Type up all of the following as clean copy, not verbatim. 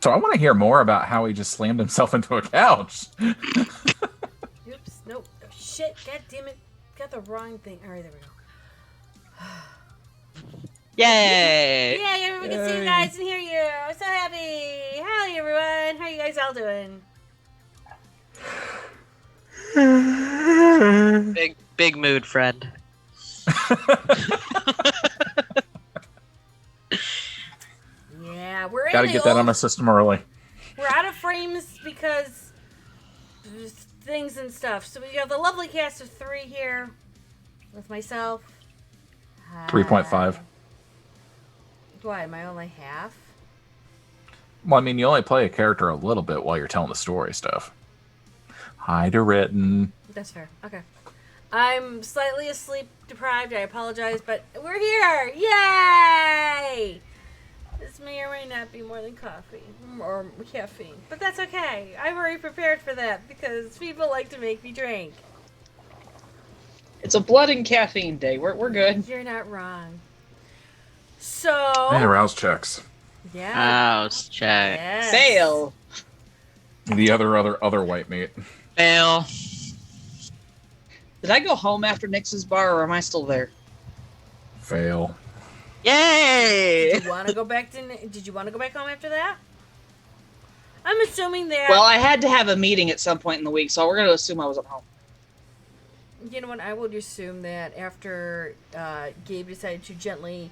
So I want to hear more about how he just slammed himself into a couch. Oops, nope. Oh, shit, god damn it. Got the wrong thing. Alright, there we go. Yay! Yay, everyone can see you guys and hear you. I'm so happy. Hi, everyone. How are you guys all doing? Big mood, friend. Yeah, we're Gotta get that on my system early. We're out of frames because things and stuff. So we have the lovely cast of 3 here with myself. 3.5. Why, am I only half? Well, I mean, you only play a character a little bit while you're telling the story stuff. Hi to Written. That's fair. Okay. I'm slightly sleep deprived. I apologize, but we're here. Yay! This may or may not be more than coffee or caffeine, but that's okay. I'm already prepared for that because people like to make me drink. It's a blood and caffeine day. We're good. You're not wrong. So. And rouse checks. Yeah. House check. Yes. Fail. The other white meat. Fail. Did I go home after Nix's bar, or am I still there? Fail. Yay! Did you want to go back home after that? I'm assuming that. Well, I had to have a meeting at some point in the week, so we're going to assume I was at home. You know what? I would assume that after Gabe decided to gently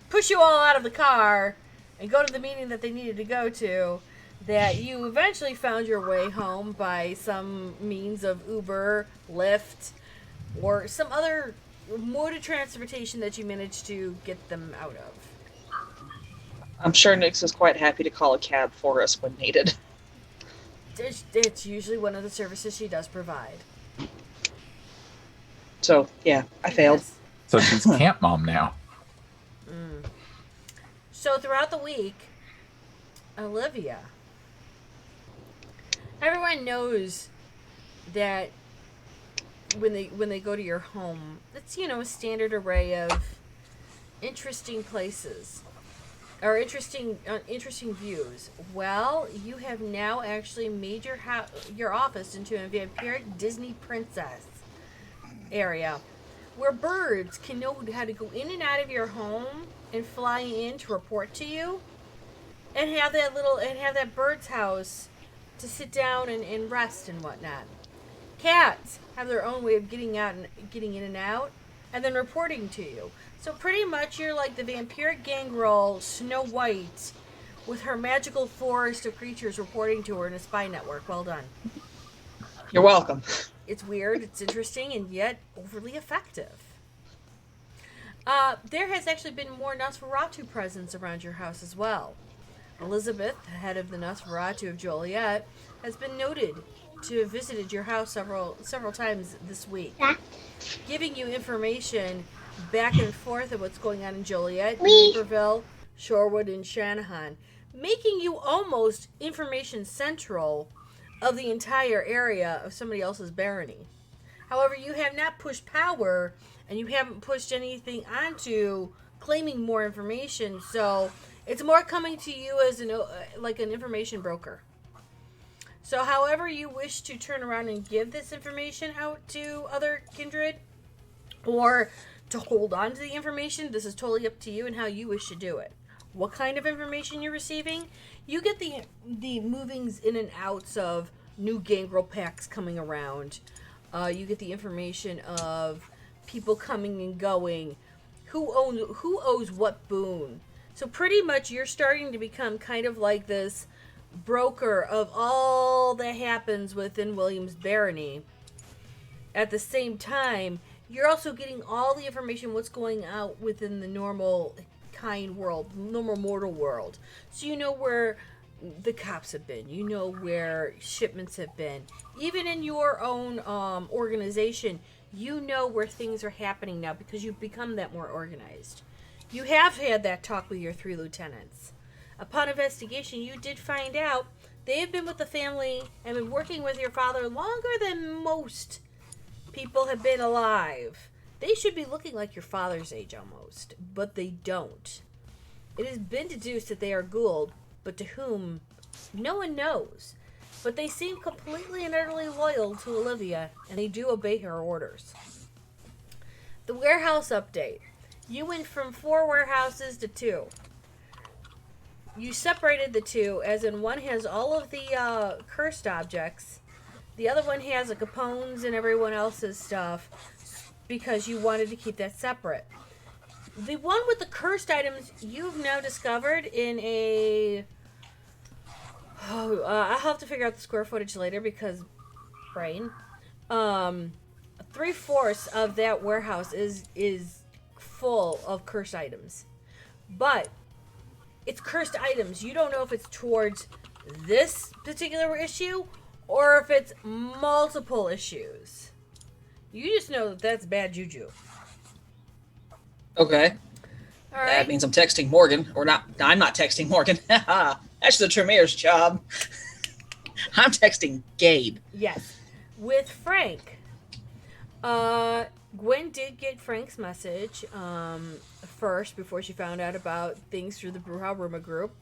push you all out of the car and go to the meeting that they needed to go to, that you eventually found your way home by some means of Uber, Lyft, or some other mode of transportation that you managed to get them out of. I'm sure Nix is quite happy to call a cab for us when needed. It's usually one of the services she does provide. So, yeah, I failed. Yes. So she's camp mom now. So throughout the week, Olivia, everyone knows that when they go to your home, it's, you know, a standard array of interesting places or interesting views. Well, you have now actually made your office into a vampiric Disney princess area where birds can know how to go in and out of your home and fly in to report to you and have that bird's house to sit down and rest and whatnot. Cats have their own way of getting in and out and then reporting to you. So pretty much you're like the vampiric gangrel Snow White with her magical forest of creatures reporting to her in a spy network. Well done. You're welcome. It's weird, it's interesting, and yet overly effective. There has actually been more Nosferatu presence around your house as well. Elizabeth, the head of the Nosferatu of Joliet, has been noted to have visited your house several times this week, giving you information back and forth of what's going on in Joliet, Naperville, Shorewood, and Shanahan, making you almost information central of the entire area of somebody else's barony. However, you have not pushed power, and you haven't pushed anything onto claiming more information, so it's more coming to you as an information broker. So however you wish to turn around and give this information out to other kindred, or to hold on to the information, this is totally up to you and how you wish to do it. What kind of information you're receiving? You get the movings in and outs of new gangrel packs coming around. You get the information of people coming and going, who owes what boon. So pretty much you're starting to become kind of like this broker of all that happens within Williams Barony. At the same time, you're also getting all the information what's going out within the normal kind world, normal mortal world. So you know where the cops have been, you know where shipments have been. Even in your own organization, you know where things are happening now because you've become that more organized. You have had that talk with your 3 lieutenants. Upon investigation, you did find out they have been with the family and been working with your father longer than most people have been alive. They should be looking like your father's age almost, but they don't. It has been deduced that they are Goa'uld, but to whom no one knows. But they seem completely and utterly loyal to Olivia, and they do obey her orders. The warehouse update. You went from 4 warehouses to 2. You separated the 2, as in one has all of the cursed objects. The other one has the Capone's and everyone else's stuff, because you wanted to keep that separate. The one with the cursed items you've now discovered in a... I'll have to figure out the square footage later because brain. 3/4 of that warehouse is full of cursed items. But it's cursed items. You don't know if it's towards this particular issue or if it's multiple issues. You just know that that's bad juju. Okay. All right. That means I'm texting Morgan. Or not. I'm not texting Morgan. That's the Tremere's job. I'm texting Gabe. Yes. With Frank. Gwen did get Frank's message first before she found out about things through the Bruja Rumor group.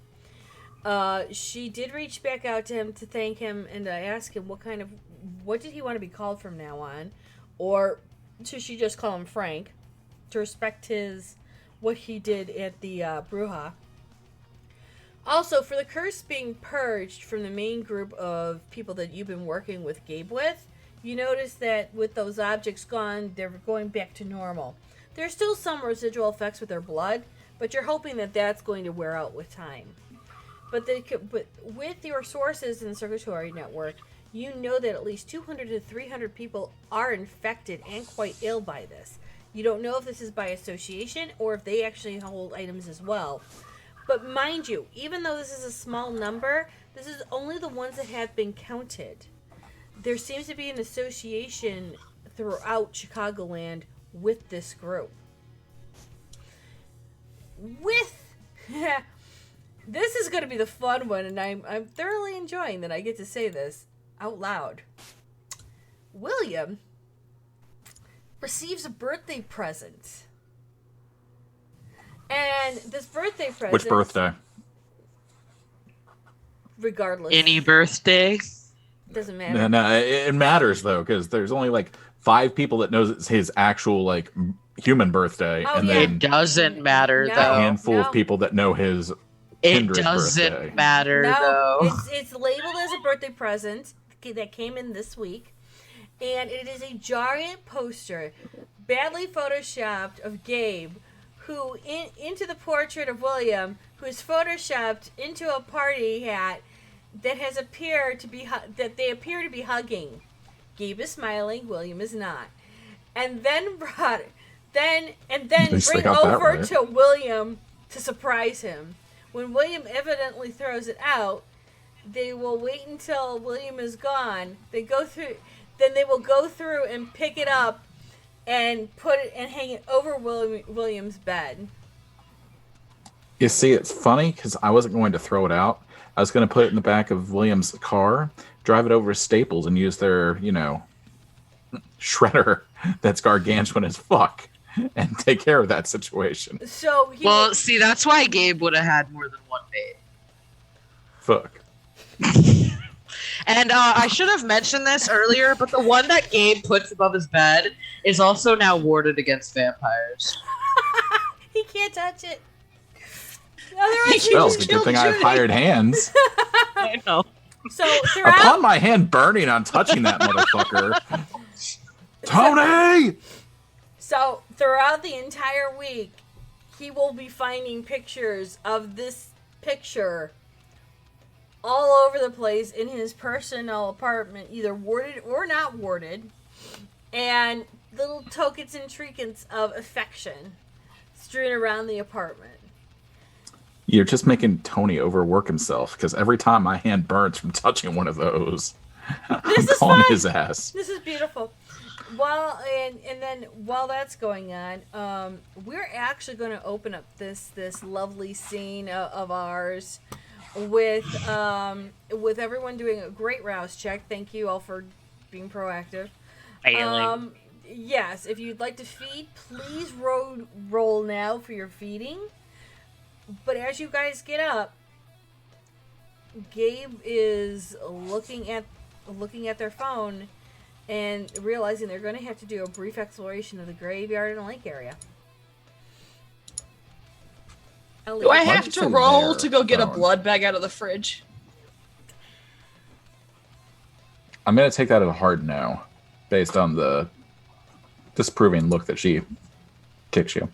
She did reach back out to him to thank him and to ask him what did he want to be called from now on, or should she just call him Frank to respect what he did at the Bruja. Also, for the curse being purged from the main group of people that you've been working with Gabe with, you notice that with those objects gone, they're going back to normal. There's still some residual effects with their blood, but you're hoping that that's going to wear out with time. But with your sources in the circulatory network, you know that at least 200 to 300 people are infected and quite ill by this. You don't know if this is by association or if they actually hold items as well. But mind you, even though this is a small number, this is only the ones that have been counted. There seems to be an association throughout Chicagoland with this group. This is going to be the fun one, and I'm thoroughly enjoying that I get to say this out loud. William receives a birthday present. And this birthday present... Which birthday? Regardless. Any birthday? Doesn't matter. No, it matters, though, because there's only, 5 people that knows it's his actual, human birthday. Oh, and yeah. then It doesn't matter, No. a though. handful No. of people that know his It kindred doesn't birthday. matter, No, though. it's labeled as a birthday present that came in this week. And it is a giant poster, badly photoshopped, of Gabe, who, into the portrait of William, who is photoshopped into a party hat that has appeared to be that they appear to be hugging. Gabe is smiling, William is not, and then bring least they got that over right. to William to surprise him. When William evidently throws it out, they will wait until William is gone. Then they will go through and pick it up and put it and hang it over William's bed. You see, it's funny because I wasn't going to throw it out. I was going to put it in the back of William's car, drive it over to Staples, and use their, shredder that's gargantuan as fuck, and take care of that situation. So See, that's why Gabe would have had more than one mate. Fuck. And I should have mentioned this earlier, but the one that Gabe puts above his bed is also now warded against vampires. he can't touch it. Otherwise, Well, it's a good thing I have hired hands. I know. So throughout, Upon my hand burning on touching that motherfucker. Tony! so throughout the entire week, he will be finding pictures of this picture all over the place in his personal apartment, either warded or not warded, and little tokens and trinkets of affection strewn around the apartment. You're just making Tony overwork himself, because every time my hand burns from touching one of those, I'm This is calling fun. his ass. This is beautiful. And then while that's going on, we're actually going to open up this lovely scene of ours with everyone doing a great rouse check. Thank you all for being proactive. Yes, if you'd like to feed, please roll now for your feeding. But as you guys get up, Gabe is looking at their phone and realizing they're going to have to do a brief exploration of the graveyard and lake area. Do I have Why'd to you say roll their to go get a phone? blood bag out of the fridge? I'm gonna take that as a hard no, based on the disapproving look that she kicks you.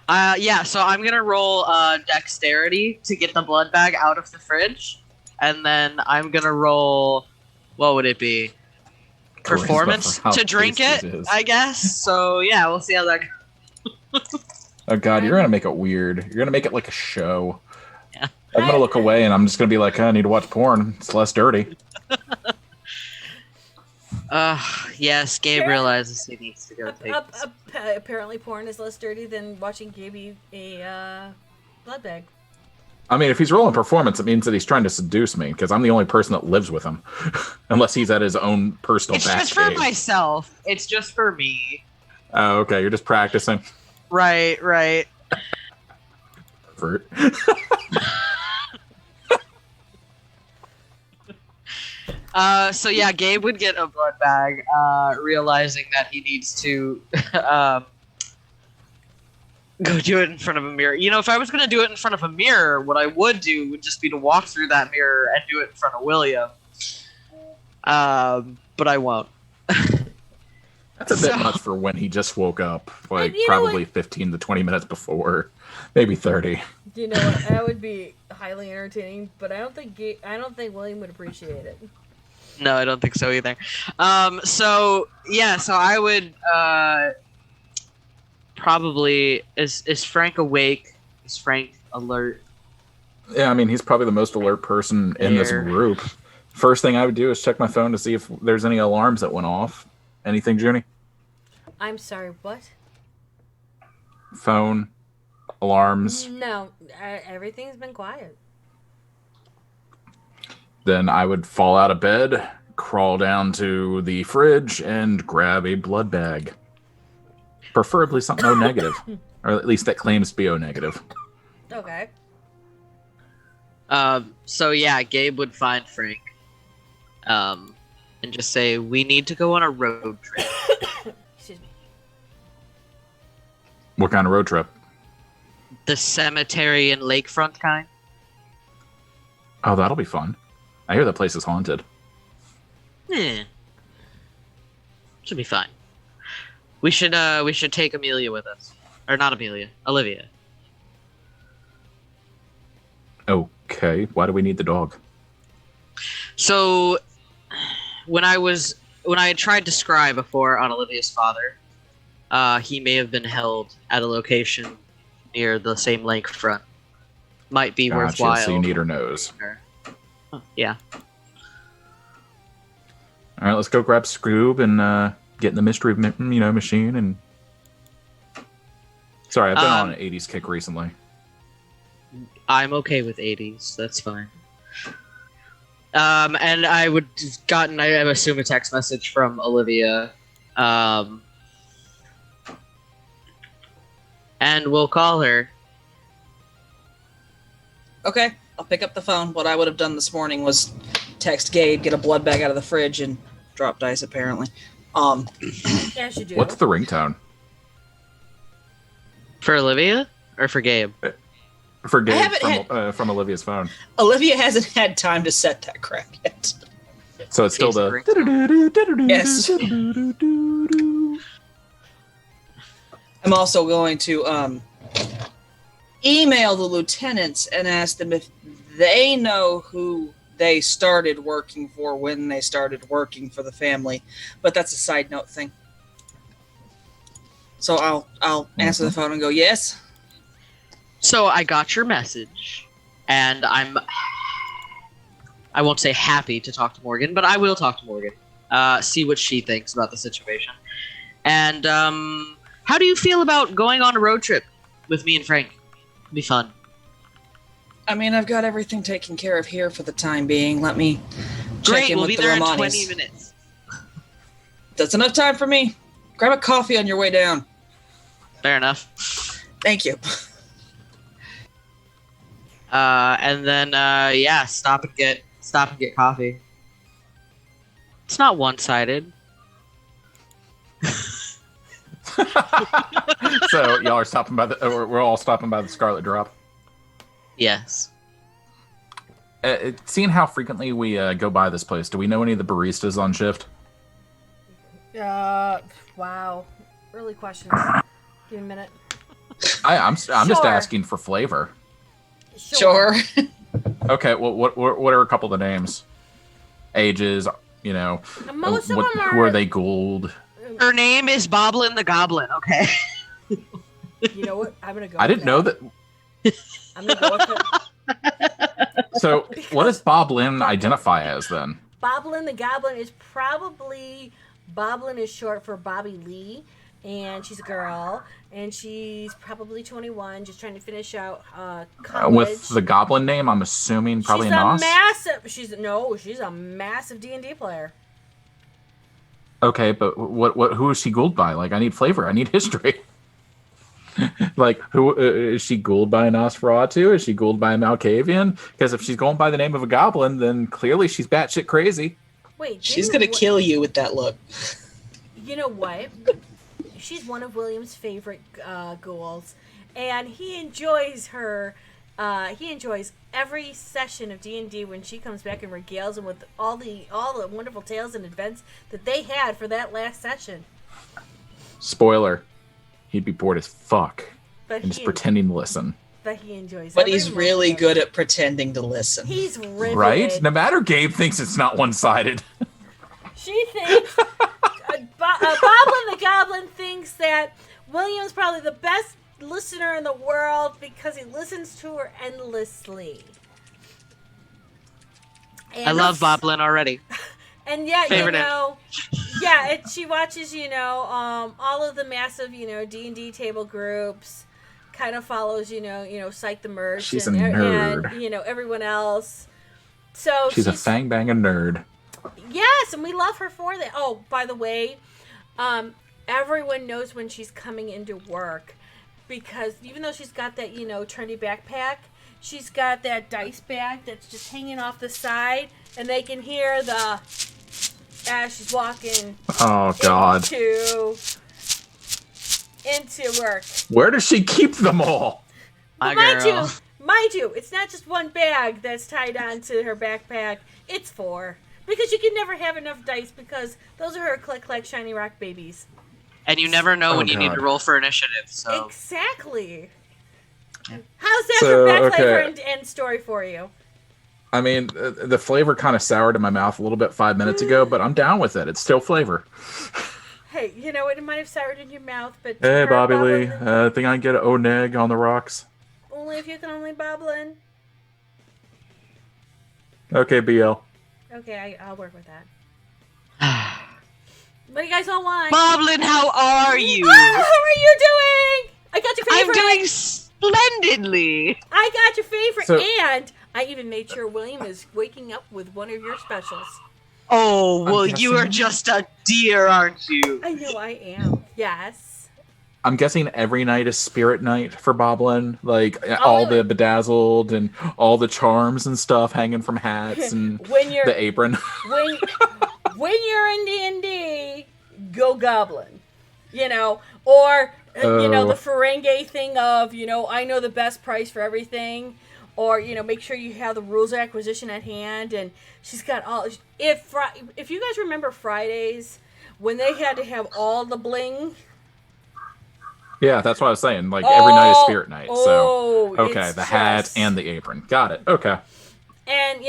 Yeah, so I'm gonna roll dexterity to get the blood bag out of the fridge, and then I'm gonna roll, what would it be? Charisma Performance for how to drink tasty it, is. I guess. So yeah, we'll see how that goes. Oh god, you're gonna make it weird. You're gonna make it like a show. Yeah. I'm gonna look away and I'm just gonna be like, I need to watch porn. It's less dirty. Yes, Gabe realizes he needs to go take this. Apparently, porn is less dirty than watching Gabe eat a blood bag. I mean, if he's rolling performance, it means that he's trying to seduce me because I'm the only person that lives with him, unless he's at his own personal It's bat just for cave. myself. It's just for me. Oh, okay. You're just practicing. Right. Pervert. So yeah, Gabe would get a blood bag, realizing that he needs to go do it in front of a mirror. You know, if I was gonna do it in front of a mirror, what I would do would just be to walk through that mirror and do it in front of William. But I won't. That's a bit So- much for when he just woke up, like You know probably 15 to 20 minutes before, maybe 30. You know what? That would be highly entertaining, but I don't think William would appreciate it. No, I don't think so either. So I would probably is Frank awake? Is Frank alert? Yeah, I mean, he's probably the most alert person in this There. group. First thing I would do is check my phone to see if there's any alarms that went off. Anything, Junie? I'm sorry, what? Phone, alarms. No, everything's been quiet. Then I would fall out of bed, crawl down to the fridge, and grab a blood bag. Preferably something O negative, or at least that claims to be O negative. Okay. So yeah, Gabe would find Frank, and just say, "We need to go on a road trip." Excuse me. What kind of road trip? The cemetery and lakefront kind. Oh, that'll be fun. I hear that place is haunted. Should be fine. We should take Amelia with us, or not Amelia, Olivia. Okay, why do we need the dog? So, when I had tried to scry before on Olivia's father, he may have been held at a location near the same lakefront. Might be Gotcha, worthwhile. so you need her nose. Yeah. All right, let's go grab Scoob and get in the mystery, machine. And sorry, I've been on an '80s kick recently. I'm okay with 80s. That's fine. And I would I assume, a text message from Olivia. And we'll call her. Okay, I'll pick up the phone. What I would have done this morning text Gabe, get a blood bag out of the fridge, and drop dice, apparently. As you do. What's the ringtone? For Olivia? Or for Gabe? For Gabe haven't from Olivia's phone. Olivia hasn't had time to set that crap yet. So it's still the... Yes. I'm also going to email the lieutenants and ask them if they know who they started working for when they started working for the family. But that's a side note thing. So I'll answer the phone and go, yes. So I got your message, and I won't say happy to talk to Morgan, but I will talk to Morgan. See what she thinks about the situation. And how do you feel about going on a road trip with me and Frank? It'd be fun. I mean, I've got everything taken care of here for the time being. Let me check Great, in we'll with be the there in Romanis. 20 minutes. That's enough time for me. Grab a coffee on your way down. Fair enough. Thank you. And then yeah, stop and get coffee. It's not one-sided. So y'all are stopping by the. We're all stopping by the Scarlet Drop. Yes. Seeing how frequently we go by this place, do we know any of the baristas on shift? Wow. Early questions. Give me a minute. I'm just Sure. asking for flavor. Sure. Okay, well, what are a couple of the names? Ages, you know. Most of them are. Who are they Gould? Her name is Boblin the Goblin. Okay. You know what? I'm gonna go. I didn't know that. I'm gonna go with it. So, what does Bob Lynn identify as then? Boblin the Goblin is probably Boblin is short for Bobby Lee, and she's a girl, and she's probably 21, just trying to finish out college. With the Goblin name, I'm assuming probably she's a Nos. she's a massive D&D player. Okay, but what? Who is she Gould by? Like, I need flavor. I need history. Like, who is she Gould by Nosferatu? Is she Gould by Malkavian? Because if she's going by the name of a goblin, then clearly she's batshit crazy. Wait, She's didn't gonna kill you with that look. You know what? She's one of William's favorite ghouls, and he enjoys her. He enjoys every session of D&D when she comes back and regales him with all the wonderful tales and events that they had for that last session. Spoiler: he'd be bored as fuck But and just he, pretending to listen. but he enjoys. But every he's moment really of it. good at pretending to listen. He's riveted. Right? No matter, Gabe thinks it's not one-sided. She thinks Boblin the Goblin thinks that William's probably the best listener in the world because he listens to her endlessly. And I love Boblin already. And yet, Favorite she watches, all of the massive, D&D table groups, kind of follows, Psych the Merch. She's and, a nerd. And, everyone else. So She's a fang-banging nerd. Yes, and we love her for that. Oh, by the way, everyone knows when she's coming into work because even though she's got that, trendy backpack, she's got that dice bag that's just hanging off the side, and they can hear as she's walking Oh, God. into work. Where does she keep them all? My But girl. mind you, it's not just one bag that's tied onto her backpack. It's 4. Because you can never have enough dice because those are her click shiny rock babies. And you never know Oh, when you need God. to roll for initiative. So Exactly. How's that So, for back okay. flavor and story for you? I mean, the flavor kind of soured in my mouth a little bit 5 minutes ago, but I'm down with it. It's still flavor. Hey, you know what? It might have soured in your mouth, but Hey, her Bobby Lee. bobbling- I think I can get an Oneg on the rocks. only if you can only boblin. Okay, BL. Okay, I'll work with that. What do you guys all want? Boblin, how are you? Ah, how are you doing? I got your I'm favorite. doing splendidly. I got your favorite, So- and I even made sure William is waking up with one of your specials. Oh, well, I'm you are guessing- just a dear, aren't you? I know I am. Yes. I'm guessing every night is spirit night for Boblin. Like, all really? the bedazzled and all the charms and stuff hanging from hats and When you're the apron. when when you're in D&D, go goblin. Or Oh. the Ferengi thing of, I know the best price for everything, or make sure you have the rules of acquisition at hand. And she's got all. If you guys remember Fridays when they had to have all the bling. Yeah, that's what I was saying. Like, every night is spirit night. So, okay, it's the hat just- and the apron. Got it. Okay. And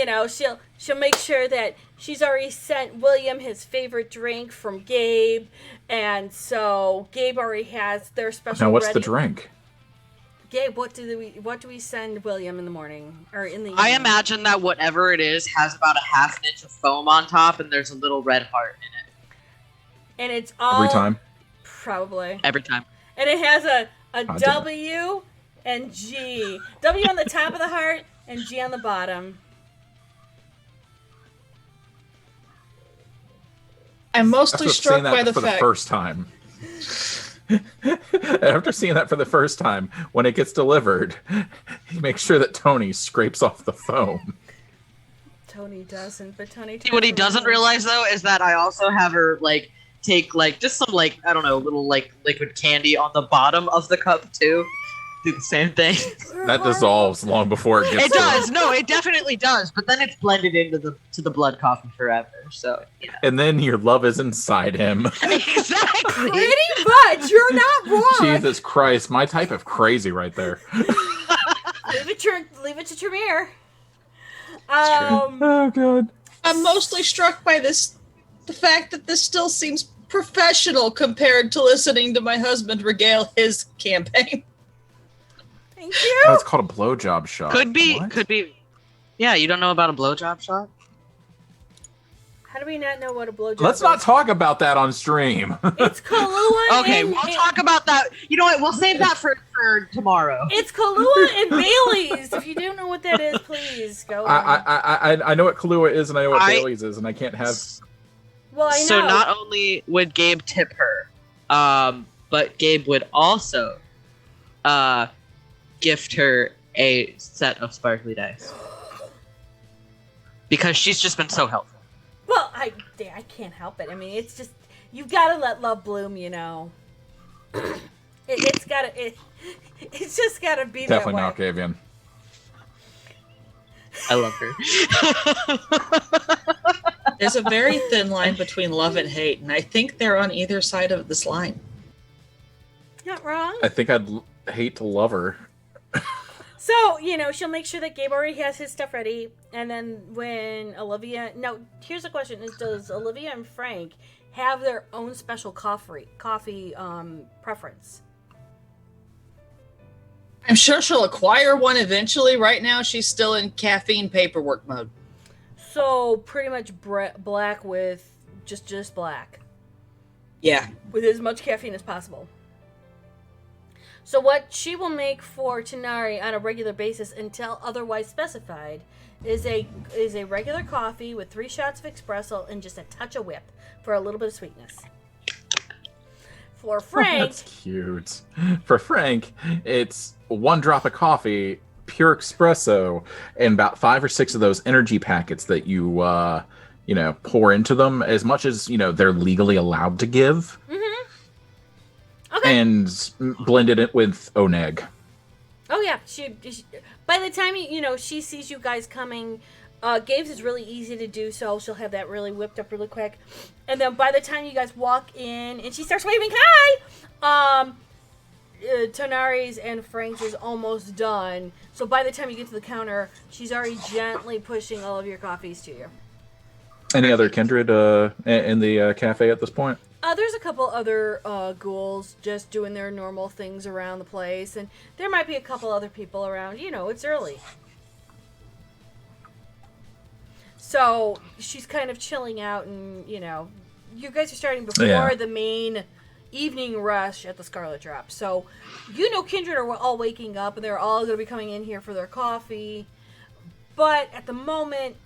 she'll make sure that she's already sent William his favorite drink from Gabe, and so Gabe already has their special. Now, what's ready. the drink? Gabe, what do we send William in the morning or in the? I evening? imagine that whatever it is has about a half an inch of foam on top, and there's a little red heart in it And it's all Every time? probably, every time. and it has a damn it. W and G. W on the top of the heart and G on the bottom. I'm That's mostly what struck saying that by the for fact. the first time. After seeing that for the first time, when it gets delivered, he makes sure that Tony scrapes off the foam. Tony doesn't, but Tony. What he doesn't realize though is that I also have her like take like just some like I don't know little like liquid candy on the bottom of the cup too. Do the same thing. That dissolves long before it gets It to does. him. No, it definitely does. But then it's blended into the blood coffee forever. So yeah. And then your love is inside him. Exactly. Pretty much. You're not wrong. Jesus Christ, my type of crazy right there. Leave it to Tremere. Oh, God. I'm mostly struck by the fact that this still seems professional compared to listening to my husband regale his campaign. Thank you. Oh, it's called a blowjob shot. Could be. What? Could be. Yeah, you don't know about a blowjob shot? How do we not know what a blowjob Let's is? not talk about that on stream. It's Kahlua. Okay, and, we'll talk about that. You know what? We'll save that for tomorrow. It's Kahlua and Bailey's. If you don't know what that is, please go. I know what Kahlua is and I know what I- Bailey's is, and I can't have. Well, I know. So not only would Gabe tip her, but Gabe would also gift her a set of sparkly dice. Because she's just been so helpful. Well, I can't help it. I mean, it's just you've got to let love bloom. You know, it's just got to be Definitely that way. not Gavian. I love her. There's a very thin line between love and hate, and I think they're on either side of this line. Not wrong. I think I'd hate to love her. So, she'll make sure that Gabe already has his stuff ready. And then when Olivia... Now, here's the question. Does Olivia and Frank have their own special coffee preference? I'm sure she'll acquire one eventually. Right now, she's still in caffeine paperwork mode. So, pretty much black with... Just black. Yeah. With as much caffeine as possible. So what she will make for Tanari on a regular basis until otherwise specified is a regular coffee with 3 shots of espresso and just a touch of whip for a little bit of sweetness. For Frank, That's cute. For Frank, it's 1 drop of coffee, pure espresso, and about 5 or 6 of those energy packets that you pour into them as much as they're legally allowed to give. okay. And blended it with Oneg. Oh yeah, she by the time she sees you guys coming, Gabe's is really easy to do, so she'll have that really whipped up really quick. And then by the time you guys walk in and she starts waving hi, Tonari's and Frank's is almost done. So by the time you get to the counter, she's already gently pushing all of your coffees to you. Any other kindred in the cafe at this point? There's a couple other ghouls just doing their normal things around the place, and there might be a couple other people around. It's early. So she's kind of chilling out, and, you guys are starting before the main evening rush at the Scarlet Drop. So, Kindred are all waking up, and they're all going to be coming in here for their coffee. But at the moment...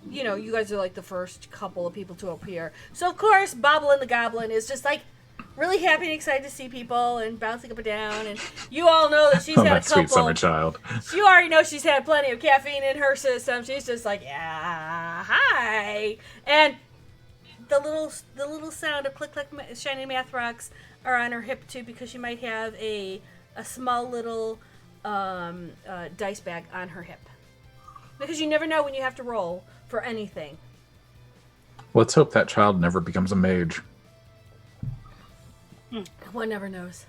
you guys are like the first couple of people to appear. So, of course, Boblin the Goblin is just like really happy and excited to see people and bouncing up and down. And you all know that she's had a that couple. sweet summer child. You already know she's had plenty of caffeine in her system. She's just like, yeah, hi. And the little sound of click, click, shiny math rocks are on her hip too because she might have a small little dice bag on her hip. Because you never know when you have to roll for anything. Let's hope that child never becomes a mage. One never knows.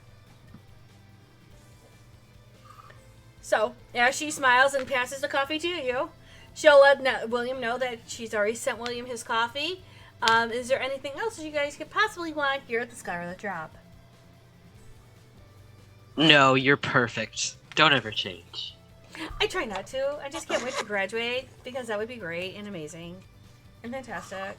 So, as she smiles and passes the coffee to you, she'll let William know that she's already sent William his coffee. Is there anything else you guys could possibly want here at the Scarlet Drop? No, you're perfect. Don't ever change. I try not to. I just can't wait to graduate because that would be great and amazing and fantastic.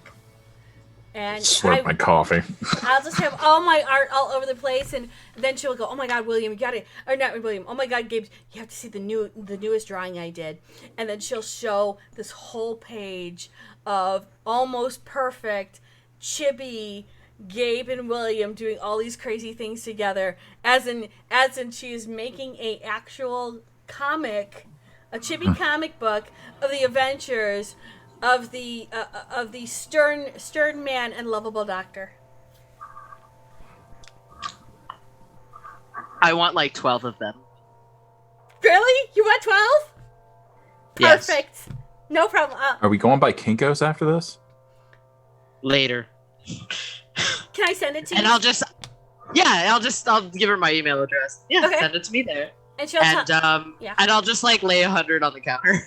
And Slurp my coffee. I'll just have all my art all over the place, and then she'll go, "Oh my God, William, you got it!" Or not William. "Oh my God, Gabe, you have to see the newest drawing I did." And then she'll show this whole page of almost perfect chibi Gabe and William doing all these crazy things together, as in she is making a actual comic, a chibi comic book of the adventures of the stern man and lovable doctor. I want like 12 of them. Really? You want 12? Yes. Perfect. No problem. Are we going by Kinkos after this? Later. Can I send it to you? And I'll give her my email address. Yeah, Okay. send it to me there. And she'll yeah. And I'll just like lay 100 on the counter.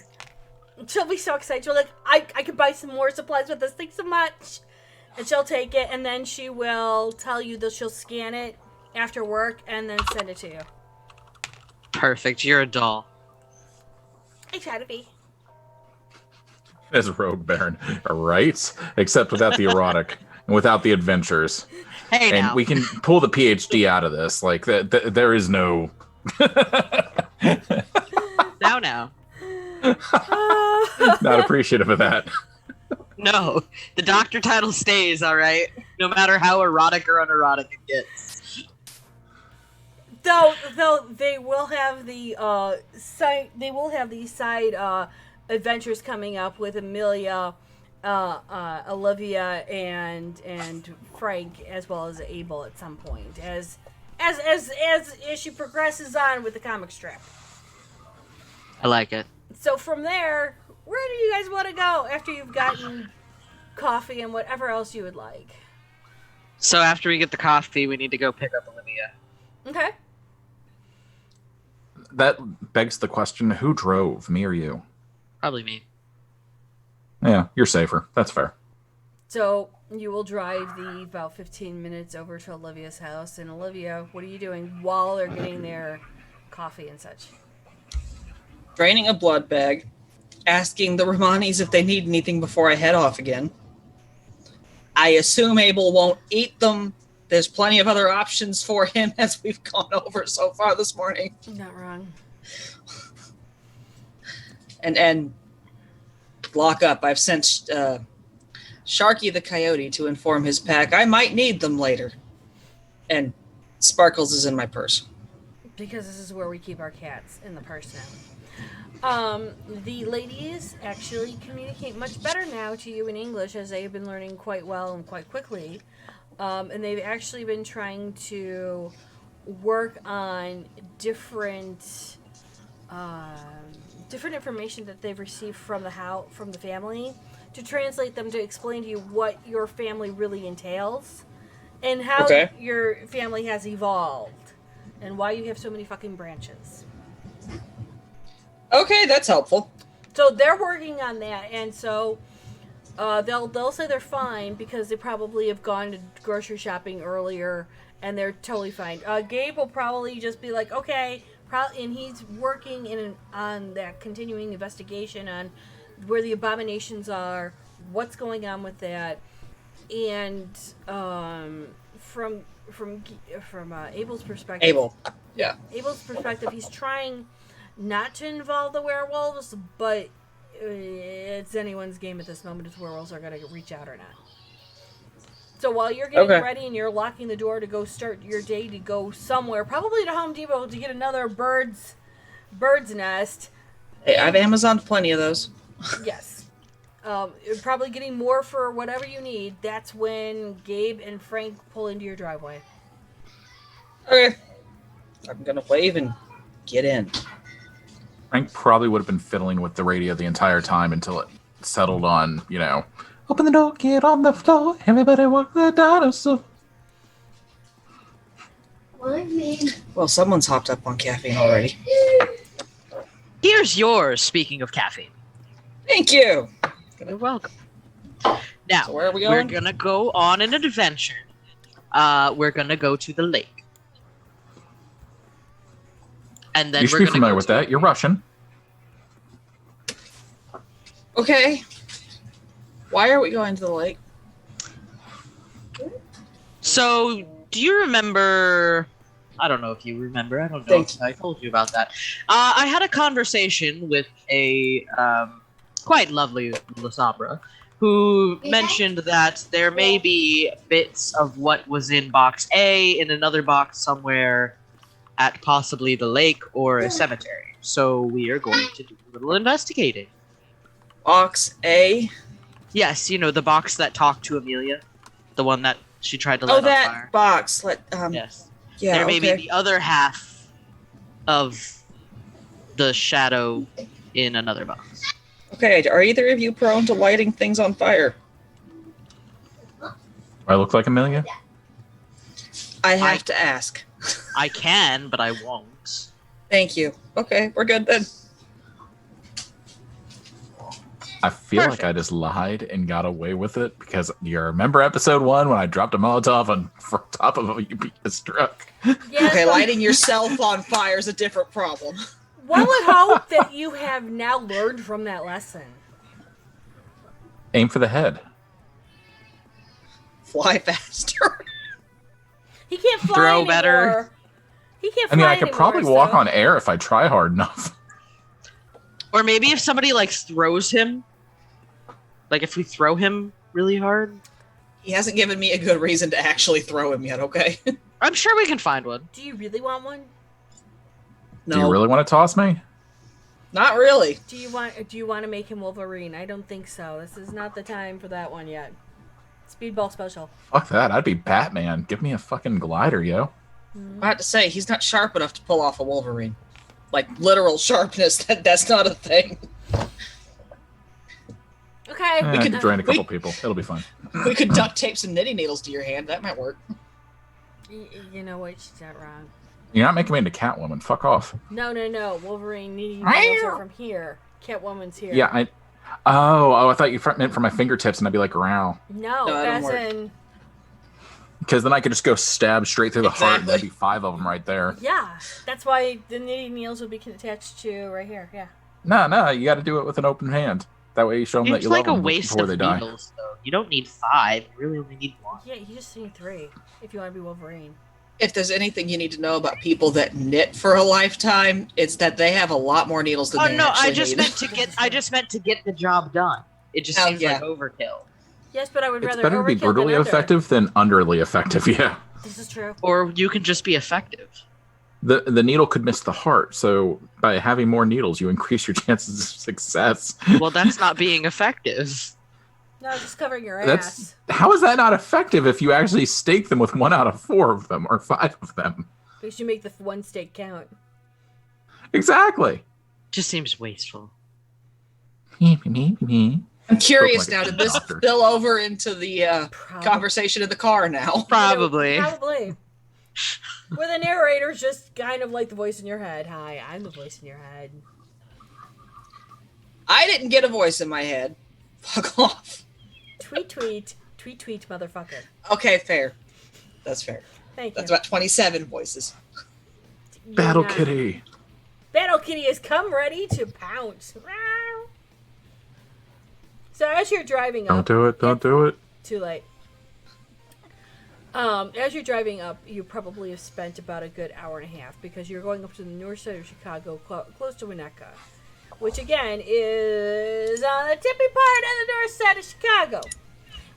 She'll be so excited. She'll like, I could buy some more supplies with this. Thanks so much. And she'll take it, and then she will tell you that she'll scan it after work and then send it to you. Perfect. You're a doll. I try to be. As Rogue Baron, right? Except without the erotic and without the adventures. Hey And now. we can pull the PhD out of this. Like, there is no... Now. Not appreciative of that. No, the doctor title stays, all right? No matter how erotic or unerotic it gets. Though they will have the side adventures coming up with Amelia, Olivia, and Frank, as well as Abel at some point, as she progresses on with the comic strip. I like it. So from there, where do you guys want to go after you've gotten coffee and whatever else you would like? So after we get the coffee, we need to go pick up Olivia. Okay. That begs the question, who drove, me or you? Probably me. Yeah, you're safer. That's fair. So you will drive the about 15 minutes over to Olivia's house. And Olivia, what are you doing while they're getting their coffee and such? Draining a blood bag, asking the Romanis if they need anything before I head off again. I assume Abel won't eat them. There's plenty of other options for him, as we've gone over so far this morning. Not wrong. And lock up. I've sent Sharky the Coyote to inform his pack I might need them later. And Sparkles is in my purse. Because this is where we keep our cats, in the purse now. The ladies actually communicate much better now to you in English, as they have been learning quite well and quite quickly. And they've actually been trying to work on different information that they've received from the family, to translate them, to explain to you what your family really entails and how your family has evolved and why you have so many fucking branches. Okay, that's helpful. So they're working on that, and so they'll say they're fine because they probably have gone to grocery shopping earlier, and they're totally fine. Gabe will probably just be like, okay, and he's working on that continuing investigation on where the abominations are, what's going on with that, and from Abel's perspective, Abel's perspective, he's trying not to involve the werewolves, but it's anyone's game at this moment if werewolves are going to reach out or not. So while you're getting ready and you're locking the door to go start your day to go somewhere, probably to Home Depot to get another bird's nest. Hey, I've Amazoned plenty of those. Yes. You're probably getting more for whatever you need. That's when Gabe and Frank pull into your driveway. Okay. I'm going to wave and get in. Frank probably would have been fiddling with the radio the entire time until it settled on, open the door, get on the floor, everybody walk the dinosaur. Well, someone's hopped up on caffeine already. Here's yours, speaking of caffeine. Thank you. You're welcome. Now, So where are we going? We're going to go on an adventure. We're going to go to the lake. And then You should we're be familiar with that. You're Russian. Okay. Why are we going to the lake? So, do you remember... I don't know if you remember. I don't know if I told you about that. I had a conversation with a quite lovely Lasabra, who mentioned that there may be bits of what was in box A in another box somewhere at possibly the lake or a cemetery. So we are going to do a little investigating. Box A. Yes, the box that talked to Amelia, the one that she tried to light Oh, on that fire. box. Yes. Yeah. There may Okay. be the other half of the shadow in another box. Okay. Are either of you prone to lighting things on fire? Do I look like Amelia? I have to ask. I can, but I won't. Thank you. Okay, we're good then. I feel Perfect. like I just lied and got away with it because you remember episode 1 when I dropped a Molotov on top of a UPS truck? Yes, Okay, but lighting yourself on fire is a different problem. one would hope that you have now learned from that lesson. Aim for the head. Fly faster. He can't fly Throw anymore. better. He can't I fly mean, I could anymore, probably walk so- on air if I try hard enough. Or maybe if somebody throws him, if we throw him really hard. He hasn't given me a good reason to actually throw him yet, okay? I'm sure we can find one. Do you really want one? No, Do you really want to toss me? not really. Do you want to make him Wolverine? I don't think so. This is not the time for that one yet. Speedball special. Fuck that. I'd be Batman. Give me a fucking glider, yo. I have to say, he's not sharp enough to pull off a Wolverine. Like, literal sharpness, that's not a thing. Okay. I could- could drain a couple we- people. It'll be fun. We could duct tape some knitting needles to your hand. That might work. You know what? She's not wrong. You're not making me into Catwoman. Fuck off. No. Wolverine needing needles are from here. Catwoman's here. Yeah, I thought you meant for my fingertips, and I'd be like, growl. No, No, that don't as work. in, Because then I could just go stab straight through the heart, and there'd Exactly. be 5 of them right there. yeah. That's why the knitting needles would be attached to right here. Yeah. No, you got to do it with an open hand. That way you show them that Seems you like love a them waste before of they die. needles, though. You don't need 5. You really only need 1. Yeah, you just need 3 if you want to be Wolverine. If there's anything you need to know about people that knit for a lifetime, it's that they have a lot more needles than Oh they no! actually I just meant to get the job done. It just Oh, seems yeah. like overkill. Yes, but I would It's rather better to be overkill than brutally under. effective than underly effective, yeah. This is true. Or you can just be effective. The needle could miss the heart, so by having more needles, you increase your chances of success. Well, that's not being effective. No, just covering your That's ass. how is that not effective if you actually stake them with 1 out of 4 of them or 5 of them? Because you make the one stake count. Exactly. Just seems wasteful. I'm curious Look like now, a did this doctor. spill over into the conversation in the car now? Probably. Probably. Where the narrator's just kind of like the voice in your head. Hi, I'm the voice in your head. I didn't get a voice in my head. Fuck off. Tweet, motherfucker. Okay, fair. That's fair. Thank you. That's about 27 voices. You're Battle not- Kitty. Battle Kitty has come ready to pounce. So as you're driving up, Don't do it. too late. As you're driving up, you probably have spent about a good hour and a half because you're going up to the north side of Chicago, close to Winnetka, which again is on the tippy part of the north side of Chicago,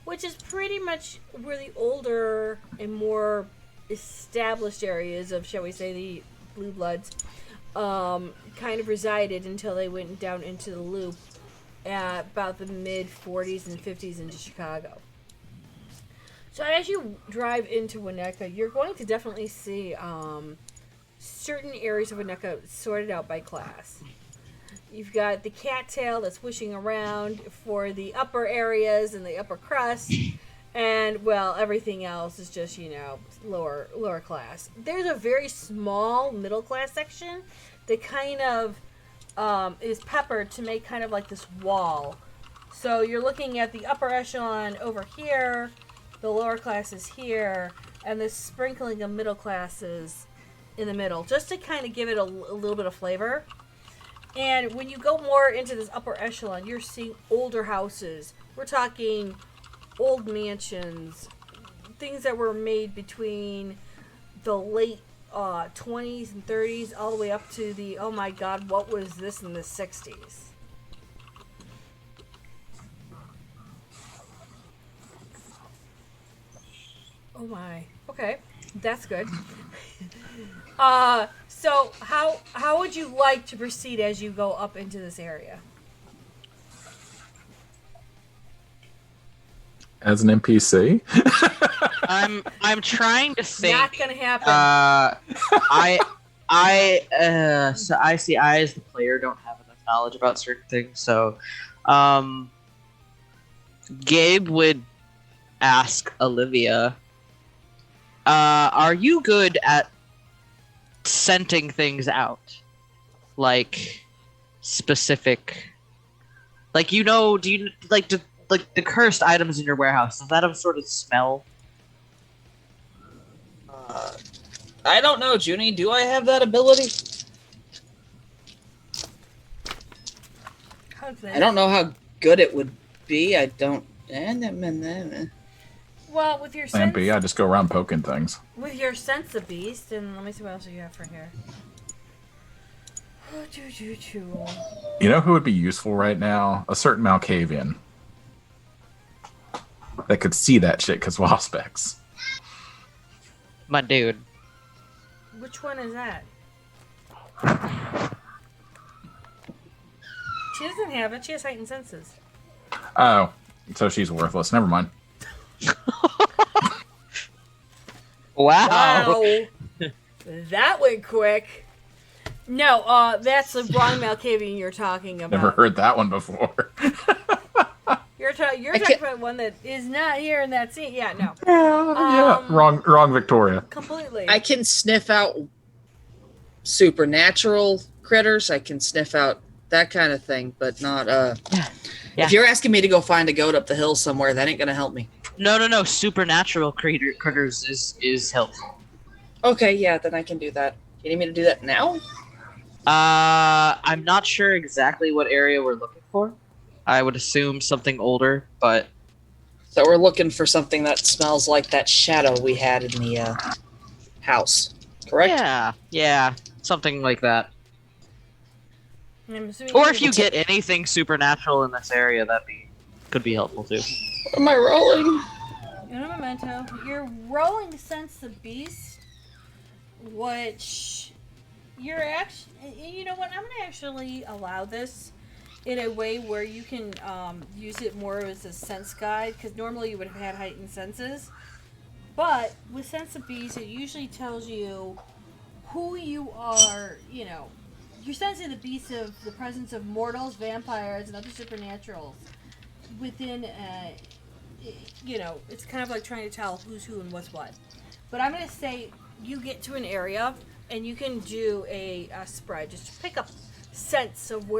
which is pretty much where the older and more established areas of, shall we say, the Blue Bloods, kind of resided until they went down into the loop at about the mid 40s and 50s into Chicago. So as you drive into Winnetka, you're going to definitely see certain areas of Winnetka sorted out by class. You've got the cattail that's wishing around for the upper areas and the upper crust, and well, everything else is just, lower class. There's a very small middle class section that kind of is peppered to make kind of like this wall. So you're looking at the upper echelon over here, the lower classes here, and this sprinkling of middle classes in the middle, just to kind of give it a little bit of flavor. And when you go more into this upper echelon, you're seeing older houses. We're talking old mansions, things that were made between the late 20s and 30s all the way up to the, oh my god, what was this in the 60s? Oh my. Okay, that's good. So how would you like to proceed as you go up into this area? As an NPC? I'm trying to think. Not gonna happen. So I see. I as the player don't have enough knowledge about certain things. So, Gabe would ask Olivia, "Are you good at scenting things out, like specific? Like do you like the cursed items in your warehouse? Does that have sort of smell?" I don't know, Junie. Do I have that ability? I don't know how good it would be. I don't. Well, with your Plan sense, B, I just go around poking things. with your sense of beast, and let me see what else you have for here. You know who would be useful right now? A certain Malkavian. That could see that shit because Waspex. My dude. Which one is that? She doesn't have it. She has heightened senses. Oh, so she's worthless. Never mind. Wow. That went quick. No, that's the wrong Malkavian you're talking about. Never heard that one before. You're talking about one that is not here in that scene. Yeah, no. Yeah, wrong Victoria. Completely. I can sniff out supernatural critters. I can sniff out that kind of thing, but not Yeah. If you're asking me to go find a goat up the hill somewhere, that ain't gonna help me. No. Supernatural critters is helpful. Okay, yeah, then I can do that. You need me to do that now? I'm not sure exactly what area we're looking for. I would assume something older, but So we're looking for something that smells like that shadow we had in the house, correct? yeah, something like that. I'm assuming Or if you get anything supernatural in this area, could be helpful too. What am I rolling? You know, memento. You're rolling sense the beast, which you're actually. You know what? I'm gonna actually allow this in a way where you can use it more as a sense guide, because normally you would have had heightened senses, but with sense of beast, it usually tells you who you are. You know, you're sensing the beast of the presence of mortals, vampires, and other supernaturals within. You know, it's kind of like trying to tell who's who and what's what. But I'm going to say you get to an area and you can do a spread. Just pick up sense of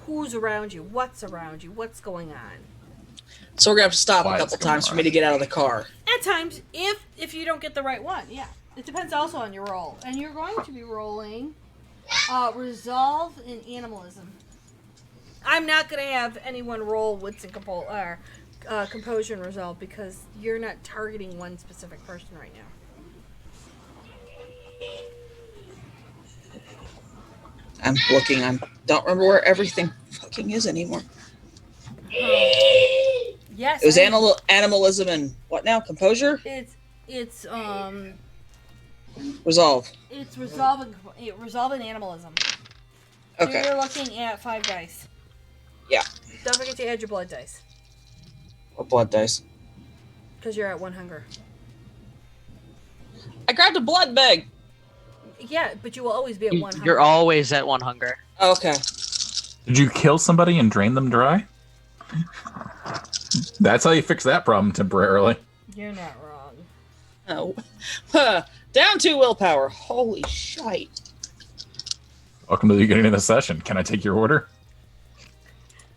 who's around you, what's going on. So we're gonna have to stop Why a it's couple going times for on. me to get out of the car. At times, if you don't get the right one, yeah. It depends also on your roll. And you're going to be rolling resolve and animalism. I'm not going to have anyone roll wits and composure and resolve because you're not targeting one specific person right now. I'm looking. I don't remember where everything fucking is anymore. Yes. It was animalism and what now? Composure? It's Resolve. it's resolve and animalism. Okay. So you're looking at 5 dice. Yeah. Don't forget to add your blood dice What blood dice? because you're at 1 hunger. I grabbed a blood bag. Yeah, but you will always be at 1 hunger. You're always at 1 hunger. Okay. Did you kill somebody and drain them dry? That's how you fix that problem temporarily. You're not wrong. Oh. Huh. Down 2 willpower. Holy shite. Welcome to the beginning of the session. Can I take your order?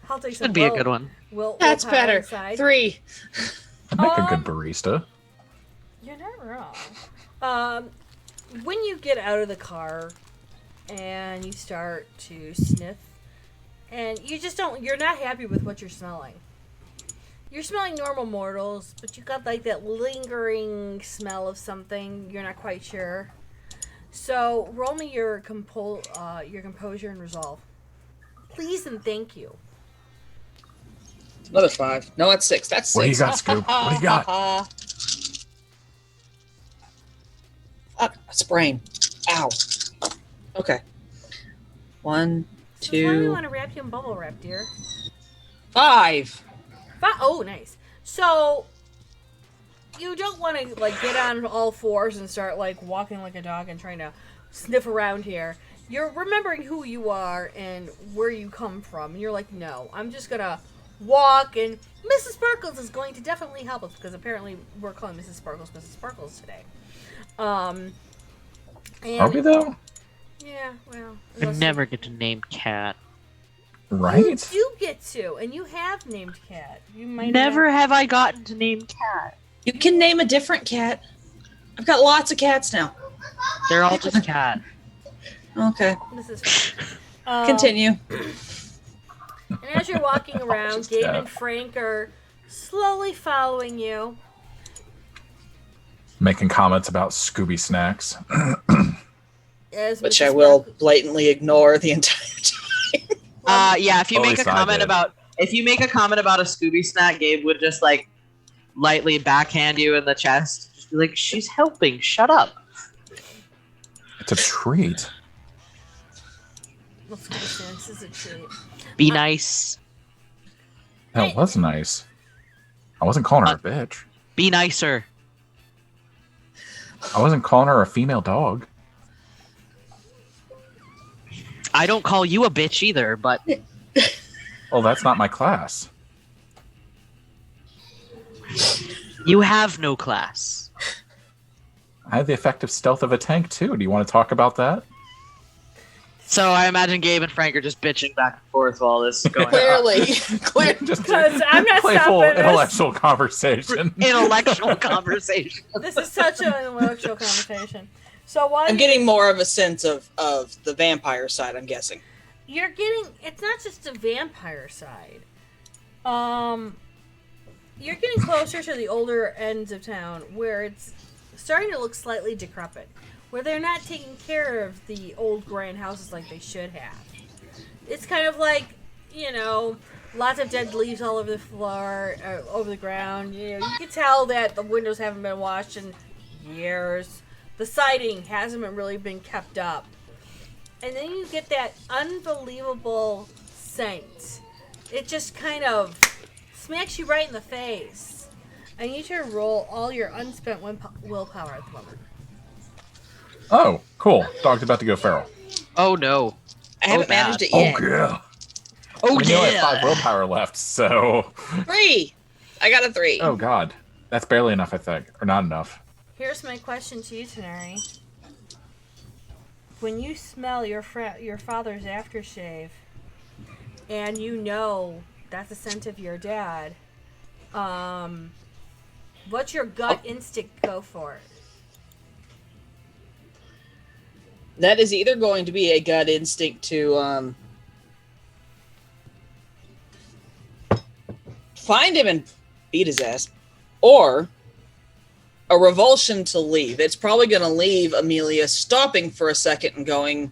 I'll take some. Could be a good one. That's willpower better. inside. 3. I make a good barista. You're not wrong. When you get out of the car and you start to sniff, and you're not happy with what you're smelling. You're smelling normal mortals, but you got like that lingering smell of something. You're not quite sure. So roll me your composure and resolve. Please and thank you. Another 5. No, that's 6. That's 6. What do you got, Scoop? What do you got? Sprain. Ow. Okay. 1, So why do we 2, want to wrap you in bubble wrap, dear? 5. Oh, nice. So you don't want to like get on all fours and start like walking like a dog and trying to sniff around here. You're remembering who you are and where you come from, and you're like, no, I'm just gonna walk, and Mrs. Sparkles is going to definitely help us because apparently we're calling Mrs. Sparkles today. And, Are we though? Yeah, well, I never get to name Cat. Right? You do get to, and you have named Cat. You might Never have I gotten to name Cat. You can name a different cat. I've got lots of cats now. They're all just Cat. Okay. This is Continue. And as you're walking around, Just Gabe Cat. and Frank are slowly following you. Making comments about Scooby snacks. As Which Mrs. I will Sparkles- blatantly ignore the entire time. Yeah, if you At make a least I comment did. about a Scooby snack, Gabe would just like lightly backhand you in the chest. Just be like, she's helping, shut up. It's a treat. Let's go, Sam. This is a treat. Be nice. That was nice. I wasn't calling her a bitch. Be nicer. I wasn't calling her a female dog. I don't call you a bitch either, but Oh, that's not my class. you have no class. I have the effective stealth of a tank too. Do you want to talk about that? So I imagine Gabe and Frank are just bitching back and forth while this is going on. Clearly. Just Because I'm not playful stopping this. intellectual conversation. Intellectual conversation. This is such an intellectual conversation. So while I'm getting more of a sense of the vampire side, I'm guessing. you're getting, it's not just the vampire side. You're getting closer to the older ends of town where it's starting to look slightly decrepit, where they're not taking care of the old grand houses like they should have. It's kind of like, lots of dead leaves all over the floor, over the ground. You can tell that the windows haven't been washed in years. The siding hasn't really been kept up. And then you get that unbelievable scent. It just kind of smacks you right in the face. I need you to roll all your unspent willpower at the moment. Oh, cool. Dog's about to go feral. Oh no. I haven't bad. managed it yet. yeah. Oh We only have yeah. 5 willpower left, so 3. I got a 3. oh god, that's barely enough, I think, or not enough. Here's my question to you, Tenari. When you smell your father's aftershave, and you know that's the scent of your dad, what's your gut instinct go for? That is either going to be a gut instinct to find him and beat his ass, or a revulsion to leave. It's probably going to leave Amelia stopping for a second and going,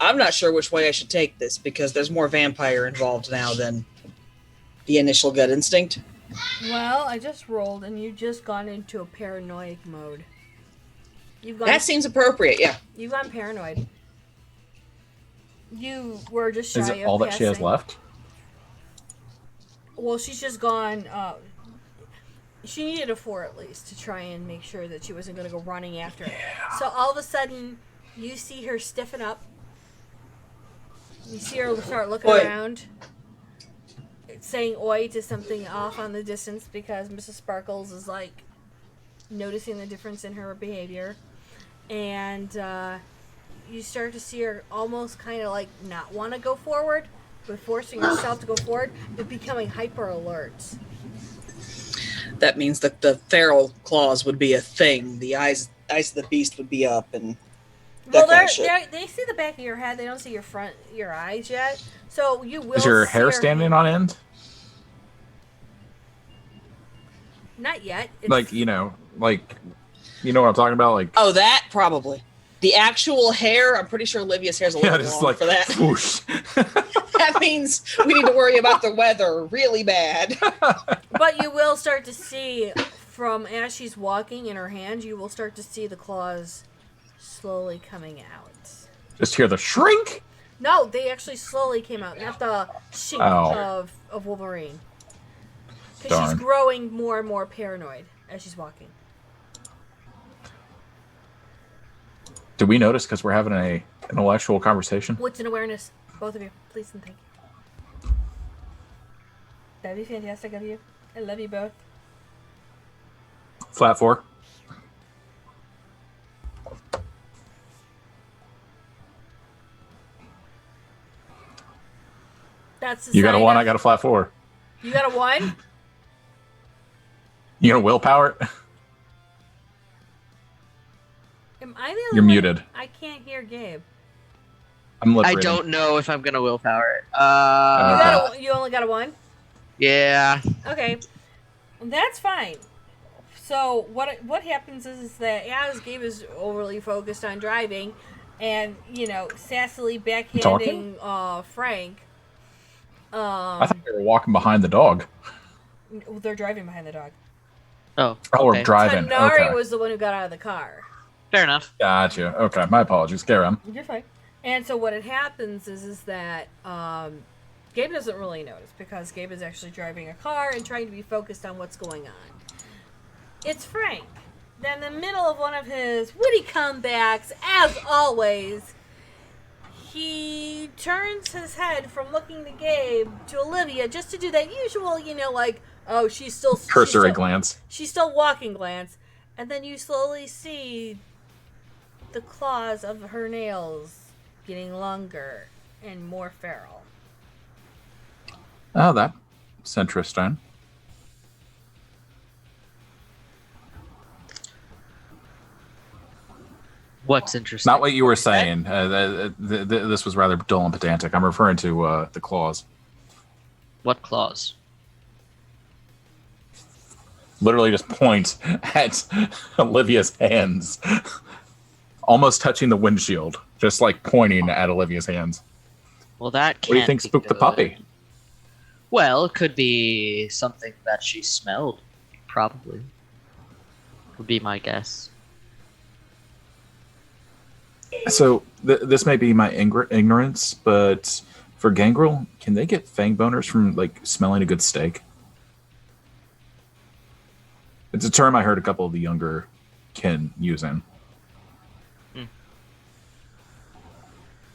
I'm not sure which way I should take this because there's more vampire involved now than the initial gut instinct. Well, I just rolled, and you've just gone into a paranoid mode. You've gone. That seems appropriate, yeah. You've gone paranoid. You were just shy Is of it all that she has passing. left? Well, she's just gone. She needed a 4 at least to try and make sure that she wasn't going to go running after it. So all of a sudden, you see her stiffen up. You see her start looking Oi. around, saying "oi" to something off on the distance because Mrs. Sparkles is like noticing the difference in her behavior, and you start to see her almost kind of like not want to go forward, but forcing herself to go forward, but becoming hyper alert. That means that the feral claws would be a thing. The eyes of the beast would be up, and Well, that kind of shit. they see the back of your head. They don't see your eyes yet. So you will. Is your see hair her standing hand. on end? Not yet. It's, Like, you know what I'm talking about? Like, Oh, that probably. The actual hair, I'm pretty sure Olivia's hair's a little yeah, just long like for that. whoosh. That means we need to worry about the weather really bad. but you will start to see from as she's walking in her hand, you will start to see the claws slowly coming out. Just hear the shrink. No, they actually slowly came out, not the shink of Wolverine. Because she's Darn. growing more and more paranoid as she's walking. Do we notice because we're having an intellectual conversation? What's an awareness? Both of you, please and thank you. That'd be fantastic of you. I love you both. Flat 4. That's the You got a sign 1, of- I got a flat 4. You got a 1? You gonna willpower it? Am I the only You're one? muted. I can't hear Gabe. I'm lip I reading. don't know if I'm gonna willpower it. You only got a 1? Yeah. Okay. That's fine. So what happens is that as Gabe is overly focused on driving and, sassily backhanding Frank, I thought they were walking behind the dog. they're driving behind the dog. Oh. Oh, we're okay. driving. Tanari Okay. was the one who got out of the car. Fair enough. Gotcha. Okay, my apologies. Carry on. You're fine. And so what had happens is that Gabe doesn't really notice because Gabe is actually driving a car and trying to be focused on what's going on. It's Frank. Then in the middle of one of his witty comebacks, as always, he turns his head from looking to Gabe to Olivia just to do that usual, oh, she's still... Cursory glance. She's still walking glance. And then you slowly see the claws of her nails getting longer and more feral. Oh, that's interesting. What's interesting? Not what you were saying. This was rather dull and pedantic. I'm referring to the claws. What clause? Literally just points at Olivia's hands, almost touching the windshield, just like pointing at Olivia's hands. Well, that can't What do you think be spooked the good. puppy? Well, it could be something that she smelled. Probably. Would be my guess. So this may be my ignorance, but for Gangrel, can they get fang boners from like smelling a good steak? It's a term I heard a couple of the younger kin using.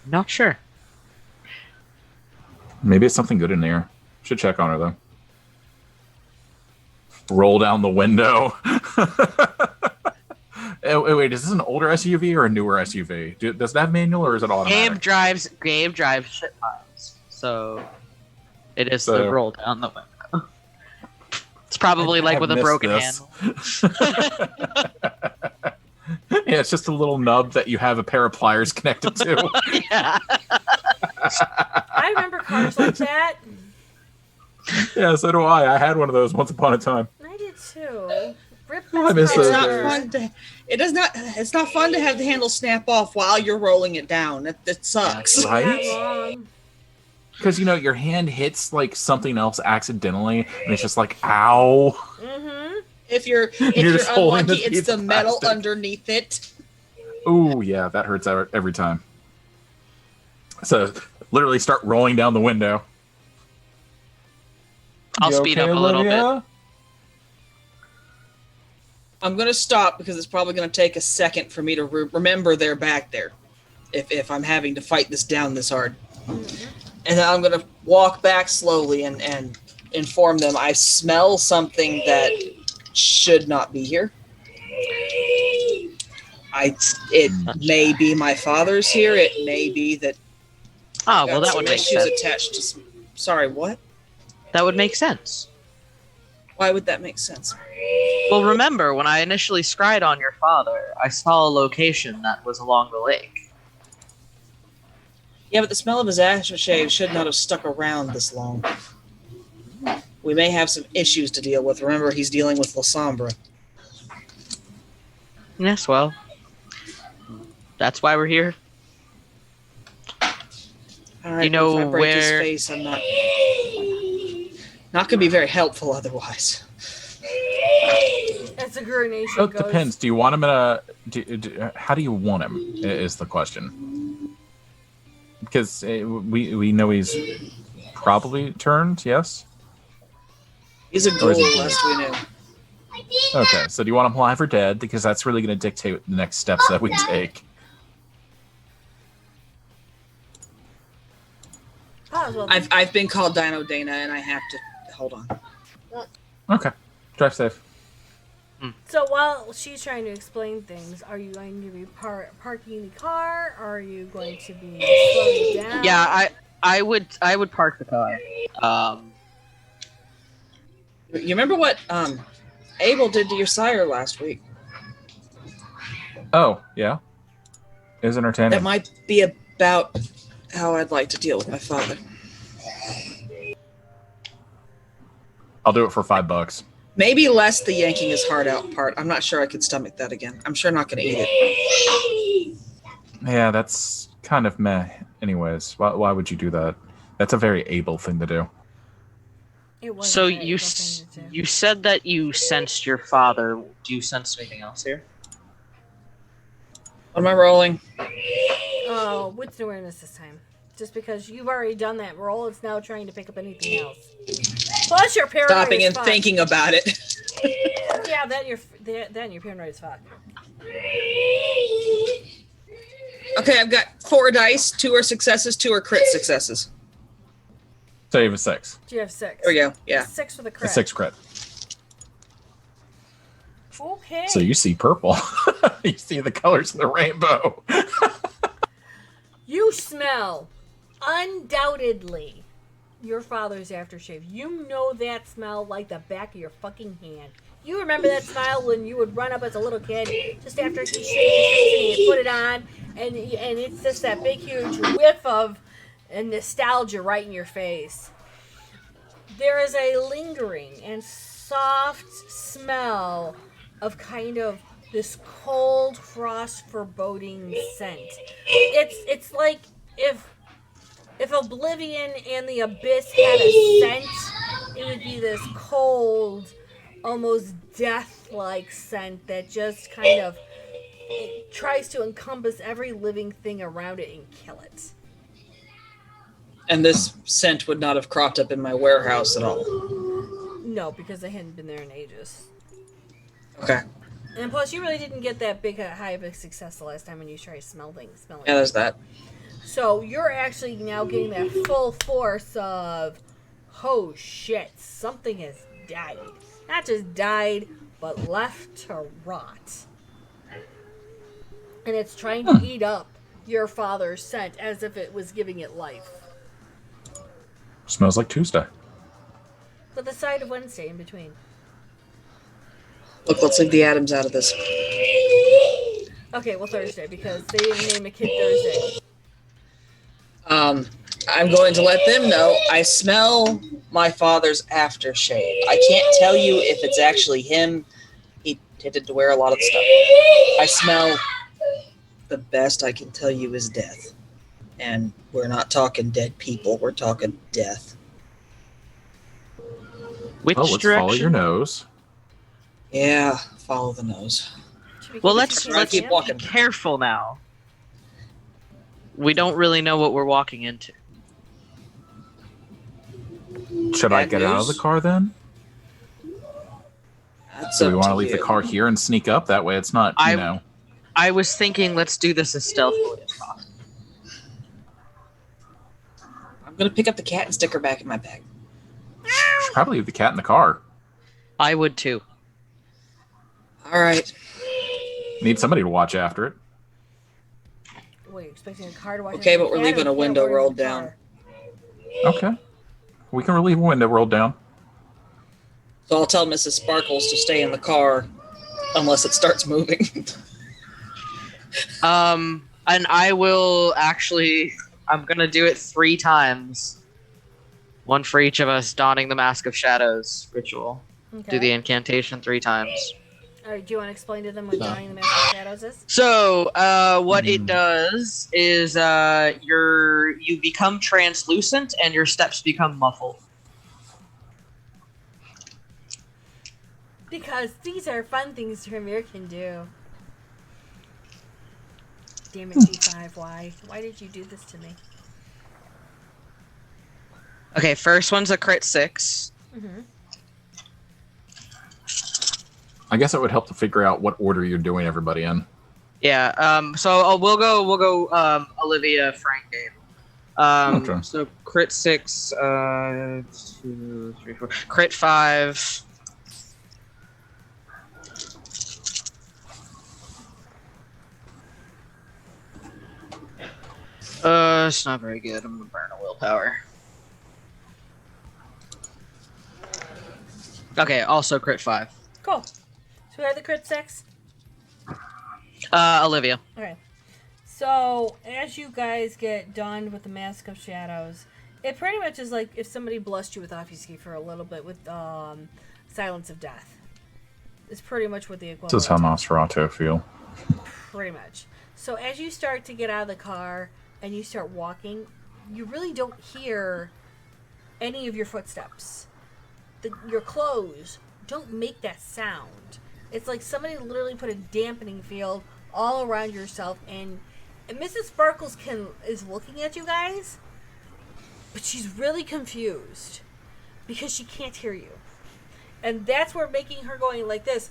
Not sure. Maybe it's something good in there. Should check on her though. Roll down the window. Wait, is this an older SUV or a newer SUV? Does it have manual or is it automatic? Gabe drives shit piles, so it is So- the roll down the window. It's probably like I've with a missed broken this. handle. Yeah, it's just a little nub that you have a pair of pliers connected to. Yeah. I remember cars like that. Yeah, so do I. I had one of those once upon a time. I did too. Rip Oh, I this miss car. It's those not days. fun to. It does not. It's not fun to have the handle snap off while you're rolling it down. It sucks. Right? Not long. Because, your hand hits, like, something else accidentally, and it's just like, ow. Mm-hmm. If you're just holding unlucky, the it's piece the of metal plastic. underneath it. Ooh, yeah, that hurts every time. So, literally start rolling down the window. I'll You speed okay, up a little bit. Olivia? I'm gonna stop because it's probably gonna take a second for me to remember they're back there. If I'm having to fight this down this hard, and then I'm gonna walk back slowly and inform them I smell something that should not be here. It may be my father's here. It may be that Oh, well, got that some would make issues sense. attached to some. Sorry, what? That would make sense. Why would that make sense? Well, remember, when I initially scryed on your father, I saw a location that was along the lake. Yeah, but the smell of his aftershave should not have stuck around this long. We may have some issues to deal with. Remember, he's dealing with Lasombra. Yes, well, that's why we're here. All right, You know if I break his where- face, I'm not gonna be very helpful otherwise. As the Gurnation So it goes. depends. Do you want him in a? How do you want him? Is the question. Because we know he's probably turned. Yes. He's a Or ghoul, is it last we knew. Okay. So do you want him alive or dead? Because that's really going to dictate the next steps that we take. Oh, well, I've been called Dino Dana, and I have to hold on. Okay. Drive safe. so while she's trying to explain things, are you going to be parking the car? Or are you going to be slowing down? Yeah, I would park the car. You remember what Abel did to your sire last week? Oh yeah. It was entertaining. That might be about how I'd like to deal with my father. I'll do it for $5. Maybe less the yanking his heart out part. I'm not sure I could stomach that again. I'm sure I'm not going to eat it. Yeah, that's kind of meh. Anyways, why would you do that? That's a very able thing to do. It was So a very you cool thing to do. you said that you sensed your father. Do you sense anything else here? What am I rolling? Oh, wits and awareness this time. Just because you've already done that roll, it's now trying to pick up anything else. Plus, you're paranoid. Stopping as and fuck. thinking about it. Yeah, then you're paranoid as fuck. Okay, I've got 4 dice. 2 are successes, 2 are crit successes. So you have a 6. Do you have 6? There we go. Yeah. 6 for the A crit. 6 crit. Okay. So you see purple. You see the colors of the rainbow. You smell, undoubtedly, your father's aftershave. You know that smell like the back of your fucking hand. You remember that smell when you would run up as a little kid just after he shaved his face and he put it on, and it's just that big, huge whiff of nostalgia right in your face. There is a lingering and soft smell of kind of this cold frost foreboding scent. It's like if Oblivion and the Abyss had a scent, it would be this cold, almost death-like scent that just kind of it tries to encompass every living thing around it and kill it. And this scent would not have cropped up in my warehouse at all. No, because they hadn't been there in ages. Okay. And plus, you really didn't get that big high of a success the last time when you tried smelling. Yeah, there's that. So you're actually now getting that full force of, oh shit, something has died. Not just died, but left to rot. And it's trying to eat up your father's scent as if it was giving it life. Smells like Tuesday. With a side of Wednesday in between. Look, let's leave the atoms out of this. Okay, well Thursday, because they didn't name a kid Thursday. I'm going to let them know I smell my father's aftershave. I can't tell you if it's actually him. He tended to wear a lot of stuff. I smell the best I can tell you is death. And we're not talking dead people, we're talking death. Which Well, let's direction? follow your nose. Yeah, follow the nose. Well, let's keep walking. be careful now. We don't really know what we're walking into. Should I Bad get out of the news? car then? That's Do we up want to to leave the you. car here and sneak up? That way it's not, you know. I was thinking, let's do this as stealthily as possible. I'm going to pick up the cat and stick her back in my bag. Should probably leave the cat in the car. I would too. All right. Need somebody to watch after it. Wait, expecting a car to watch. Okay, over but we're the cat leaving or a cat window wearing rolled the down. car? Okay. We can leave a window rolled down. So I'll tell Mrs. Sparkles to stay in the car unless it starts moving. And I will actually. I'm gonna do it 3 times. One for each of us, donning the Mask of Shadows ritual. Okay. Do the incantation 3 times. All right, do you want to explain to them what Dying the Mask of Shadows is? So, what it does is you become translucent and your steps become muffled. Because these are fun things Tremere can do. Damn it, G5, why? Why did you do this to me? Okay, first one's a crit 6. Mm-hmm. I guess it would help to figure out what order you're doing everybody in. Yeah. So we'll go. Olivia, Frank, Gabe. Okay. So crit 6. 2, 3, 4. Crit 5. It's not very good. I'm gonna burn a willpower. Okay, also crit 5. Cool. So we have the crit 6. Olivia. Okay. So as you guys get done with the Mask of Shadows, it pretty much is like if somebody blessed you with Offuscate for a little bit with Silence of Death. It's pretty much what the equivalent. This is how Nosferatu feel. Pretty much. So as you start to get out of the car and you start walking, you really don't hear any of your footsteps. Your clothes don't make that sound. It's like somebody literally put a dampening field all around yourself, and Mrs. Sparkles is looking at you guys, but she's really confused because she can't hear you. And that's where making her going like this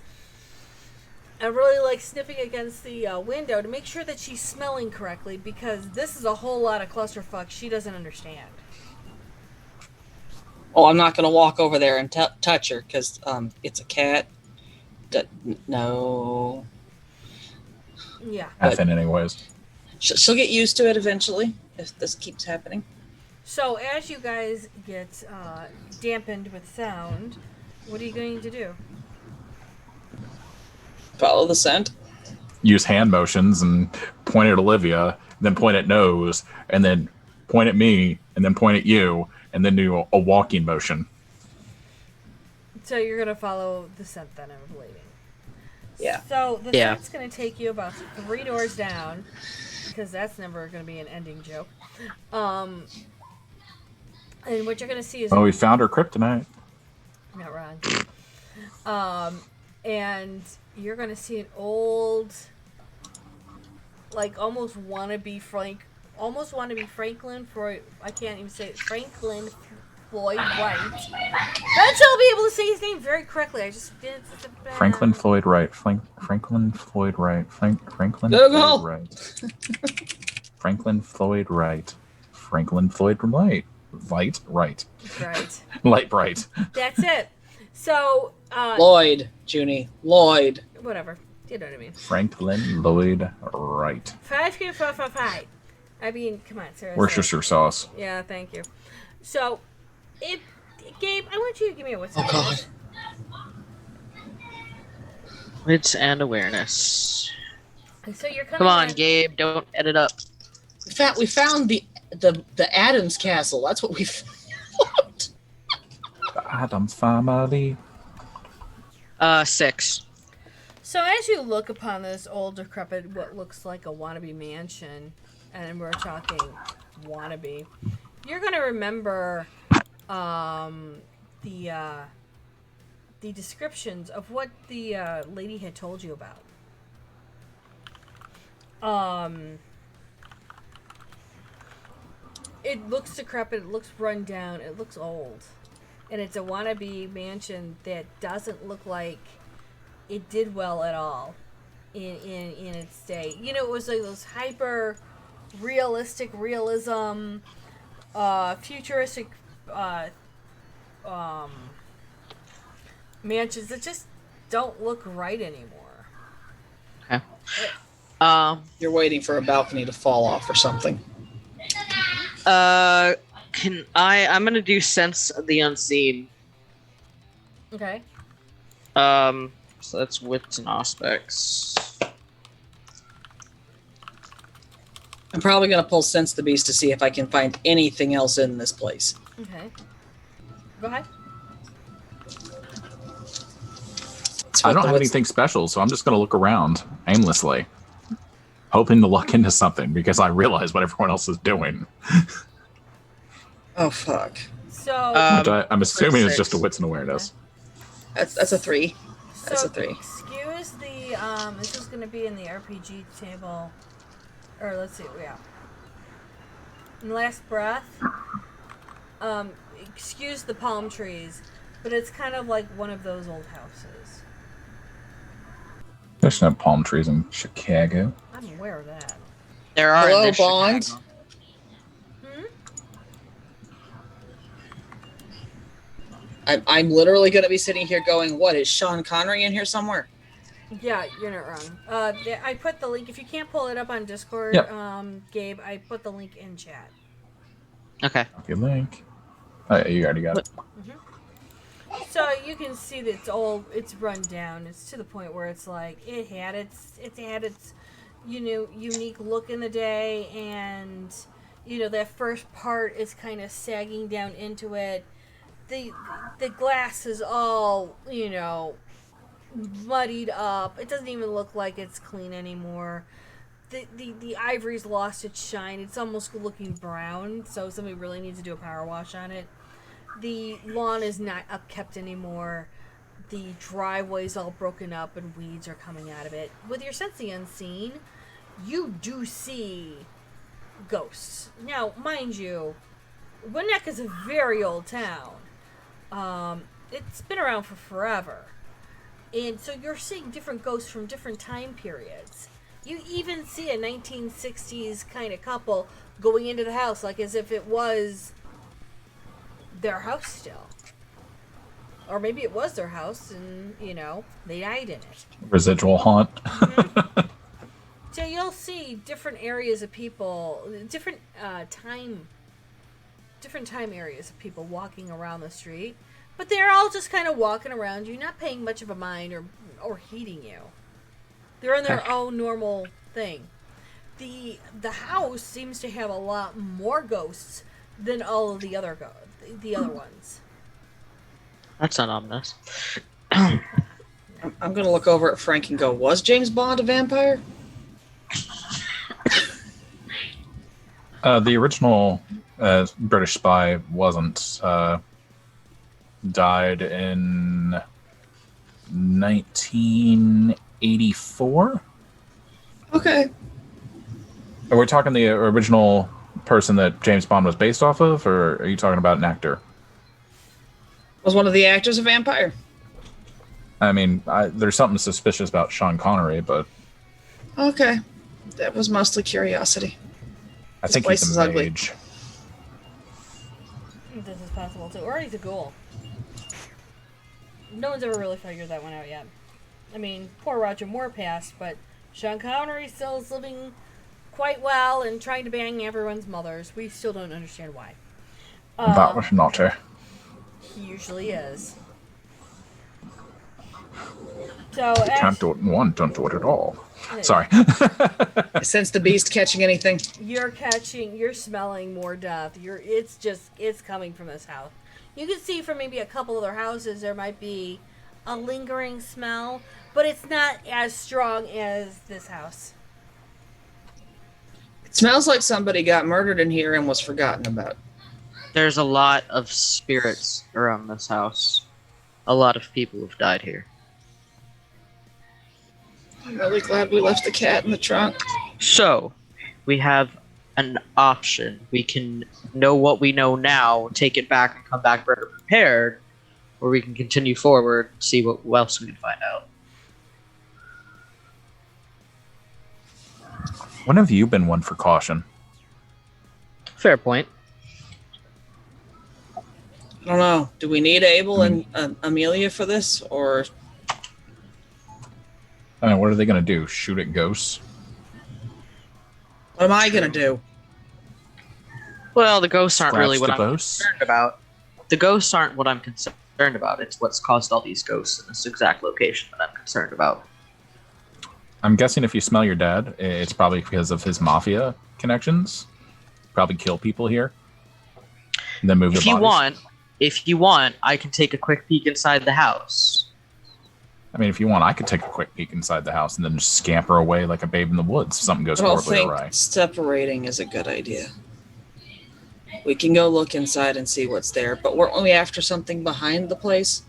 and really like sniffing against the window to make sure that she's smelling correctly, because this is a whole lot of clusterfuck she doesn't understand. Oh, I'm not going to walk over there and touch her because it's a cat. No. Yeah. Effing anyways. She'll get used to it eventually if this keeps happening. So as you guys get dampened with sound, what are you going to do? Follow the scent. Use hand motions and point at Olivia, then point at Nose, and then point at me, and then point at you, and then do a walking motion. So you're going to follow the scent then, I'm believing. Yeah. So the Yeah. scent's going to take you about 3 doors down, because that's never going to be an ending joke. And what you're going to see is... Oh, we found our kryptonite. Not wrong. And you're going to see an old, like, almost wannabe Franklin Floyd... I can't even say it. Franklin Floyd Wright. Eventually I'll be able to say his name very correctly. I just did... Franklin Floyd Wright. Franklin Floyd Wright. Franklin Go, Floyd go. Wright. Franklin Floyd Wright. Franklin Floyd Wright. Light right. Right. Light bright. That's it. So, Lloyd, Junie. Lloyd. whatever. You know what I mean. Franklin Lloyd Wright. 5. I mean, come on, seriously. Worcestershire sauce. Yeah, thank you. So, Gabe, I want you to give me a what's Oh, God. Wits and awareness. So you're coming Come on, around- Gabe. Don't edit up. We found the Adams Castle. That's what we found. The Addams family. 6. So as you look upon this old, decrepit, what looks like a wannabe mansion, and we're talking wannabe, you're going to remember the descriptions of what the lady had told you about. It looks decrepit, it looks run down, it looks old. And it's a wannabe mansion that doesn't look like it did well at all in its day. You know, it was like those hyper realism, futuristic mansions that just don't look right anymore. Okay. You're waiting for a balcony to fall off or something. I'm gonna do Sense of the Unseen. Okay. So that's wits and aspects. I'm probably going to pull Sense the Beast to see if I can find anything else in this place. Okay. Go ahead. I don't have anything special, so I'm just going to look around aimlessly, hoping to luck into something because I realize what everyone else is doing. Oh, fuck. So Which I'm assuming is six. just a wits and awareness. That's a 3. That's a 3. Excuse the this is gonna be in the RPG table. Or let's see, yeah. In Last Breath, excuse the palm trees, but it's kind of like one of those old houses. There's no palm trees in Chicago. I'm aware of that. There are. Hello, in Chicago. Bond. Hmm? I'm literally going to be sitting here going, what, is Sean Connery in here somewhere? Yeah, you're not wrong. I put the link. If you can't pull it up on Discord, Yep. Gabe, I put the link in chat. Okay. Copy link. Oh, yeah, you already got it. So you can see that it's run down. It's to the point where it's like it had its unique look in the day, and that first part is kind of sagging down into it. The glass is all muddied up. It doesn't even look like it's clean anymore. The ivory's lost its shine. It's almost looking brown, so somebody really needs to do a power wash on it. The lawn is not upkept anymore. The driveway's all broken up and weeds are coming out of it. With your Sense the Unseen, you do see ghosts. Now, mind you, Winneck is a very old town. It's been around for forever. And so you're seeing different ghosts from different time periods. You even see a 1960s kind of couple going into the house like as if it was their house still. Or maybe it was their house and, they died in it. Residual haunt. Mm-hmm. So you'll see different areas of people, different time areas of people walking around the street. But they're all just kind of walking around you, not paying much of a mind or heeding you. They're in their own normal thing. The house seems to have a lot more ghosts than all of the other ones. That's not ominous. I'm going to look over at Frank and go, was James Bond a vampire? The original British spy wasn't. Died in 1984. Okay. Are we talking the original person that James Bond was based off of, or are you talking about an actor? Was one of the actors a vampire? I mean, there's something suspicious about Sean Connery, but Okay. That was mostly curiosity. I This think place he's is a ugly. mage. This is possible too. Or he's a ghoul. No one's ever really figured that one out yet. I mean, poor Roger Moore passed, but Sean Connery still is living quite well and trying to bang everyone's mothers. We still don't understand why. That was naughty. He usually is. So, Can't do it in one, don't do it at all. Hey. Sorry. I sense the beast catching anything. you're smelling more death. It's coming from this house. You can see from maybe a couple other houses there might be a lingering smell, but it's not as strong as this house. It smells like somebody got murdered in here and was forgotten about. There's a lot of spirits around this house. A lot of people have died here. I'm really glad we left the cat in the trunk. So, we have an option. We can know what we know now, take it back, and come back better prepared, or we can continue forward, see what else we can find out. When have you been one for caution? Fair point. I don't know. Do we need Abel and Amelia for this, or I mean, what are they going to do? Shoot at ghosts? what am I gonna do? Well, the ghosts aren't really what Scratch the I'm ghosts? concerned about. The ghosts aren't what I'm concerned about. It's what's caused all these ghosts in this exact location that I'm concerned about. I'm guessing if you smell your dad, it's probably because of his mafia connections. Probably kill people here. And then move If the you bodies. if you want, I can take a quick peek inside the house. I mean, if you want, I could take a quick peek inside the house and then just scamper away like a babe in the woods if something goes I don't horribly think awry. separating is a good idea. We can go look inside and see what's there, but weren't we after something behind the place?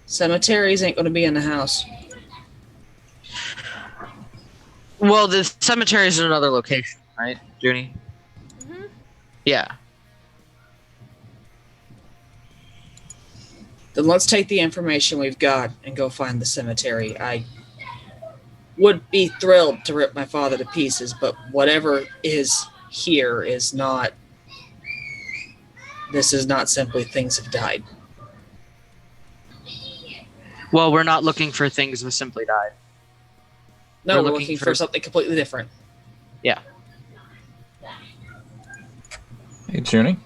Cemeteries ain't going to be in the house. Well, the cemetery is in another location, right, Junie? Mm-hmm. Yeah. Then let's take the information we've got and go find the cemetery. I would be thrilled to rip my father to pieces, but whatever is here is not. This is not simply things have died. Well, we're not looking for things that simply died. No, We're we're looking looking for- for something completely different. Yeah. Hey, Junie.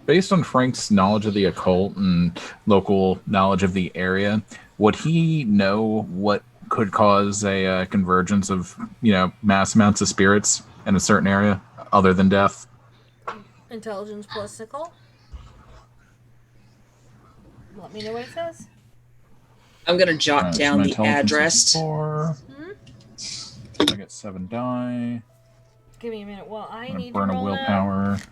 Based on Frank's knowledge of the occult and local knowledge of the area, would he know what could cause a convergence of, mass amounts of spirits in a certain area other than death? Intelligence plus Nicole. Let me know what it says. I'm going to jot Alright, so down my the intelligence is address. 4. Hmm? I get 7 die. Give me a minute. Well, I I'm need gonna burn to a roll willpower. That.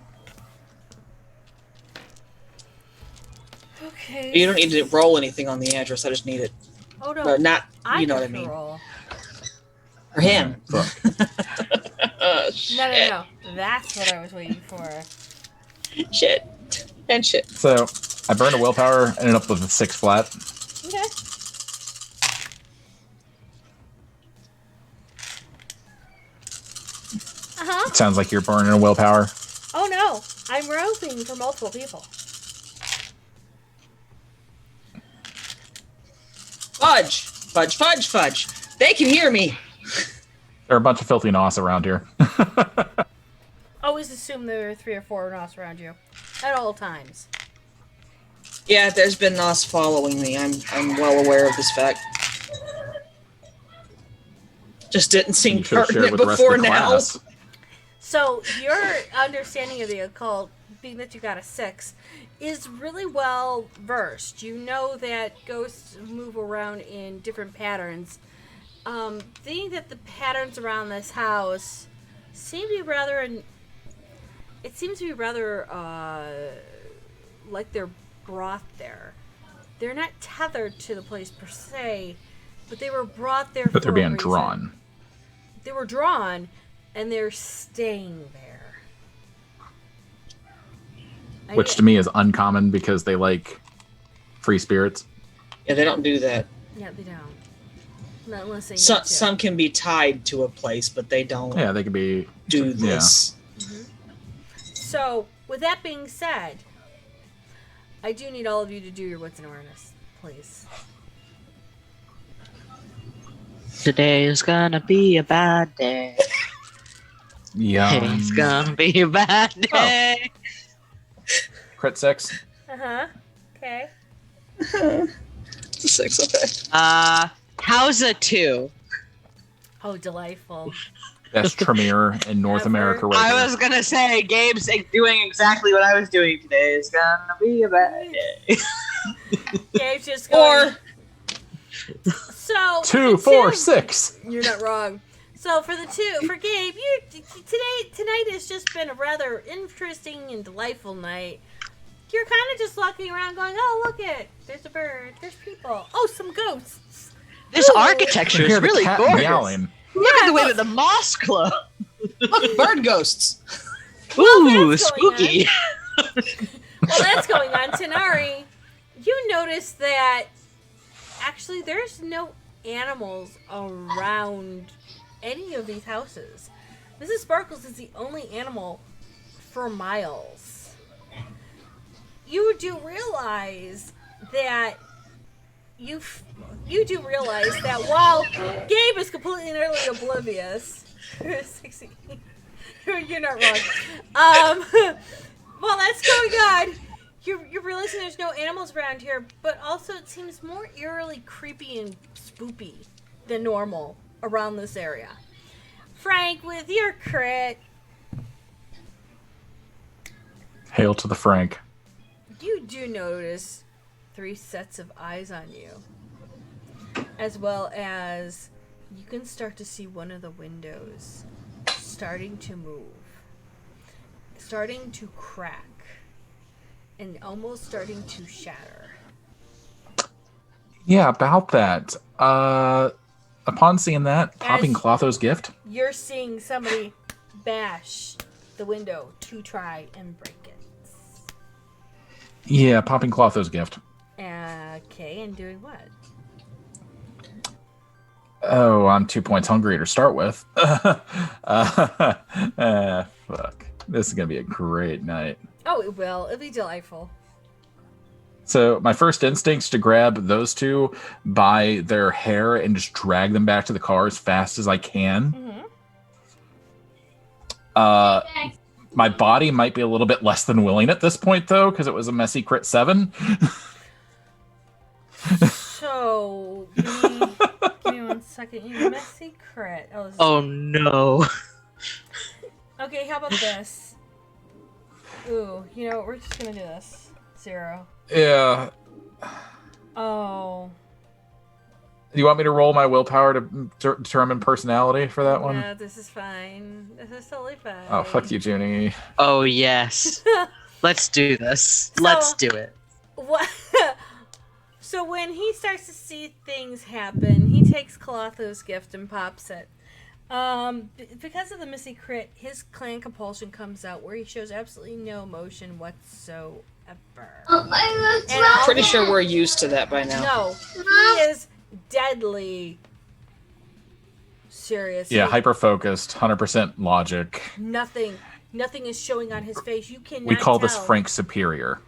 Okay. You don't need to roll anything on the address. I just need it. Oh no. Or not, I you know what I have to mean. roll. For him. Fuck. No. That's what I was waiting for. Shit. And shit. So I burned a willpower, ended up with a 6 flat. Okay. Uh-huh. It sounds like you're burning a willpower. Oh no. I'm rolling for multiple people. Fudge. Fudge, fudge, fudge. They can hear me. There are a bunch of filthy nos around here. Always assume there are 3 or 4 Nos around you. At all times. Yeah, there's been Nos following me. I'm well aware of this fact. Just didn't seem You should have shared pertinent with the rest of before the now. class. So, your understanding of the occult, being that you got a 6, is really well versed. You know that ghosts move around in different patterns. Being that the patterns around this house seem to be rather... It seems to be rather, like they're brought there. They're not tethered to the place per se, but they were brought there But they're for a being reason. drawn. They were drawn, and they're staying there. Which to me is uncommon because they like free spirits. Yeah, they don't do that. Yeah, they don't. Not unless they need Some, to. some can be tied to a place, but they don't Yeah, they could be. do this. So, with that being said, I do need all of you to do your wits and awareness, please. Today is gonna be a bad day. Yeah. Today's gonna be a bad day. Crit 6. Uh-huh. Okay. It's a 6, okay. How's a 2? Oh, delightful. Best Tremere in North Ever. America right I here. was gonna say, Gabe's doing exactly what I was doing today. Is gonna be a bad day. Gabe's just going... Or So... 2, the 4, two- 6. You're not wrong. So for Gabe, tonight has just been a rather interesting and delightful night. You're kind of just walking around going, oh, look there's a bird, there's people, oh, some ghosts. This Ooh. architecture You is hear the really cat gorgeous. meowing. Look at the way that the moss glow. look, bird ghosts. Ooh, that's going spooky. Well, that's going on. Tanari, you notice that actually there's no animals around any of these houses. Mrs. Sparkles is the only animal for miles. You do realize that you do realize that while Gabe is completely and utterly oblivious, you're not wrong. While that's going on, you're realizing there's no animals around here, but also it seems more eerily creepy and spoopy than normal around this area. Frank, with your crit, Hail to the Frank. you do notice 3 sets of eyes on you. As well as you can start to see one of the windows starting to move. Starting to crack. And almost starting to shatter. Yeah, about that. Upon seeing that, popping As- Clotho's gift. You're seeing somebody bash the window to try and break it. Yeah, popping Clotho's gift. Okay, and doing what? Oh, I'm 2 points hungry to start with. Fuck. This is gonna be a great night. Oh, it will. It'll be delightful. So my first instinct's to grab those two by their hair and just drag them back to the car as fast as I can. Mm-hmm. My body might be a little bit less than willing at this point, though, because it was a messy crit 7. So, give me 1 second. You messy crit. Oh no. Okay, how about this? Ooh, you know what? We're just gonna do this. 0. Yeah. Oh. Do you want me to roll my willpower to determine personality for that one? No, this is fine. This is totally fine. Oh, fuck you, Junie. Oh yes. Let's do this. Let's do it. What? So when he starts to see things happen, he takes Clotho's gift and pops it. Because of the missy crit, his clan compulsion comes out where he shows absolutely no emotion whatsoever. And Pretty sure we're used to that by now. No, he is deadly serious. Yeah, He- hyper focused, 100% logic. Nothing is showing on his face. You cannot. We call this tell. Frank Superior.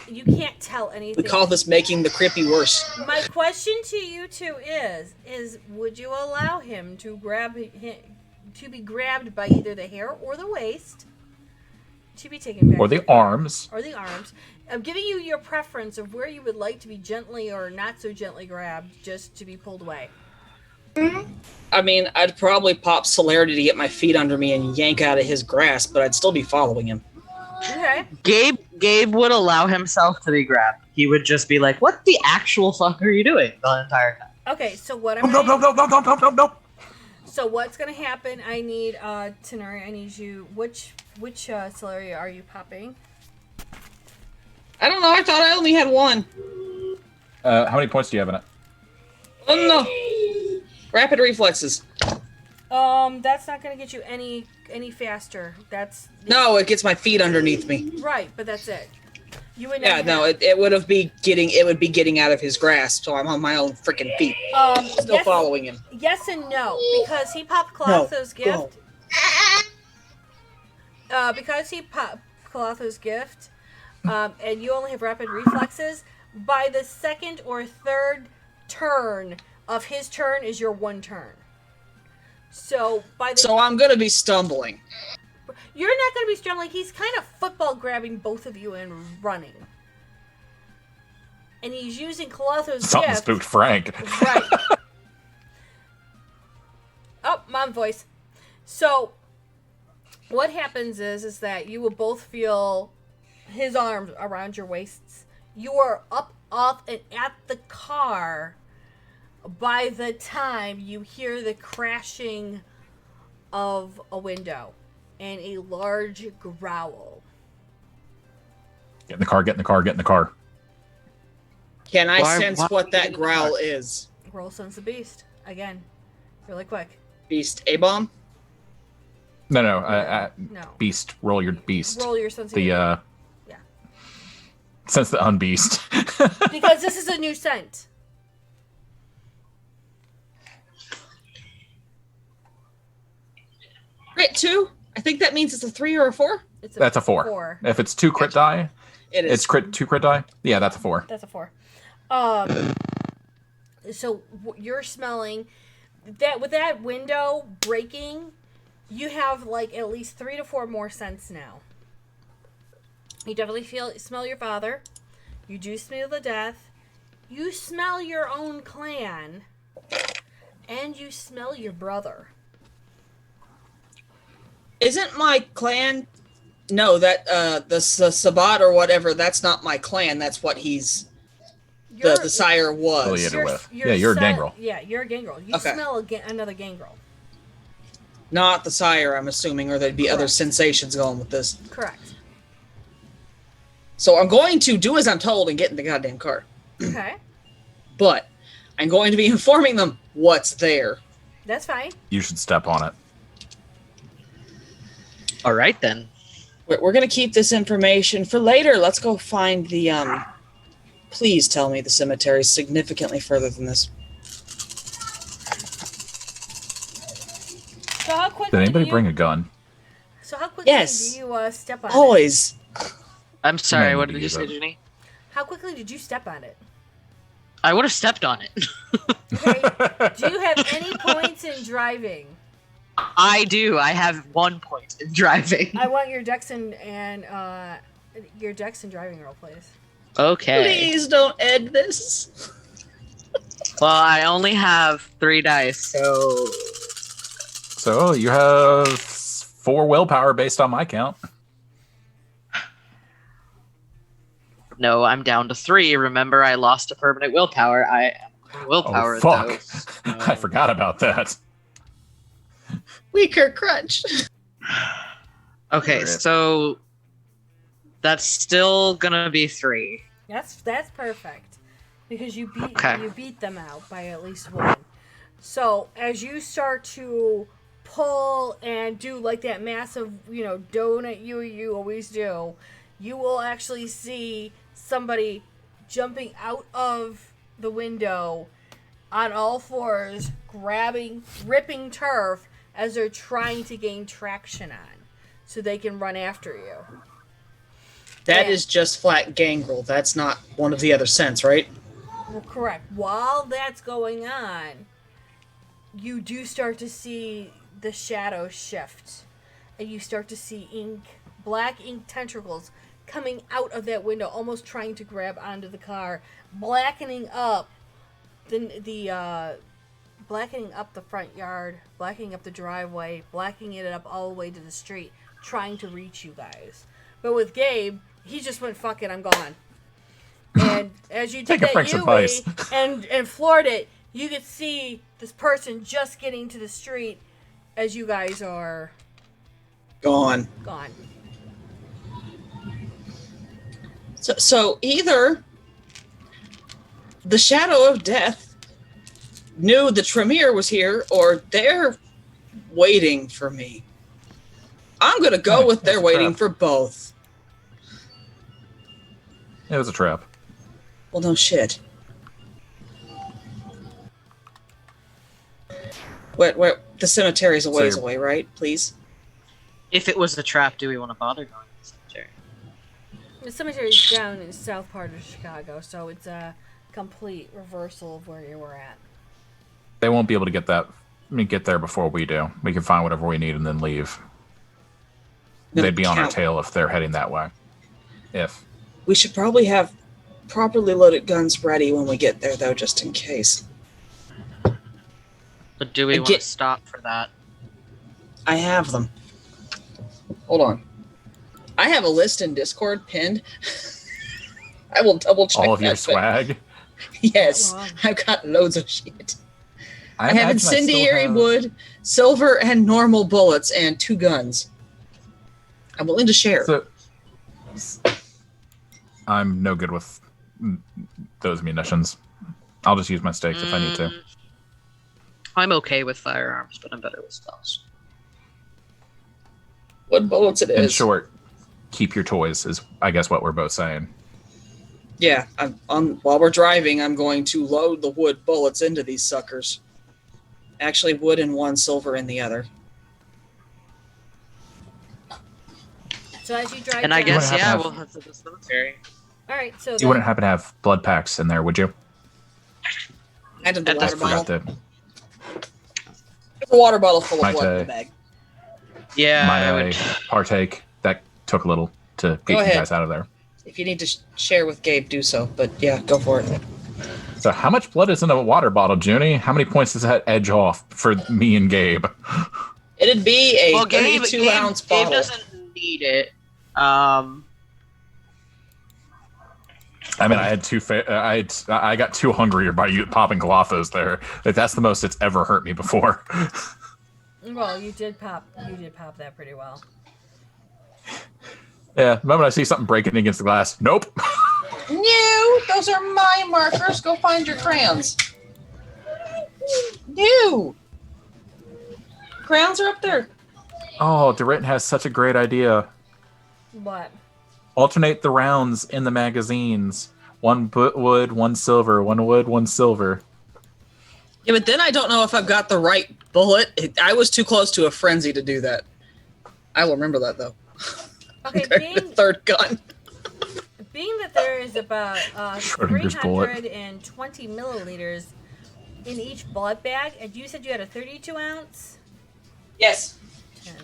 You can't tell anything. We call this making the creepy worse. My question to you two is would you allow him to be grabbed by either the hair or the waist to be taken back Or the arms. or the arms? I'm giving you your preference of where you would like to be gently or not so gently grabbed, just to be pulled away. I mean, I'd probably pop Celerity to get my feet under me and yank out of his grasp, but I'd still be following him. Okay. Gabe would allow himself to be grabbed. He would just be like, "What the actual fuck are you doing?" the entire time. Okay. So what I'm No, no, no, no, no, no, no, no. So what's gonna happen? I need Tenari. I need you. Which Celeria are you popping? I don't know, I thought I only had one. How many points do you have in it? Oh no! Rapid reflexes. That's not gonna get you any faster. That's No, it gets my feet underneath me. right, but that's it. You would Yeah, not no, have- it would be getting out of his grasp, so I'm on my own freaking feet. Still yes, following him. yes and no, because he popped No, Clotho's go. gift. Because he popped Clotho's gift, and you only have rapid reflexes. By the second or third turn of his turn is your one turn. So by the So I'm gonna be stumbling. you're not going to be struggling. He's kind of football grabbing both of you and running, and he's using Clotho's Something gift. spooked Frank. Right. Oh, mom voice. So, what happens is that you will both feel his arms around your waists. You are up, off, and at the car by the time you hear the crashing of a window and a large growl. Get in the car, get in the car, get in the car. Can I Why- sense why- what that growl is? Roll Sense of Beast. Again. Really quick. Beast A-bomb? No, No. beast. Roll your beast. Roll your Sense of The, Yeah. sense the unbeast. Because this is a new scent. Crit 2? I think that means it's a 3 or a 4? It's That's a 4. If it's 2 crit die, It is. it's 2 crit die. Yeah, that's a 4. That's a 4. So you're smelling that with that window breaking, you have like at least 3 to 4 more scents now. You definitely smell your father. You do smell the death. You smell your own clan, and you smell your brother. Isn't my clan... No, that, the Sabat or whatever, that's not my clan. That's what he's... The sire was. Affiliated with. Yeah, you're a gangrel. Yeah, you're a gangrel. You Okay. smell another gangrel. Not the sire, I'm assuming, or there'd be other Correct. sensations going with this. Correct. So I'm going to do as I'm told and get in the goddamn car. Okay. But I'm going to be informing them what's there. That's fine. You should step on it. All right then. We're going to keep this information for later. Let's go find the Please tell me the cemetery is significantly further than this. So how quickly Did anybody do you, bring a gun? So how quickly Yes. do you step on it? Always. I'm sorry. need What to did you use say, it. Ginny? How quickly did you step on it? I would have stepped on it. Okay. Do you have any points in driving? I do. I have 1 point in driving. I want your dex and driving roll, please. Okay. Please don't end this. Well, I only have 3 dice, so So you have 4 willpower based on my count. no, I'm down to 3. Remember, I lost a permanent willpower. I willpower Oh, fuck. though. so- I forgot about that. Weaker crunch. Okay, Alright. so that's still gonna be 3. That's perfect because you Okay. beat them out by at least 1. So as you start to pull and do like that massive, donut you always do, you will actually see somebody jumping out of the window on all fours, ripping turf as they're trying to gain traction on, so they can run after you. That Yeah. is just flat gangrel. That's not one of the other scents, right? Well, correct. While that's going on, you do start to see the shadows shift, and you start to see black ink tentacles coming out of that window, almost trying to grab onto the car, blackening up blackening up the front yard, blackening up the driveway, blackening it up all the way to the street, trying to reach you guys. But with Gabe, he just went, fuck it, I'm gone. And as you did Take that Frank's Yui advice. and floored it, you could see this person just getting to the street as you guys are Gone. gone. So either the shadow of death knew the Tremere was here, or they're waiting for me. I'm gonna go with they're that's a waiting trap. for both. It was a trap. Well, no shit. Where the cemetery's a So ways you're- away, right? Please. If it was a trap, do we want to bother going to the cemetery? The cemetery is down in the south part of Chicago, so it's a complete reversal of where you were at. They won't be able to get there before we do. We can find whatever we need and then leave. They'd be on our Count. tail if they're heading that way. If. We should probably have properly loaded guns ready when we get there, though, just in case. But do we I want to get- stop for that? I have them. Hold on. I have a list in Discord pinned. I will double check All of your that, but- swag. Yes, Wow. I've got loads of shit. I have imagine I still incendiary have- wood, silver, and normal bullets, and 2 guns. I'm willing to share. So, I'm no good with those munitions. I'll just use my stakes if I need to. I'm okay with firearms, but I'm better with spells. What bullets it In is? short, keep your toys is, I guess, what we're both saying. Yeah, while we're driving, I'm going to load the wood bullets into these suckers. Actually, wood in one, silver in the other. So as you drive And I down, guess, You yeah, wouldn't we'll head to the cemetery. all right. So You then, wouldn't happen to have blood packs in there, would you? I did the That I water does bottle. forgot to. There's a water bottle full of Might blood in I- the bag. Yeah, Might I I would. partake? That took a little to Go get you ahead. guys out of there. If you need to share with Gabe, do so. But yeah, go for it. So, how much blood is in a water bottle, Junie? How many points does that edge off for me and Gabe? It'd be a Well, Gabe, 32-ounce Gabe bottle. doesn't need it. I mean, I had I got too hungry by you popping Galathos there. Like, that's the most it's ever hurt me before. well, you did pop that pretty well. Yeah, the moment I see something breaking against the glass, nope. No, those are my markers. Go find your crayons. Ew! Crowns are up there. Oh, DeRitten has such a great idea. What? Alternate the rounds in the magazines. One wood, one silver. One wood, one silver. Yeah, but then I don't know if I've got the right bullet. I was too close to a frenzy to do that. I will remember that, though. Okay, The third gun. being that there is about Schrodinger's bullet. 320 milliliters in each blood bag, and you said you had a 32 ounce? Yes. And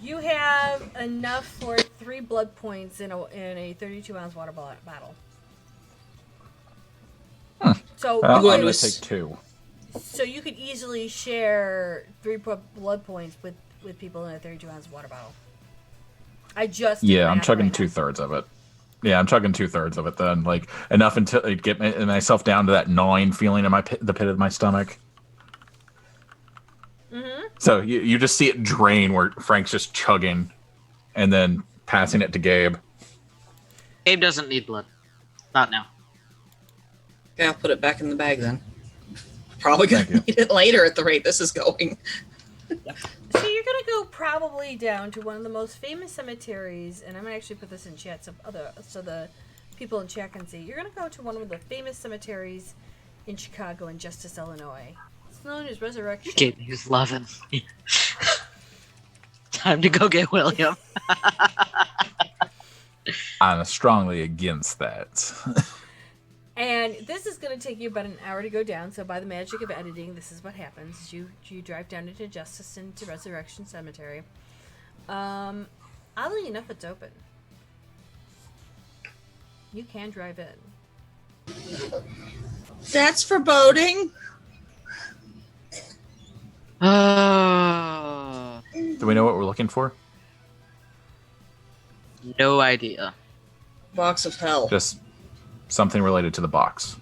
you have enough for 3 blood points in a 32 ounce water bottle. So I'm you going could- to take 2. So you could easily share 3 blood points with people in a 32 ounce water bottle. I just did Yeah, I'm math chugging right now. 2/3 of it. Yeah, I'm chugging 2/3 of it then. Like, enough until it get myself down to that gnawing feeling in the pit of my stomach. Mm-hmm. So you just see it drain where Frank's just chugging and then passing it to Gabe. Gabe doesn't need blood. Not now. Okay, I'll put it back in the bag then. Probably gonna Thank need it later at the rate this is going. So you're gonna go probably down to one of the most famous cemeteries, and I'm gonna actually put this in chat so the people in chat can see. You're gonna go to one of the famous cemeteries in Chicago, in Justice, Illinois. It's known as Resurrection. Gabe, he's loving. Time to go get William. Uh, I'm strongly against that. And this is going to take you about an hour to go down. So by the magic of editing, this is what happens: you drive down into Justice, into Resurrection Cemetery. Oddly enough, it's open. You can drive in. That's foreboding. Do we know what we're looking for? No idea. Box of hell. Just something related to the box.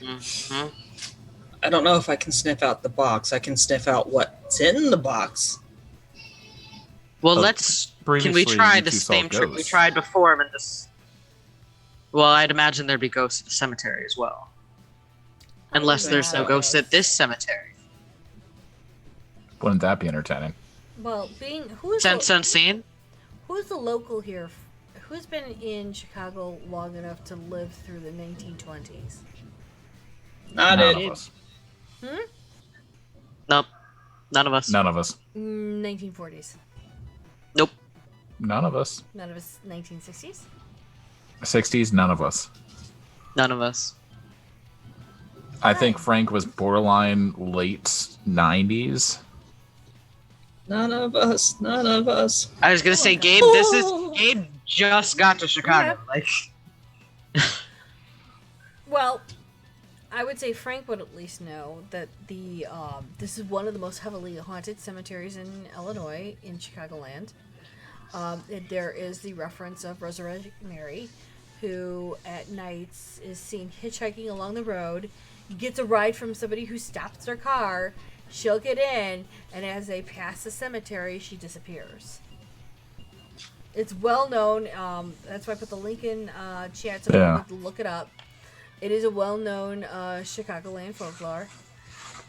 Hmm. I don't know if I can sniff out the box. I can sniff out what's in the box. Well, Oh, can we previously try you the two saw same trick we ghosts. tried before and just... Well, I'd imagine there'd be ghosts at the cemetery as well. Unless there's no Wow. ghosts at this cemetery. Wouldn't that be entertaining? Well, who's Sense unseen? who's the local here? Who's been in Chicago long enough to live through the 1920s? Not None it. of us. Nope. None of us. None of us. 1940s. Nope. None of us. None of us. 1960s. 60s. None of us. None of us. I think Frank was borderline late 90s. None of us. None of us. I was gonna say, Gabe, Gabe just got to Chicago. Like, Well, I would say Frank would at least know that this is one of the most heavily haunted cemeteries in Illinois, in Chicagoland. There is the reference of Resurrection Mary, who at nights is seen hitchhiking along the road, gets a ride from somebody who stops their car. She'll get in, and as they pass the cemetery, she disappears. It's well known. That's why I put the link in chat so Yeah. people can look it up. It is a well-known Chicagoland folklore.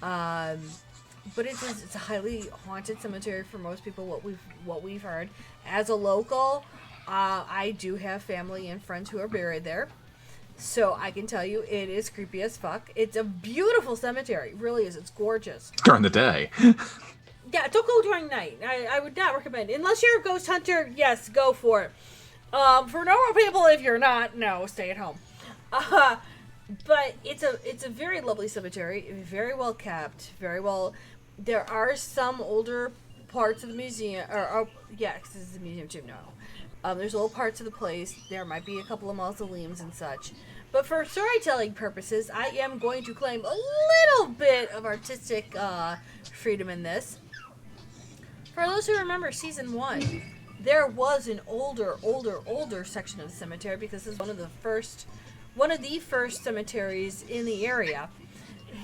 But it's a highly haunted cemetery for most people. What we've heard. As a local, I do have family and friends who are buried there, so I can tell you it is creepy as fuck. It's a beautiful cemetery, it really is. It's gorgeous. During the day. Yeah, don't go during night. I would not recommend it. Unless you're a ghost hunter, yes, go for it. For normal people, if you're not, no, stay at home. But it's a very lovely cemetery, very well kept, very well. There are some older parts of the museum, yeah, 'cause this is a museum too. No, there's old parts of the place. There might be a couple of mausoleums and such. But for storytelling purposes, I am going to claim a little bit of artistic freedom in this. For those who remember season 1, there was an older section of the cemetery because this is one of the first cemeteries in the area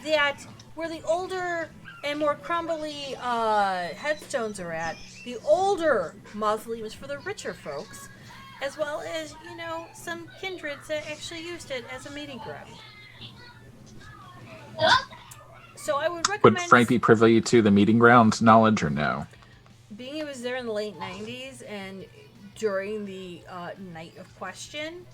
that where the older and more crumbly headstones are at. The older mausoleum is for the richer folks, as well as, some kindreds that actually used it as a meeting ground. would Would recommend Frank be privy to the meeting ground knowledge or no? being it was there in the late 90s and during the night of question,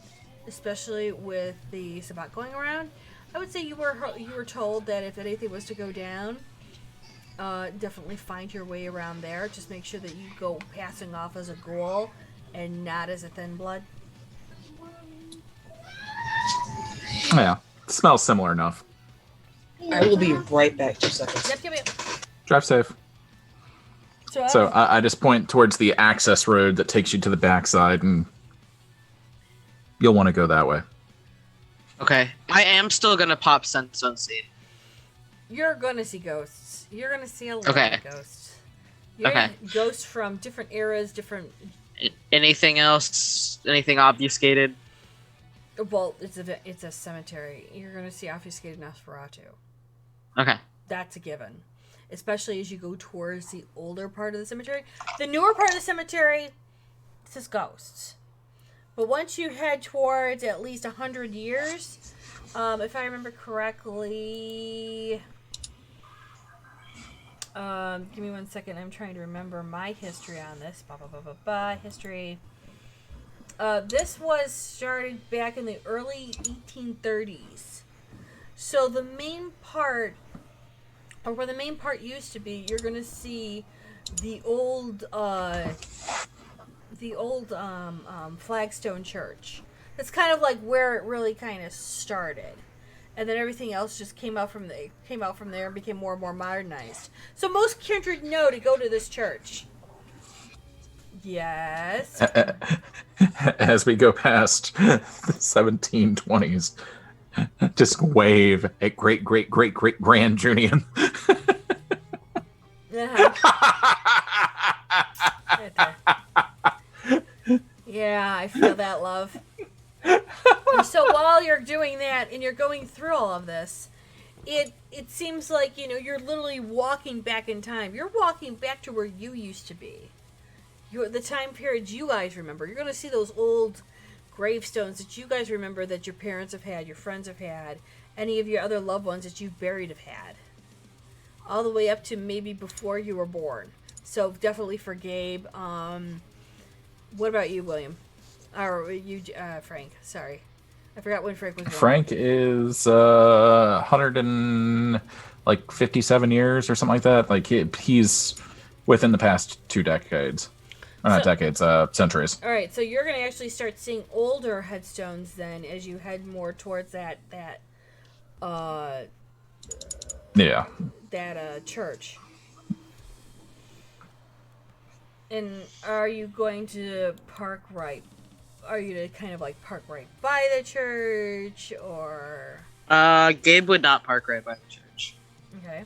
especially with the Sabbat going around. I would say you were told that if anything was to go down, definitely find your way around there. Just make sure that you go passing off as a ghoul and not as a thin blood. Yeah, smells similar enough. I will be right back. 2 seconds. Yep. Drive safe. So I just point towards the access road that takes you to the backside, and you'll want to go that way. Okay. I am still gonna pop Sense Unseen. You're gonna see ghosts. You're gonna see a lot Okay. of ghosts. You're Okay. Ghosts from different eras, different. Anything else? Anything obfuscated? Well, it's a cemetery. You're gonna see obfuscated Nosferatu. Okay. That's a given. Especially as you go towards the older part of the cemetery. The newer part of the cemetery, it's just ghosts. But once you head towards at least 100 years, if I remember correctly... give me 1 second. I'm trying to remember my history on this. History. This was started back in the early 1830s. So the main part, or where the main part used to be, you're going to see the old flagstone church. That's kind of like where it really kind of started. And then everything else just came out from there and became more and more modernized. So most kindred know to go to this church. Yes. As we go past the 1720s, just wave at great grand Junian. Yeah, I feel that, love. So while you're doing that and you're going through all of this, it seems like, you're literally walking back in time. You're walking back to where you used to be. The time period you guys remember. You're going to see those old gravestones that you guys remember that your parents have had, your friends have had, any of your other loved ones that you've buried have had. All the way up to maybe before you were born. So definitely for Gabe. What about you, William? Or you, Frank. Sorry. I forgot when Frank was born. Frank is 157 years or something like that. Like he's within the past 2 decades. Or not decades, centuries. All right, so you're going to actually start seeing older headstones then as you head more towards that church. And are you going to park right? Are you to kind of like park right by the church, or? Gabe would not park right by the church. Okay.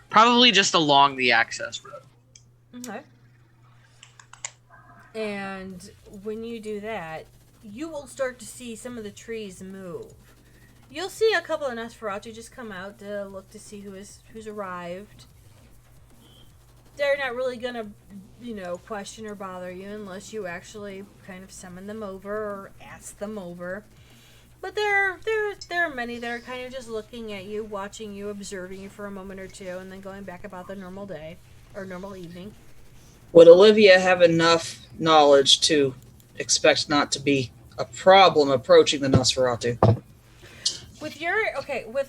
Probably just along the access road. Okay. And when you do that, you will start to see some of the trees move. You'll see a couple of Nosferatu just come out to look to see who's arrived. They're not really gonna, question or bother you unless you actually kind of summon them over or ask them over. But there are many that are kind of just looking at you, watching you, observing you for a moment or two, and then going back about the normal day or normal evening. Would Olivia have enough knowledge to expect not to be a problem approaching the Nosferatu? With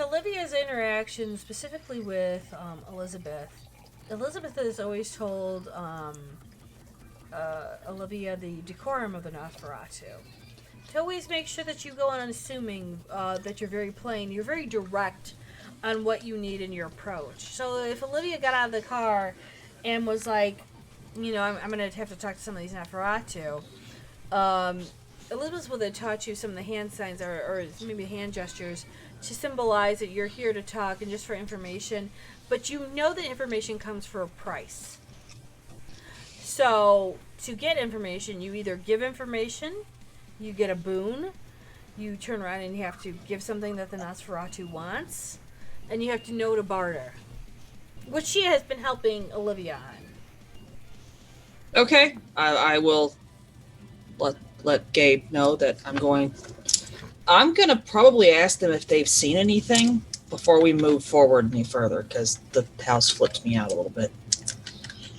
Olivia's interaction, specifically with Elizabeth has always told Olivia the decorum of the Nosferatu. To always make sure that you go on unassuming, that you're very plain, you're very direct on what you need in your approach. So if Olivia got out of the car and was like, I'm going to have to talk to some of these Nosferatu, Elizabeth would have taught you some of the hand signs or maybe hand gestures to symbolize that you're here to talk and just for information, but you know that information comes for a price. So to get information, you either give information, you get a boon, you turn around and you have to give something that the Nosferatu wants, and you have to know to barter, which she has been helping Olivia on. Okay, I will let Gabe know that I'm going. I'm going to probably ask them if they've seen anything before we move forward any further, because the house flipped me out a little bit.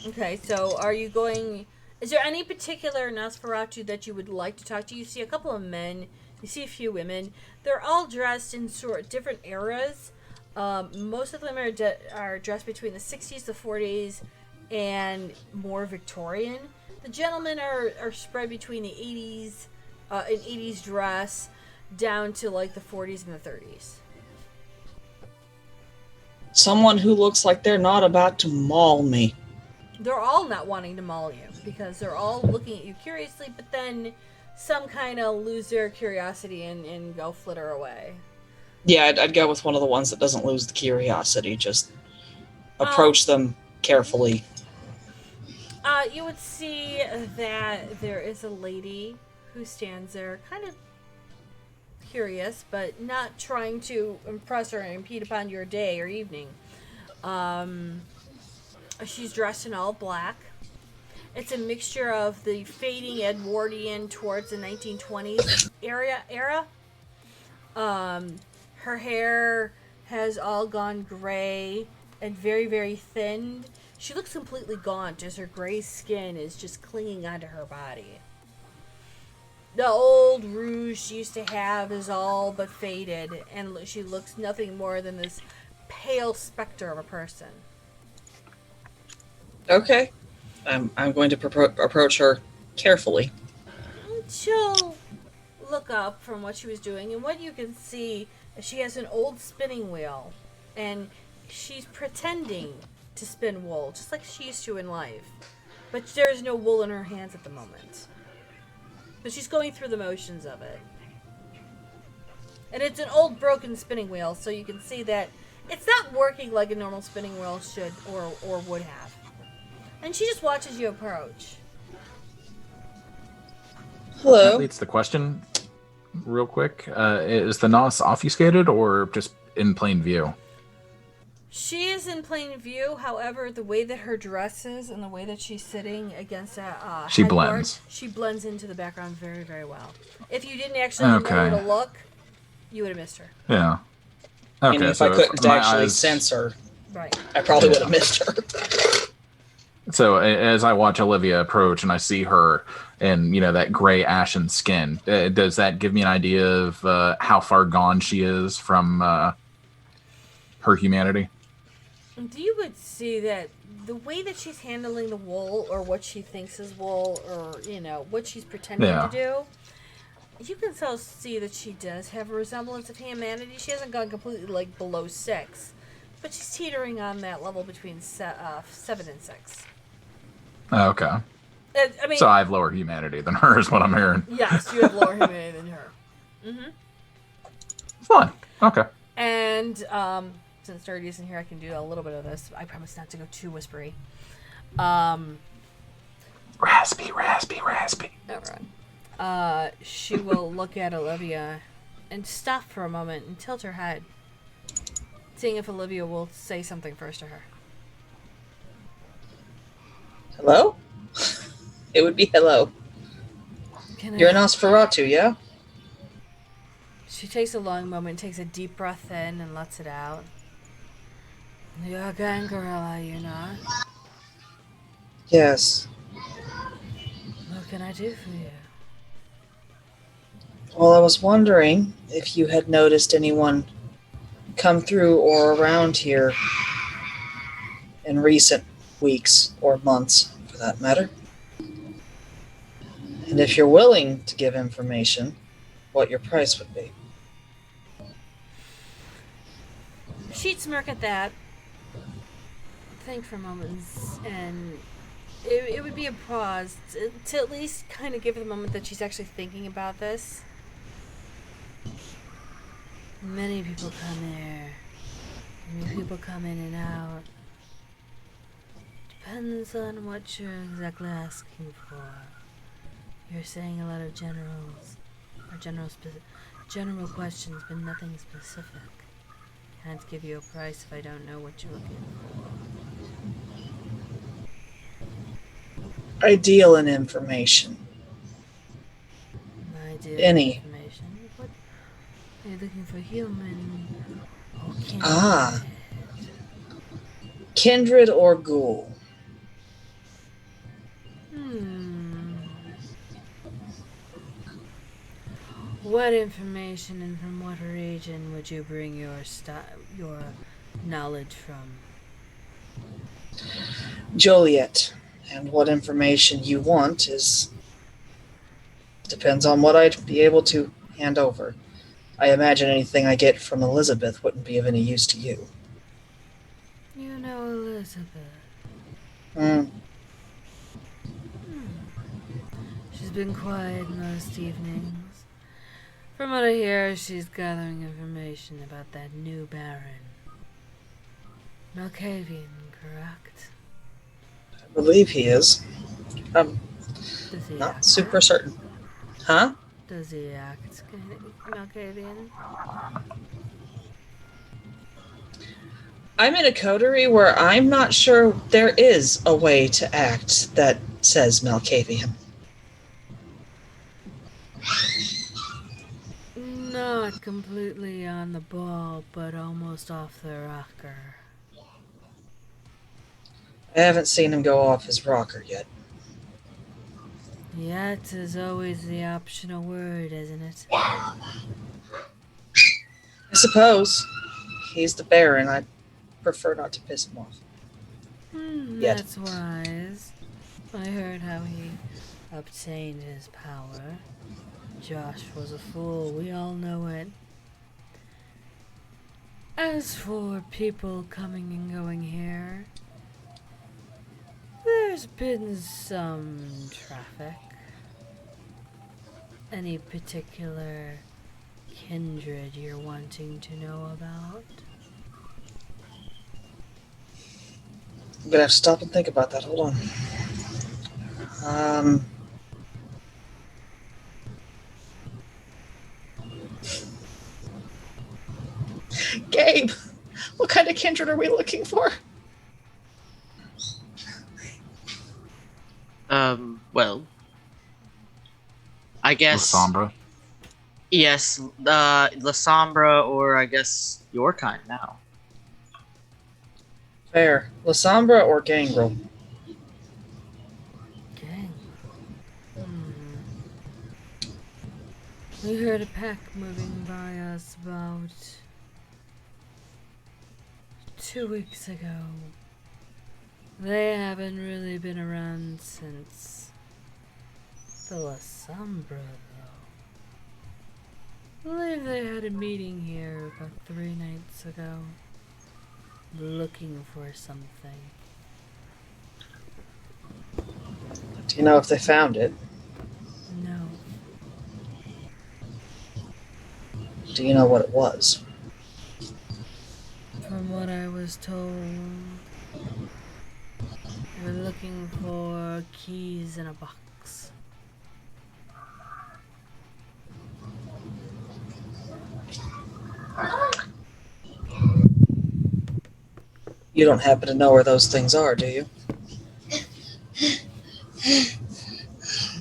Okay, so are you going... Is there any particular Nosferatu that you would like to talk to? You see a couple of men. You see a few women. They're all dressed in sort of different eras. Most of them are dressed between the 60s, the 40s, and more Victorian. The gentlemen are spread between the 80s, an 80s dress, down to like the 40s and the 30s. Someone who looks like they're not about to maul me. They're all not wanting to maul you because they're all looking at you curiously, but then some kind of lose their curiosity and go flitter away. Yeah, I'd go with one of the ones that doesn't lose the curiosity. Just approach them carefully. You would see that there is a lady who stands there kind of curious, but not trying to impress or impede upon your day or evening. She's dressed in all black. It's a mixture of the fading Edwardian towards the 1920s era. Her hair has all gone gray and very, very thinned. She looks completely gaunt as her gray skin is just clinging onto her body. The old rouge she used to have is all but faded, and she looks nothing more than this pale specter of a person. Okay. I'm going to approach her carefully. She'll look up from what she was doing, and what you can see is she has an old spinning wheel, and she's pretending to spin wool, just like she used to in life. But there's no wool in her hands at the moment. But she's going through the motions of it. And it's an old broken spinning wheel, so you can see that it's not working like a normal spinning wheel should or would have. And she just watches you approach. Hello. That leads to the question, real quick. Is the Nos obfuscated or just in plain view? She is in plain view. However, the way that her dress is and the way that she's sitting against a She headboard, blends. She blends into the background very, very well. If you didn't actually know where to look, you would have missed her. Yeah. Okay, And if so I couldn't my actually eyes- sense her, Right. I probably would have missed her. So as I watch Olivia approach and I see her in, that gray ashen skin, does that give me an idea of how far gone she is from her humanity? You would see that the way that she's handling the wool, or what she thinks is wool, or, what she's pretending to do, you can still see that she does have a resemblance of humanity. She hasn't gone completely, below 6. But she's teetering on that level between 7 and 6. Okay. I mean, So I have lower humanity than her is what I'm hearing. yes, you have lower humanity than her. Mm-hmm. Fun. Okay. And since Dirty isn't here, I can do a little bit of this. I promise not to go too whispery. Raspy. All right. She will look at Olivia and stop for a moment and tilt her head, seeing if Olivia will say something first to her. Hello? It would be hello. You're a Nosferatu, yeah? She takes a long moment, takes a deep breath in, and lets it out. You're a gangrel, are you not? Yes. What can I do for you? Well, I was wondering if you had noticed anyone come through or around here in recent weeks or months, for that matter. And if you're willing to give information, what your price would be. She'd smirk at that, think for a moment, and it would be a pause to at least kind of give her the moment that she's actually thinking about this. Many people come here. Many people come in and out. Depends on what you're exactly asking for. You're saying a lot of generals, or general questions, but nothing specific. Can't give you a price if I don't know what you're looking for. I deal in information. I do Any. information. Are you looking for human or kindred? Ah. Kindred or ghoul? Hmm. What information and from what region would you bring your knowledge from? Joliet. And what information you want is depends on what I'd be able to hand over. I imagine anything I get from Elizabeth wouldn't be of any use to you. You know Elizabeth. Hmm. She's been quiet most evenings. From what I hear, she's gathering information about that new Baron. Malkavian, correct? I believe he is. I'm Does he not act super certain. Huh? Does he act Malkavian? I'm in a coterie where I'm not sure there is a way to act that says Malkavian. Not completely on the ball, but almost off the rocker. I haven't seen him go off his rocker yet. Yet is always the optional word, isn't it? I suppose. He's the Baron. I prefer not to piss him off. Yet. That's wise. I heard how he obtained his power. Josh was a fool, we all know it. As for people coming and going here, there's been some traffic. Any particular kindred you're wanting to know about? I'm gonna have to stop and think about that. Hold on. Gabe, what kind of kindred are we looking for? Well, I guess Lasombra. yes, La Sombra, or I guess your kind now. Fair. Lasombra or Gangrel? Gang. We heard a pack moving by us about 2 weeks ago. They haven't really been around since the Lasombra, though. I believe they had a meeting here about 3 nights ago, looking for something. Do you know if they found it? No. Do you know what it was? From what I was told, we're looking for keys in a box. You don't happen to know where those things are, do you?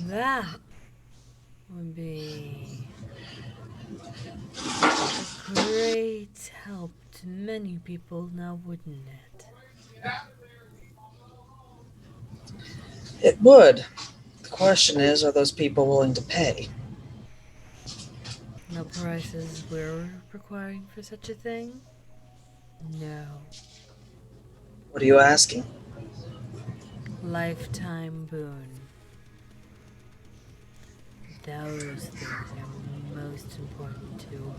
That would be a great help to many people now, wouldn't it? It would. The question is, are those people willing to pay? No prices we're requiring for such a thing? No. What are you asking? Lifetime boon. Those things are most important to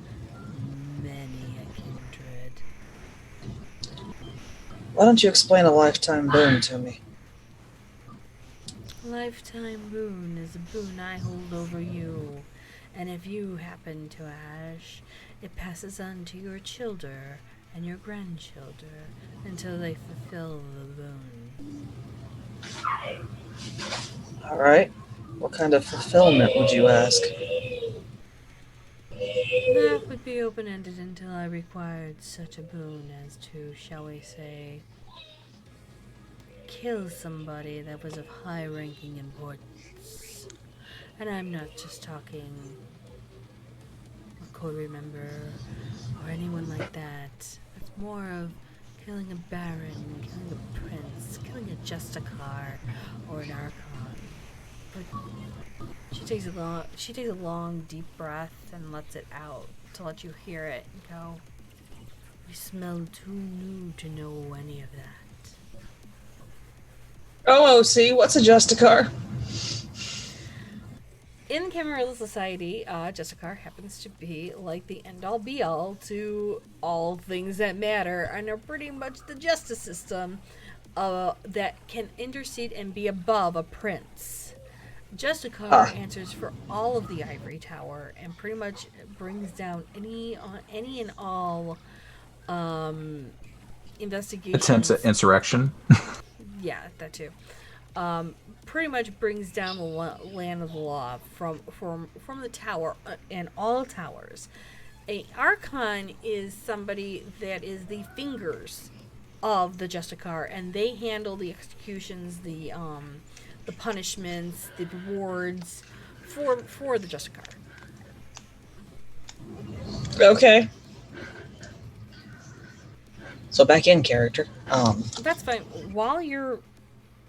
many a kindred. Why don't you explain a lifetime boon to me? Lifetime boon is a boon I hold over you, and if you happen to ash, it passes on to your children and your grandchildren until they fulfill the boon. All right. What kind of fulfillment would you ask? That would be open-ended until I required such a boon as to, shall we say, kill somebody that was of high-ranking importance. And I'm not just talking a court member or anyone like that. It's more of killing a baron, killing a prince, killing a Justicar or an Archon. But she takes a long, deep breath and lets it out to let you hear it and go, "You smell too new to know any of that." OOC, what's a Justicar? In the Camarilla Society, Justicar happens to be like the end-all be-all to all things that matter and are pretty much the justice system that can intercede and be above a prince. Justicar answers for all of the Ivory Tower and pretty much brings down any and all investigations. Attempts at insurrection. Yeah, that too. Pretty much brings down the land of the law from the tower and all towers. A Archon is somebody that is the fingers of the Justicar, and they handle the executions, the punishments, the rewards for the Justicar. Okay. So back in character. That's fine.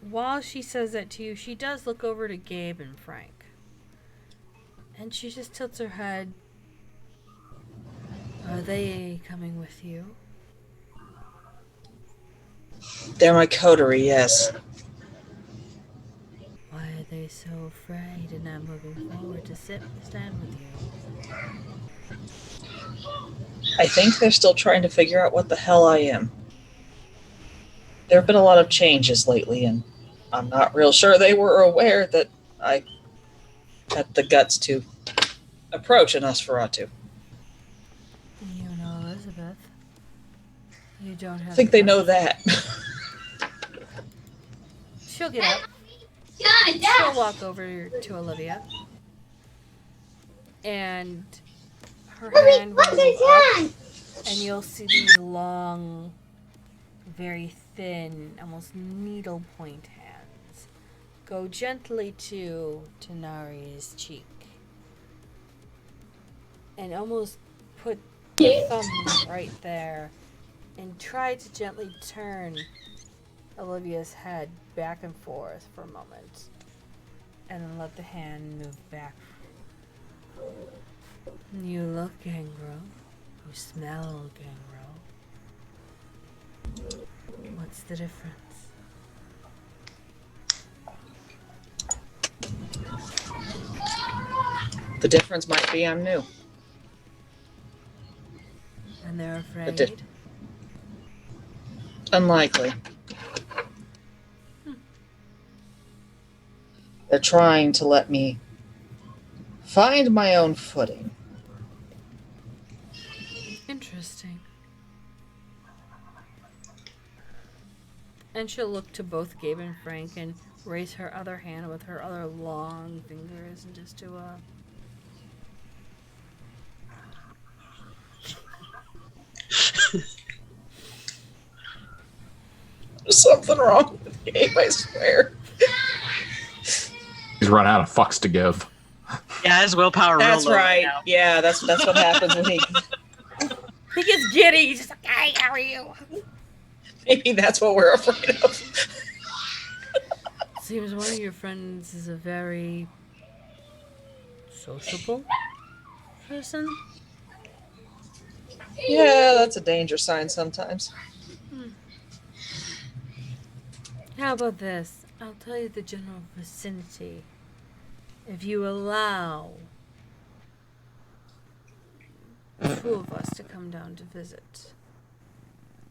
While she says that to you, she does look over to Gabe and Frank. And she just tilts her head. Are they coming with you? They're my coterie, yes. Why are they so afraid and not moving forward to stand with you? I think they're still trying to figure out what the hell I am. There have been a lot of changes lately, and I'm not real sure they were aware that I had the guts to approach an Nosferatu. You know Elizabeth. You don't have. I think they know that. She'll get up. She'll walk over to Olivia. And her hand will move up, and you'll see these long, very thin, almost needle point hands go gently to Tanari's cheek and almost put the thumb right there and try to gently turn Olivia's head back and forth for a moment and then let the hand move back. You look gangrel. You smell gangrel. What's the difference? The difference might be I'm new. And they're afraid? Unlikely. They're trying to let me find my own footing. Interesting. And she'll look to both Gabe and Frank and raise her other hand with her other long fingers and just do a... There's something wrong with Gabe, I swear. He's run out of fucks to give. Yeah, his willpower. That's real low right. now. Yeah, that's what happens when he. He gets giddy. He's just like, "Hey, how are you?" Maybe that's what we're afraid of. Seems one of your friends is a very sociable person. Yeah, that's a danger sign sometimes. How about this? I'll tell you the general vicinity. If you allow two of us to come down to visit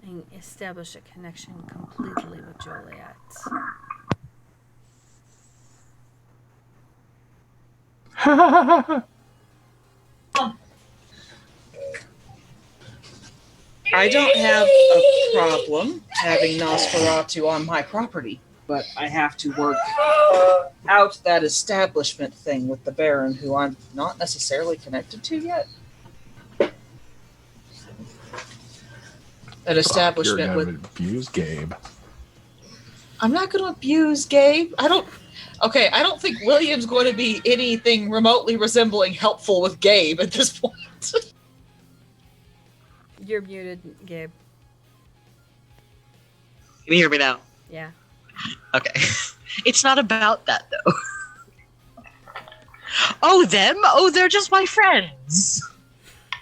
and establish a connection completely with Joliet. I don't have a problem having Nosferatu on my property, but I have to work out that establishment thing with the Baron, who I'm not necessarily connected to yet. An establishment You're with. gonna abuse Gabe. I'm not going to abuse Gabe. I don't think William's going to be anything remotely resembling helpful with Gabe at this point. You're muted, Gabe. Can you hear me now? Yeah. Okay. It's not about that, though. Oh, them? Oh, they're just my friends.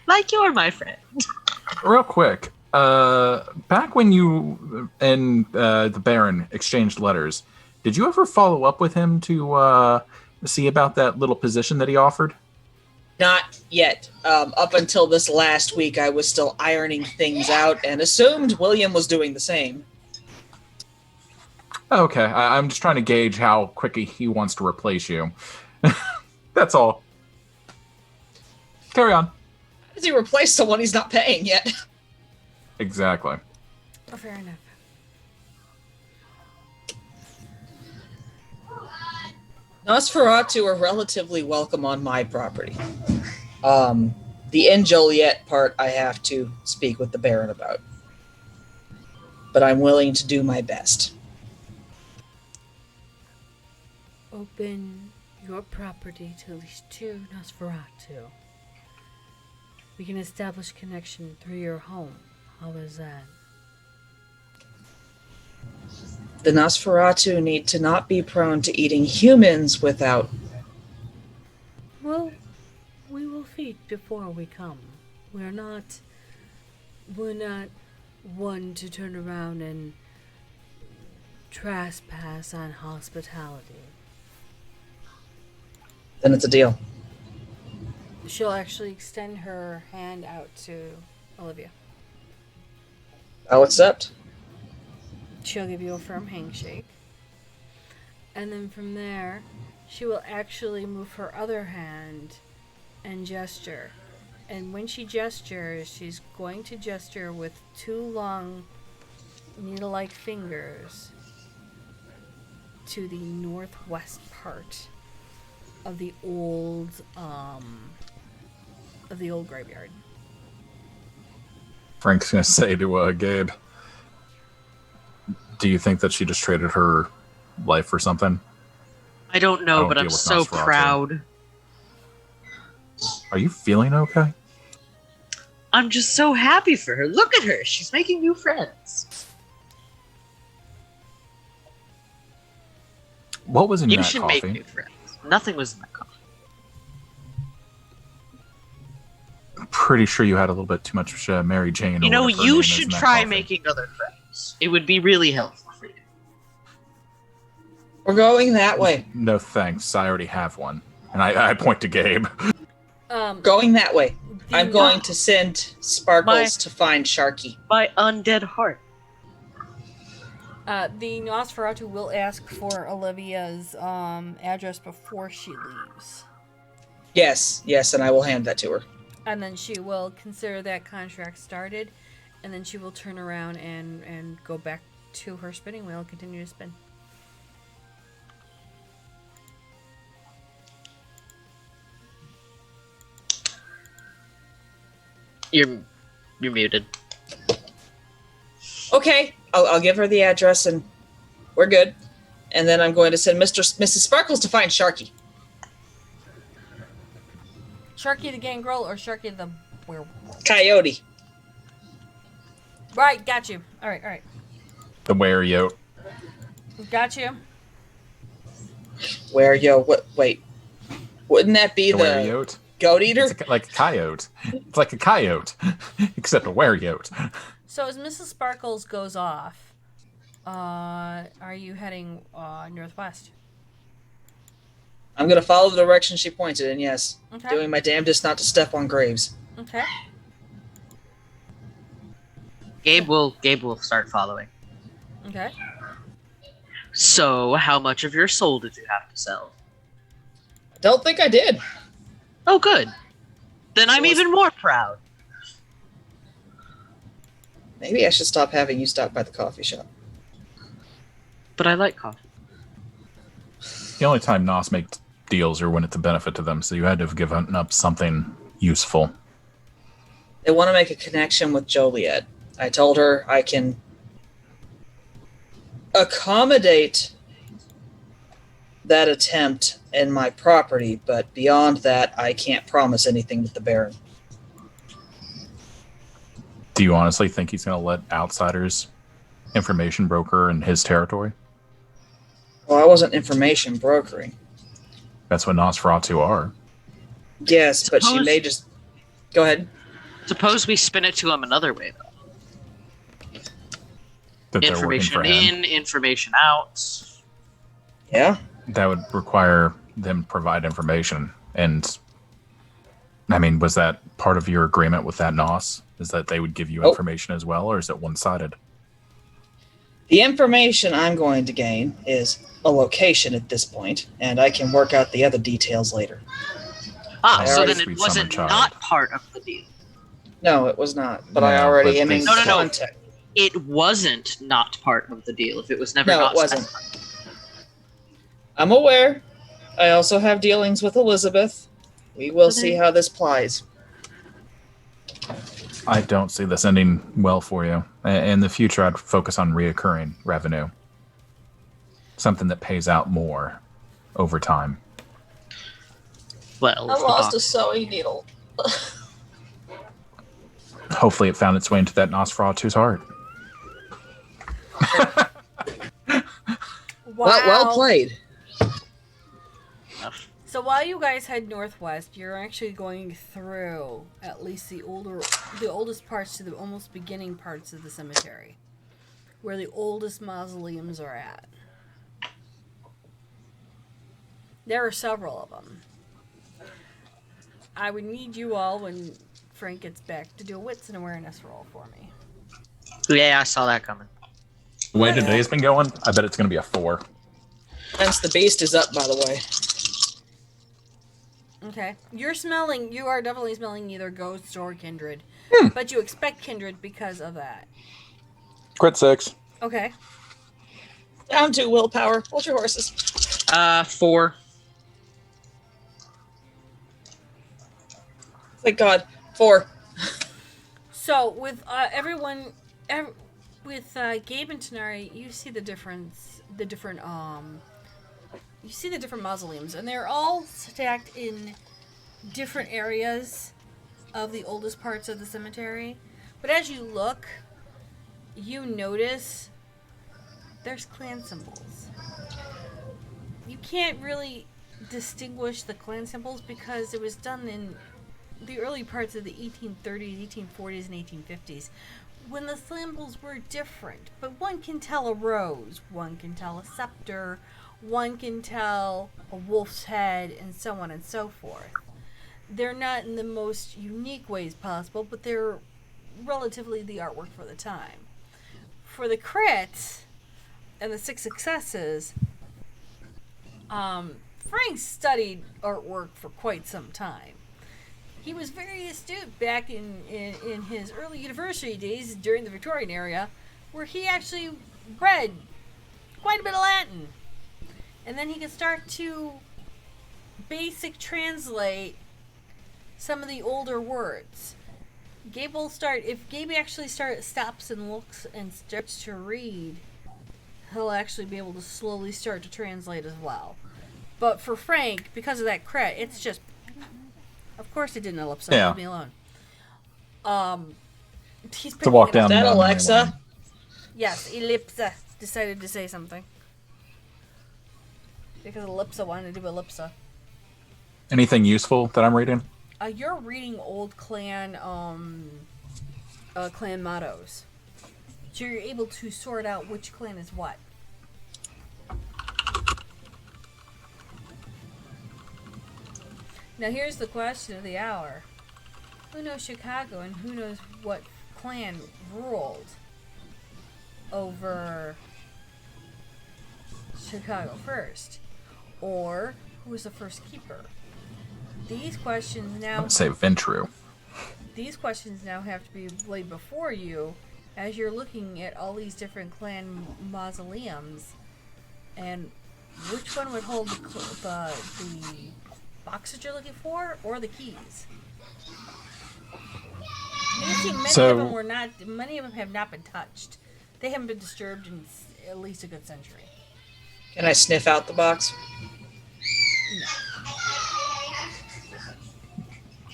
Like you're my friend. Real quick, back when you and the Baron exchanged letters, did you ever follow up with him to see about that little position that he offered? Not yet. Up until this last week, I was still ironing things out and assumed William was doing the same. Okay, I'm just trying to gauge how quickly he wants to replace you. That's all. Carry on. How does he replace someone he's not paying yet? Exactly. Oh, fair enough. Nosferatu are relatively welcome on my property. The in Joliet part I have to speak with the Baron about. But I'm willing to do my best. Open your property to at least 2 Nosferatu. We can establish connection through your home. How is that? The Nosferatu need to not be prone to eating humans without... Well, we will feed before we come. We're not one to turn around and trespass on hospitality. Then it's a deal. She'll actually extend her hand out to Olivia. I'll accept. She'll give you a firm handshake. And then from there, she will actually move her other hand and gesture. And when she gestures, she's going to gesture with 2 long needle-like fingers to the northwest part of the old graveyard. Frank's gonna say to Gabe, "Do you think that she just traded her life for something?" I don't know, don't but deal I'm with so Nosferatu. proud. Are you feeling okay? I'm just so happy for her. Look at her. She's making new friends. What was in You that should coffee? make new friends. Nothing was in that coffee. Pretty sure you had a little bit too much Mary Jane. You or know, whatever her name you is should in that try coffee. making other friends. It would be really helpful for you. We're going that way. No thanks. I already have one. And I point to Gabe. Going that way. The I'm going to send Sparkles to find Sharky. My undead heart. The Nosferatu will ask for Olivia's address before she leaves. Yes, and I will hand that to her. And then she will consider that contract started, and then she will turn around and go back to her spinning wheel and continue to spin. You're muted. Okay, I'll give her the address and we're good. And then I'm going to send Mrs. Sparkles to find Sharky. Sharky the gangrel or Sharky the werewolf? Coyote. Right, got you. All right. The Wario. Got you. Wait. Wouldn't that be The the Wariote. goat eater? It's like a coyote. It's like a coyote, except a Wariote. So as Mrs. Sparkles goes off, are you heading northwest? I'm going to follow the direction she pointed in, yes. Okay. Doing my damnedest not to step on graves. Okay. Gabe will start following. Okay. So, how much of your soul did you have to sell? I don't think I did. Oh, good. Then I'm So even more proud. Maybe I should stop having you stop by the coffee shop. But I like coffee. The only time Nos makes deals are when it's a benefit to them, so you had to have given up something useful. They want to make a connection with Joliet. I told her I can accommodate that attempt in my property, but beyond that, I can't promise anything with the Baron. Do you honestly think he's going to let outsiders information broker in his territory? Well, I wasn't information brokering. That's what Nosferatu are. Yes, but she Suppose- may just... Go ahead. Suppose we spin it to him another way, though. That they're working Information for him. in, information out. Yeah? That would require them to provide information. And, I mean, was that part of your agreement with that Nos? Is that they would give you Nope. information as well, or is it one-sided? The information I'm going to gain is a location at this point, and I can work out the other details later. Ah, I so already then it sweet wasn't summer child. not part of the deal. No, it was not. But I No, already but am in they- No, no. contact. It wasn't not part of the deal if it was never No, not it wasn't. specified. I'm aware. I also have dealings with Elizabeth. We will see how this plies. I don't see this ending well for you. In the future, I'd focus on reoccurring revenue. Something that pays out more over time. Well, I lost a sewing needle. Hopefully it found its way into that Nosferatu's heart. Well played. So while you guys head northwest, you're actually going through at least the oldest parts to the almost beginning parts of the cemetery, where the oldest mausoleums are at. There are several of them. I would need you all, when Frank gets back, to do a wits and awareness roll for me. yeah, I saw that coming. The way today's been going, I bet it's going to be a 4. Hence the beast is up, by the way. Okay. You are definitely smelling either ghosts or kindred. But you expect kindred because of that. Crit 6. Okay. Down to willpower. Hold your horses. 4. Thank God. 4. So with with Gabe and Tanari, you see the different mausoleums, and they're all stacked in different areas of the oldest parts of the cemetery. But as you look, you notice there's clan symbols. You can't really distinguish the clan symbols because it was done in the early parts of the 1830s, 1840s, and 1850s, when the symbols were different. But one can tell a rose, one can tell a scepter, one can tell a wolf's head, and so on and so forth. They're not in the most unique ways possible, but they're relatively the artwork for the time. For the crits and the 6 successes, Frank studied artwork for quite some time. He was very astute back in his early university days during the Victorian era, where he actually read quite a bit of Latin. And then he could start to basic translate some of the older words. If Gabe actually stops and looks and starts to read, he'll actually be able to slowly start to translate as well. But for Frank, because of that crit, it's just... Of course it didn't ellipse. Yeah. Leave me alone. He's To walk picking it down. up. That memory Alexa? lane. Yes, Ellipsa decided to say something. Because Ellipsa wanted to do Ellipsa. Anything useful that I'm reading? You're reading old clan clan mottos. So you're able to sort out which clan is what. Now here's the question of the hour. Who knows Chicago and who knows what clan ruled over Chicago first? Or who was the first keeper? These questions I now would say Ventru. these questions now have to be laid before you as you're looking at all these different clan mausoleums, and which one would hold the box that you're looking for, or the keys? You see, many of them have not been touched. They haven't been disturbed in at least a good century. Can I sniff out the box?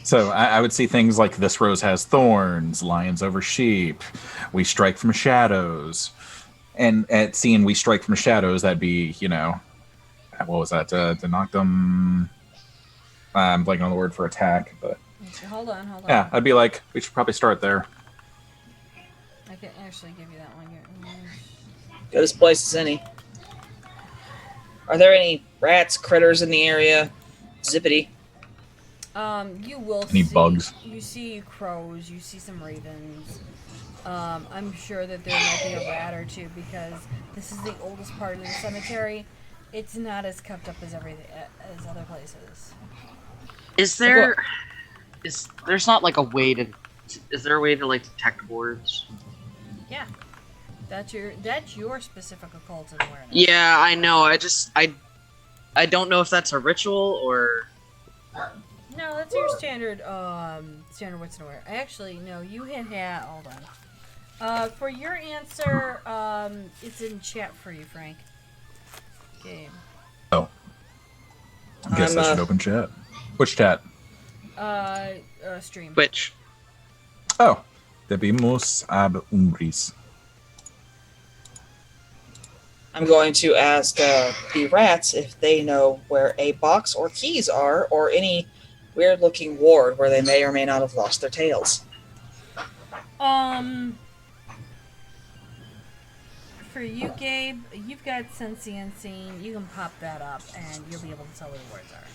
So I would see things like this rose has thorns, lions over sheep, we strike from shadows. And at seeing we strike from shadows, that'd be, what was that? To knock them. I'm blanking on the word for attack, but Okay, hold on. yeah, I'd be like, we should probably start there. I can actually give you that one here. Good as place as any. Are there any rats, critters in the area? Zippity. You will Any see bugs? You see crows. You see some ravens. I'm sure that there might be a rat or two because this is the oldest part of the cemetery. It's not as kept up as other places. Is there? There's not like a way to? Is there a way to like detect wards? Yeah, that's your specific occult awareness. Yeah, I know. I don't know if that's a ritual or. No, that's your standard wits and aware. Actually, no, you had hold on. For your answer, it's in chat for you, Frank. Game. Oh. I guess I should open chat. Which chat? Stream. Which? Oh. Debimos ab umbris. I'm going to ask the rats if they know where a box or keys are, or any weird-looking ward where they may or may not have lost their tails. For you, Gabe, you've got Sentient Scene. You can pop that up, and you'll be able to tell where the words are.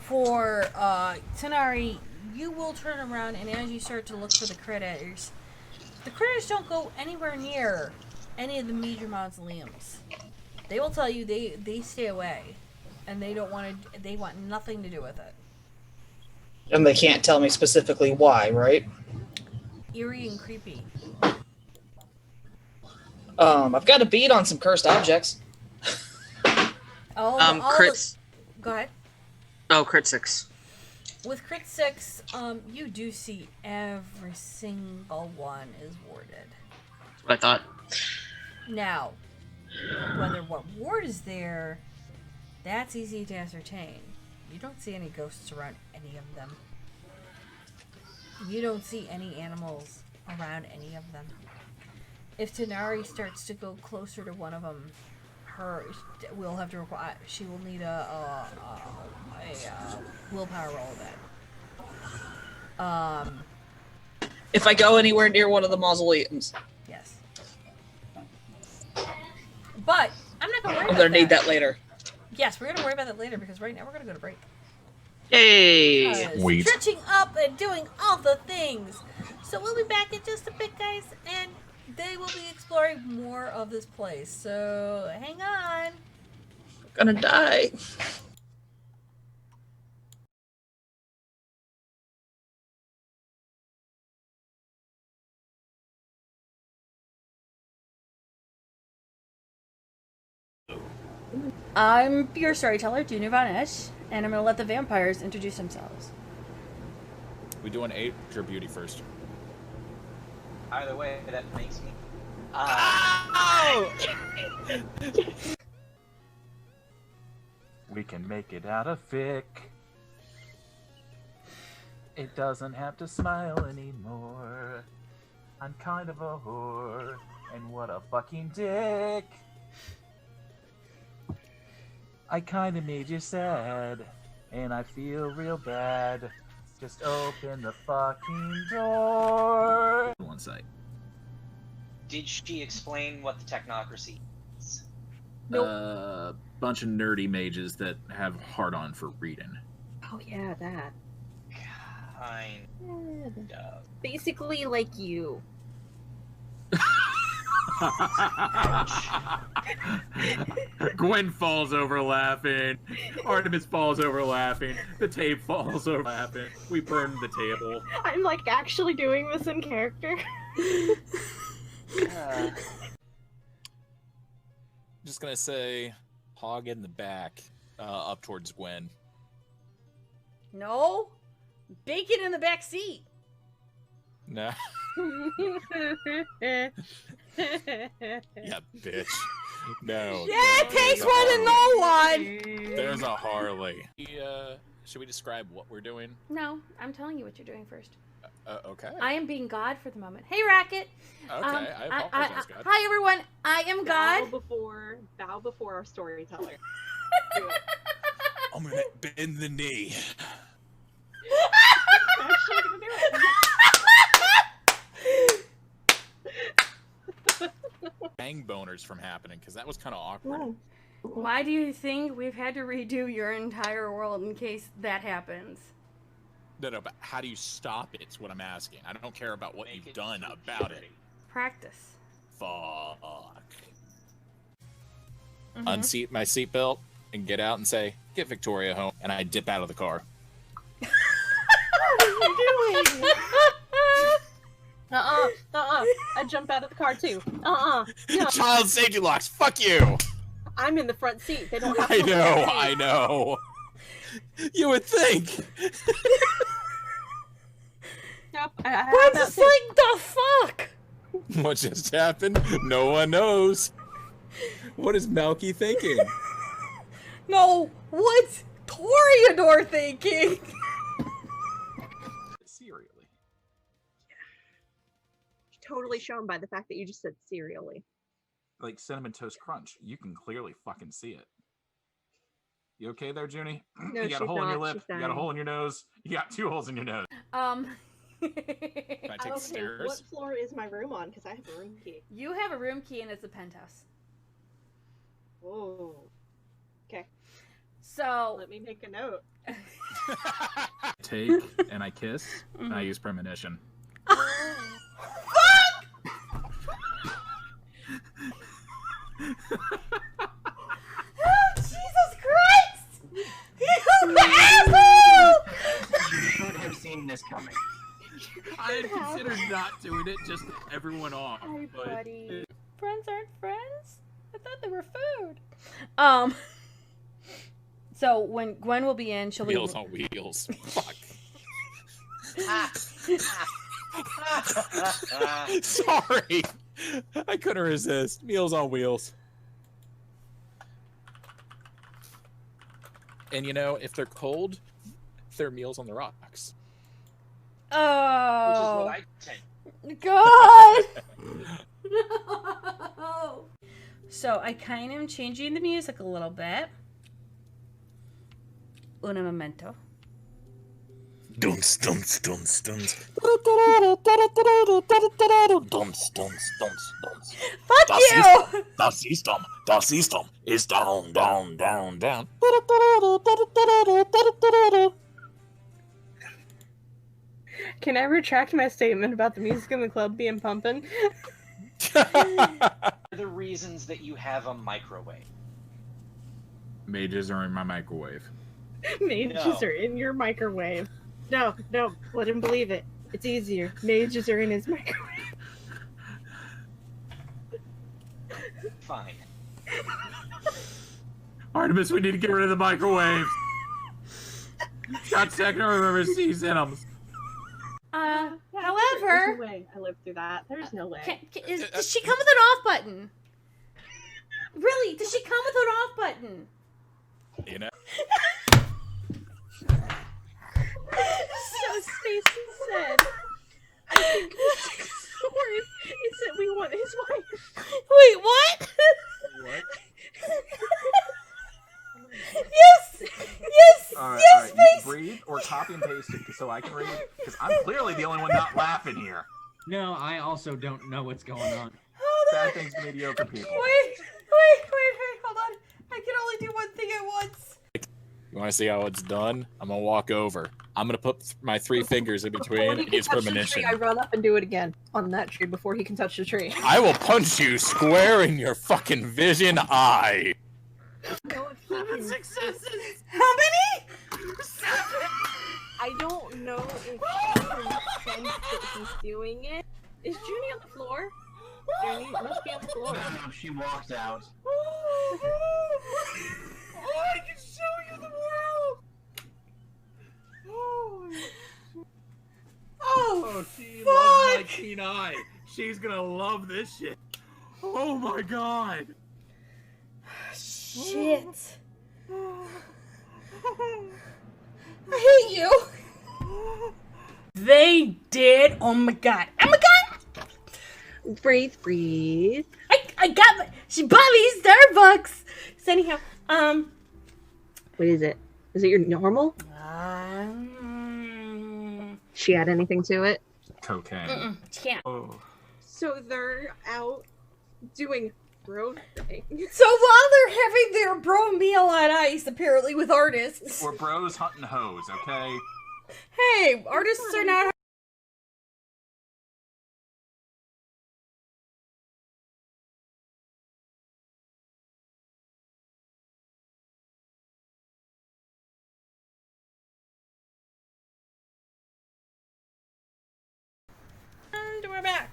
For Tanari, you will turn around, and as you start to look for the critters don't go anywhere near any of the major mausoleums. They will tell you they stay away, and they want nothing to do with it. And they can't tell me specifically why, right? Eerie and creepy. I've got a bead on some cursed objects. Crits. Go ahead. Oh, crit 6. With crit 6, you do see every single one is warded. That's what I thought. Now, whether what ward is there, that's easy to ascertain. You don't see any ghosts around any of them. You don't see any animals around any of them. If Tanari starts to go closer to one of them, she will need a willpower roll then. If I go anywhere near one of the mausoleums. Yes. But I'm not going to worry I'm about going to need that later. Yes, we're going to worry about that later because right now we're going to go to break. Yay! Wait. Stretching up and doing all the things. So we'll be back in just a bit, guys, and they will be exploring more of this place. So hang on. I'm gonna die. I'm your storyteller, Junior Von Esch, and I'm going to let the vampires introduce themselves. We doing age or beauty first? Either way, that makes me. We can make it out of fic. It doesn't have to smile anymore. I'm kind of a whore, and what a fucking dick. I kinda made you sad, and I feel real bad. Just open the fucking door. One site. Did she explain what the technocracy is? Nope. Bunch of nerdy mages that have hard on for reading. Oh yeah, that. Kind of. Basically like you. Gwen falls over laughing. Artemis falls over laughing. The tape falls over laughing. We burn the table. I'm like actually doing this in character. Just gonna say, hog in the back, up towards Gwen. No. Bacon in the back seat. No. Yeah, bitch. No. Yeah, it takes one to know one. There's a Harley. should we describe what we're doing? No, I'm telling you what you're doing first. Okay. I am being God for the moment. Hey, Racket. Okay, I apologize, God. Hi, everyone. I am God. Bow before our storyteller. I'm gonna bend the knee. Actually gonna do it. Bang boners from happening, because that was kind of awkward. Why do you think we've had to redo your entire world in case that happens? No, but how do you stop it? Is what I'm asking. I don't care about what Make you've it done through about it. puberty. Practice. Fuck. Mhm. Unseat my seatbelt and get out and say, "Get Victoria home," and I dip out of the car. What are you doing? I jump out of the car too. No. Child safety locks. Fuck you. I'm in the front seat. They don't have I to know. look at me. I know. You would think. Yep, I have Brad's that just too. like, the fuck? What just happened? No one knows. What is Malky thinking? No, what's Toreador thinking? Serially. Totally shown by the fact that you just said serially. Like Cinnamon Toast Crunch. You can clearly fucking see it. You okay there, Junie? No, You got a she's hole in your not. lip. She's You got a dying. hole in your nose. You got 2 holes in your nose. Can I take stairs? What floor is my room on? Because I have a room key. You have a room key and it's a penthouse. Whoa. Okay, So, let me make a note. Take and I kiss and I use premonition. oh, Jesus Christ! You asshole! You should have seen this coming. I had considered not doing it, just everyone off. Hi, But buddy. Friends aren't friends? I thought they were food. So when Gwen will be in, she'll be Meals on wheels. Fuck. Sorry. I couldn't resist. Meals on wheels. And you know, if they're cold, they're meals on the rocks. Which is Oh what I tend. God! No. So I kind of am changing the music a little bit. Un momento. Dunce, dunce, dunce, dunce. Dunce, dunce, dunce, dunce. Fuck you! The system is down, down, down, down. Can I retract my statement about the music in the club being pumping? The reasons that you have a microwave. Mages are in my microwave. Mages are in your microwave. No, let him believe it. It's easier. Mages are in his microwave. Fine. Artemis, we need to get rid of the microwave. Got second or remember C's in them. There's However, no way I lived through that. There's no way. does she come with an off button? Really? Does she come with an off button? You know? So Stacy said, I think the story is that we want his wife. Wait, what? What? Yes! Yes! Yes, you Space! breathe or copy and paste it so I can read? Because I'm clearly the only one not laughing here. No, I also don't know what's going on. Hold Bad on. things to mediocre people. Wait, hold on. I can only do one thing at once. You want to see how it's done? I'm gonna walk over. I'm gonna put my 3 fingers in When between he and can use touch the premonition. tree, I run up and do it again on that tree before he can touch the tree. I will punch you square in your fucking vision eye. No, if he can- Successes! How many? I don't know if he can sense that he's doing it. Is Junie on the floor? Junie must be on the floor. No, she walked out. Oh, I can show you the world. Oh, She fuck. loves my keen eye. She's gonna love this shit. Oh my god. Shit. I hate you. They did. Oh my god. Oh my god. Breathe, breathe. I got my. She bought me Starbucks. So anyhow, What is it? Is it your normal? She add anything to it? Cocaine. Can't. Oh. So they're out doing bro things. So while they're having their bro meal on ice, apparently with artists. We're bros hunting hoes, okay? Hey, artists are not. And we're back.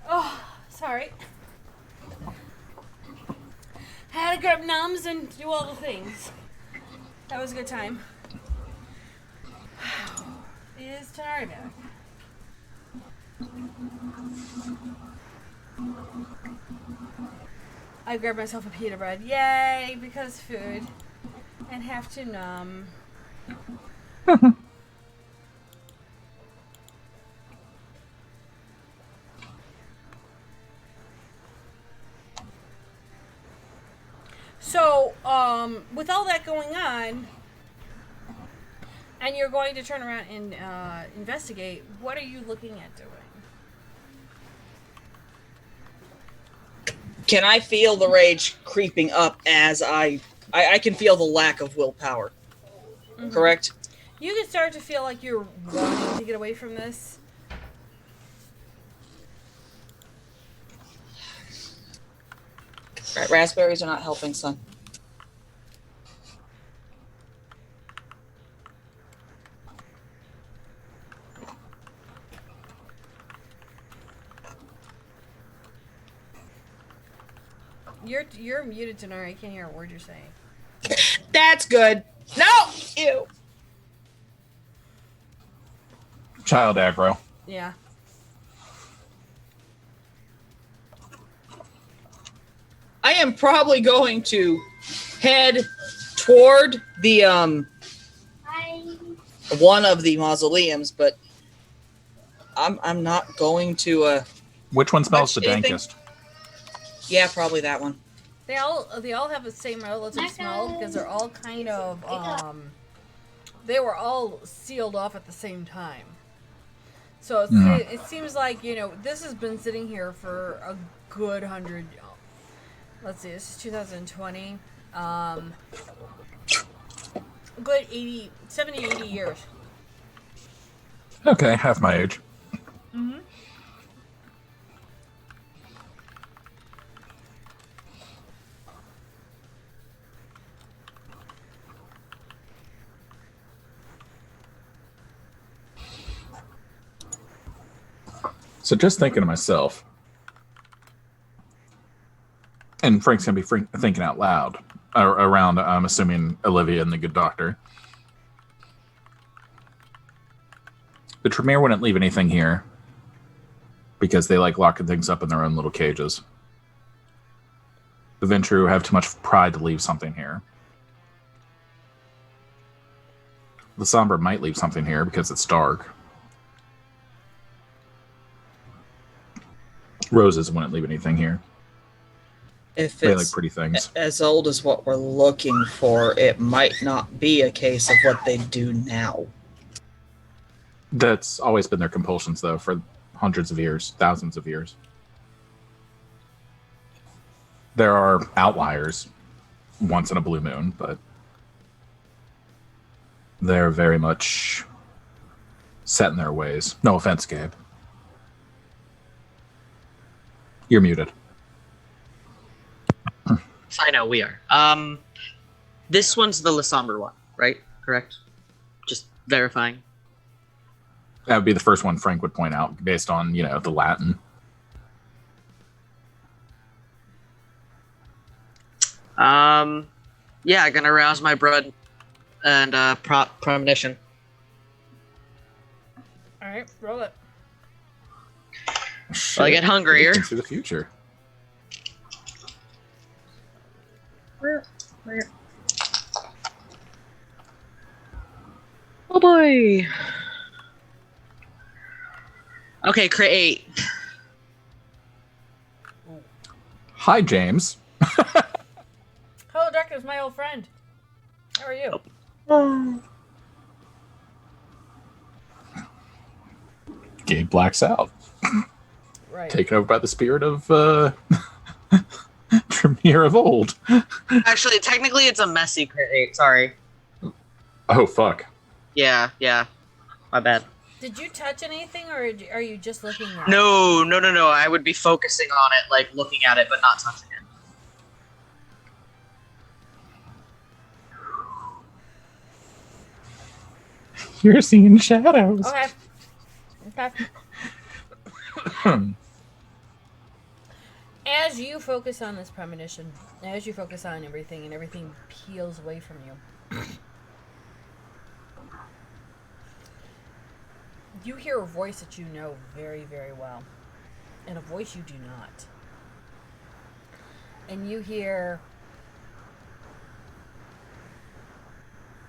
Oh, sorry. Had to grab numbs and do all the things. That was a good time. It is time back. I grabbed myself a pita bread. Yay, because food. And have to numb. So, with all that going on, and you're going to turn around and investigate, what are you looking at doing? Can I feel the rage creeping up as I can feel the lack of willpower? Mm-hmm. Correct? You can start to feel like you're wanting to get away from this. Right, raspberries are not helping, son. You're muted, Denari. I can't hear a word you're saying. That's good. No! Ew. Child aggro. Yeah. I am probably going to head toward the one of the mausoleums, but I'm not going to Which one smells the anything? dankest? Yeah, probably that one. They all have the same relative smell because they're all kind of they were all sealed off at the same time. So it seems like, you know, this has been sitting here for a good 100. Let's see, this is 2020. Good 70, 80 years. Okay, half my age. Mm-hmm. So just thinking to myself, and Frank's going to be thinking out loud around, I'm assuming, Olivia and the good doctor. The Tremere wouldn't leave anything here because they like locking things up in their own little cages. The Ventrue have too much pride to leave something here. The Sombra might leave something here because it's dark. Roses wouldn't leave anything here. If They it's like pretty things. as old as what we're looking for, it might not be a case of what they do now. That's always been their compulsions, though, for hundreds of years, thousands of years. There are outliers once in a blue moon, but they're very much set in their ways. No offense, Gabe. You're muted. I know we are. This one's the Lasombra one, right? Correct? Just verifying. That would be the first one Frank would point out, based on, you know, the Latin. Yeah, gonna arouse my blood and premonition. Alright, roll it. Well, I get hungrier. Into the future. boy. Okay, create. Hi, James. Hello, Darkness, my old friend. How are you? Gabe blacks out, Right. taken over by the spirit of Tremere of old. Actually, technically, it's a messy create. Sorry. Oh, fuck. Yeah. My bad. Did you touch anything, or are you just looking at it? No. I would be focusing on it, like looking at it, but not touching it. You're seeing shadows. Okay. As you focus on this premonition, as you focus on everything, and everything peels away from you, you hear a voice that you know very, very well, and a voice you do not. And you hear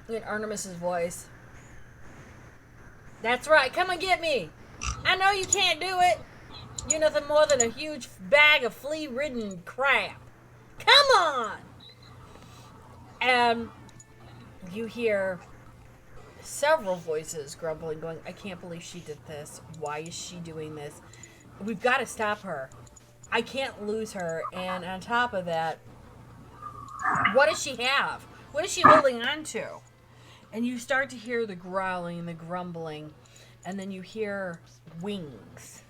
in Artemis's voice, "That's right, come and get me. I know you can't do it. You're nothing more than a huge bag of flea-ridden crap. Come on!" And you hear several voices grumbling, going, "I can't believe she did this. Why is she doing this? We've got to stop her. I can't lose her. And on top of that, what does she have? What is she holding on to?" And you start to hear the growling and the grumbling, and then you hear wings.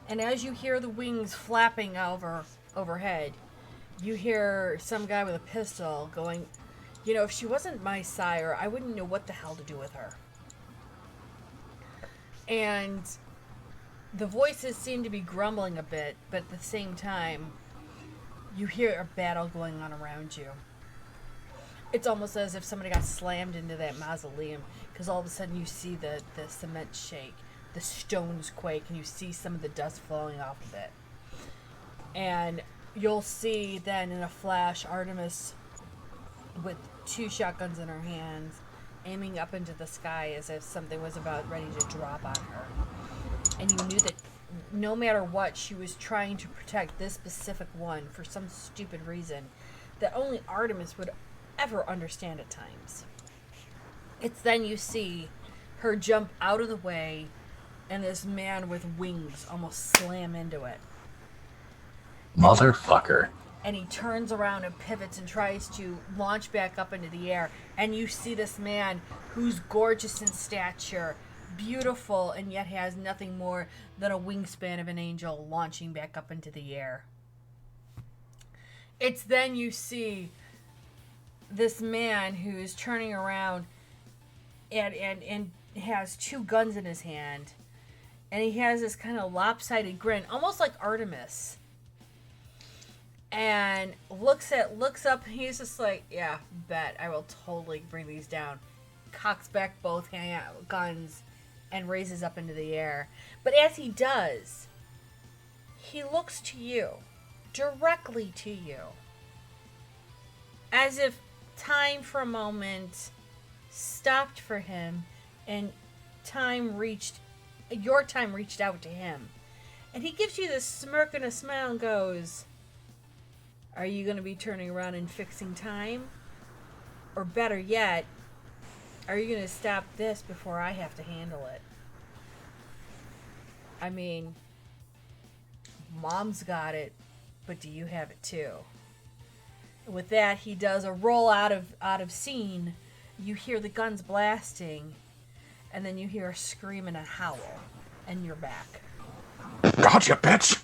And as you hear the wings flapping overhead, you hear some guy with a pistol going, "You know, if she wasn't my sire, I wouldn't know what the hell to do with her." And the voices seem to be grumbling a bit, but at the same time, you hear a battle going on around you. It's almost as if somebody got slammed into that mausoleum, because all of a sudden you see the cement shake, the stones quake, and you see some of the dust flowing off of it. And you'll see then in a flash Artemis with 2 shotguns in her hands, aiming up into the sky as if something was about ready to drop on her. And you knew that no matter what, she was trying to protect this specific one for some stupid reason that only Artemis would ever understand at times. It's then you see her jump out of the way, and this man with wings almost slam into it. Motherfucker. And he turns around and pivots and tries to launch back up into the air. And you see this man who's gorgeous in stature, beautiful, and yet has nothing more than a wingspan of an angel launching back up into the air. It's then you see this man who's turning around and has 2 guns in his hand. And he has this kind of lopsided grin, almost like Artemis. And looks up, and he's just like, "Yeah, bet, I will totally bring these down." Cocks back both guns and raises up into the air. But as he does, he looks to you, directly to you, as if time for a moment stopped for him, and your time reached out to him. And he gives you this smirk and a smile and goes, "Are you going to be turning around and fixing time? Or better yet, are you going to stop this before I have to handle it? I mean, Mom's got it, but do you have it too?" With that, he does a roll out of scene. You hear the guns blasting, and then you hear a scream and a howl, and you're back. Gotcha, bitch!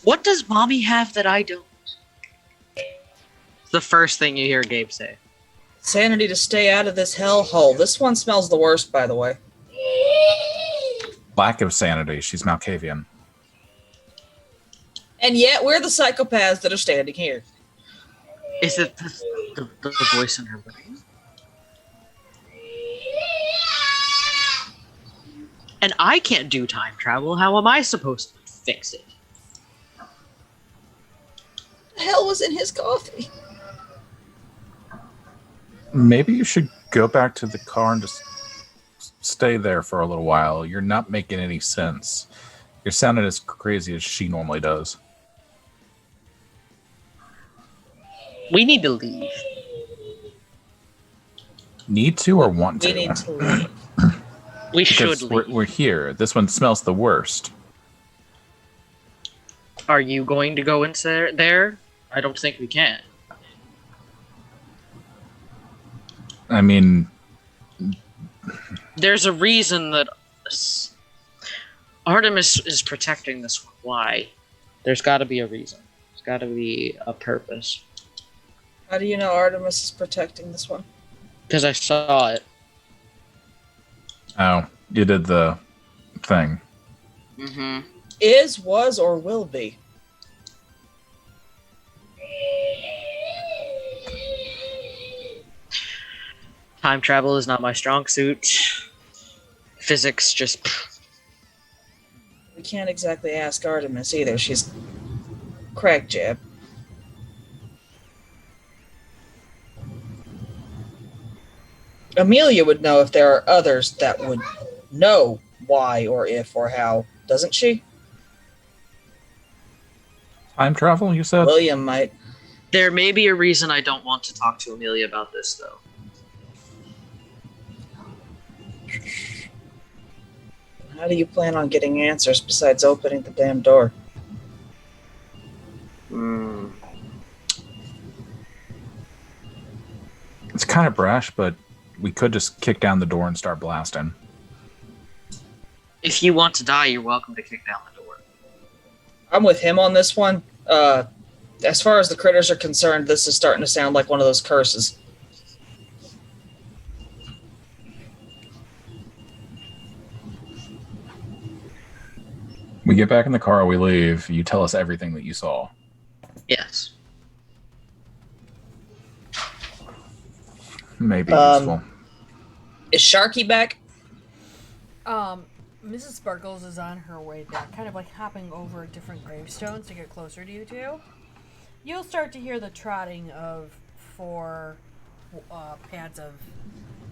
What does mommy have that I don't? The first thing you hear Gabe say. Sanity to stay out of this hellhole. This one smells the worst, by the way. Lack of sanity. She's Malkavian. And yet, we're the psychopaths that are standing here. Is it the voice in her brain? And I can't do time travel. How am I supposed to fix it? The hell was in his coffee? Maybe you should go back to the car and just stay there for a little while. You're not making any sense. You're sounding as crazy as she normally does. We need to leave. Need to or want to? We need to leave. We should Because leave. we're here. This one smells the worst. Are you going to go in there? I don't think we can. I mean, There's a reason that Artemis is protecting this one. Why? There's got to be a reason. There's got to be a purpose. How do you know Artemis is protecting this one? Because I saw it. oh, you did the thing. Mm-hmm. Is, was, or will be? Time travel is not my strong suit. Physics just... We can't exactly ask Artemis either. She's crack jab. Amelia would know if there are others that would know why or if or how, doesn't she? Time travel, you said? William might. There may be a reason I don't want to talk to Amelia about this, though. How do you plan on getting answers besides opening the damn door? It's kind of brash, but we could just kick down the door and start blasting. If you want to die, you're welcome to kick down the door. I'm with him on this one. As far as the critters are concerned, this is starting to sound like one of those curses. We get back in the car, we leave. You tell us everything that you saw. Yes. Maybe useful. Is Sharky back? Mrs. Sparkles is on her way back, kind of like hopping over different gravestones to get closer to you two. You'll start to hear the trotting of 4 pads of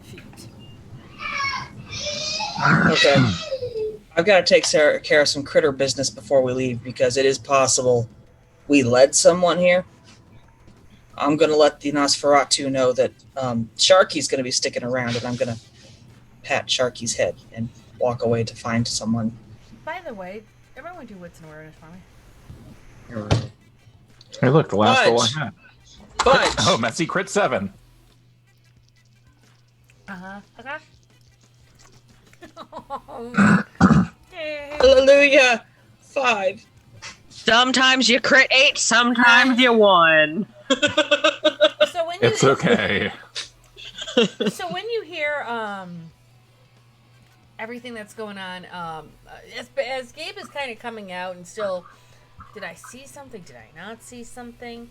feet. Okay. I've got to take care of some critter business before we leave because it is possible we led someone here. I'm going to let the Nosferatu know that Sharky's going to be sticking around, and I'm going to pat Sharky's head and walk away to find someone. By the way, everyone do wits and awareness for me. Hey, look, the last roll I Fudge. had. But Oh, messy crit 7. Okay. Yay. hallelujah, 5. Sometimes you crit 8, sometimes you 1. So when you It's okay. so when you hear everything that's going on, as Gabe is kind of coming out and still, did I see something? Did I not see something?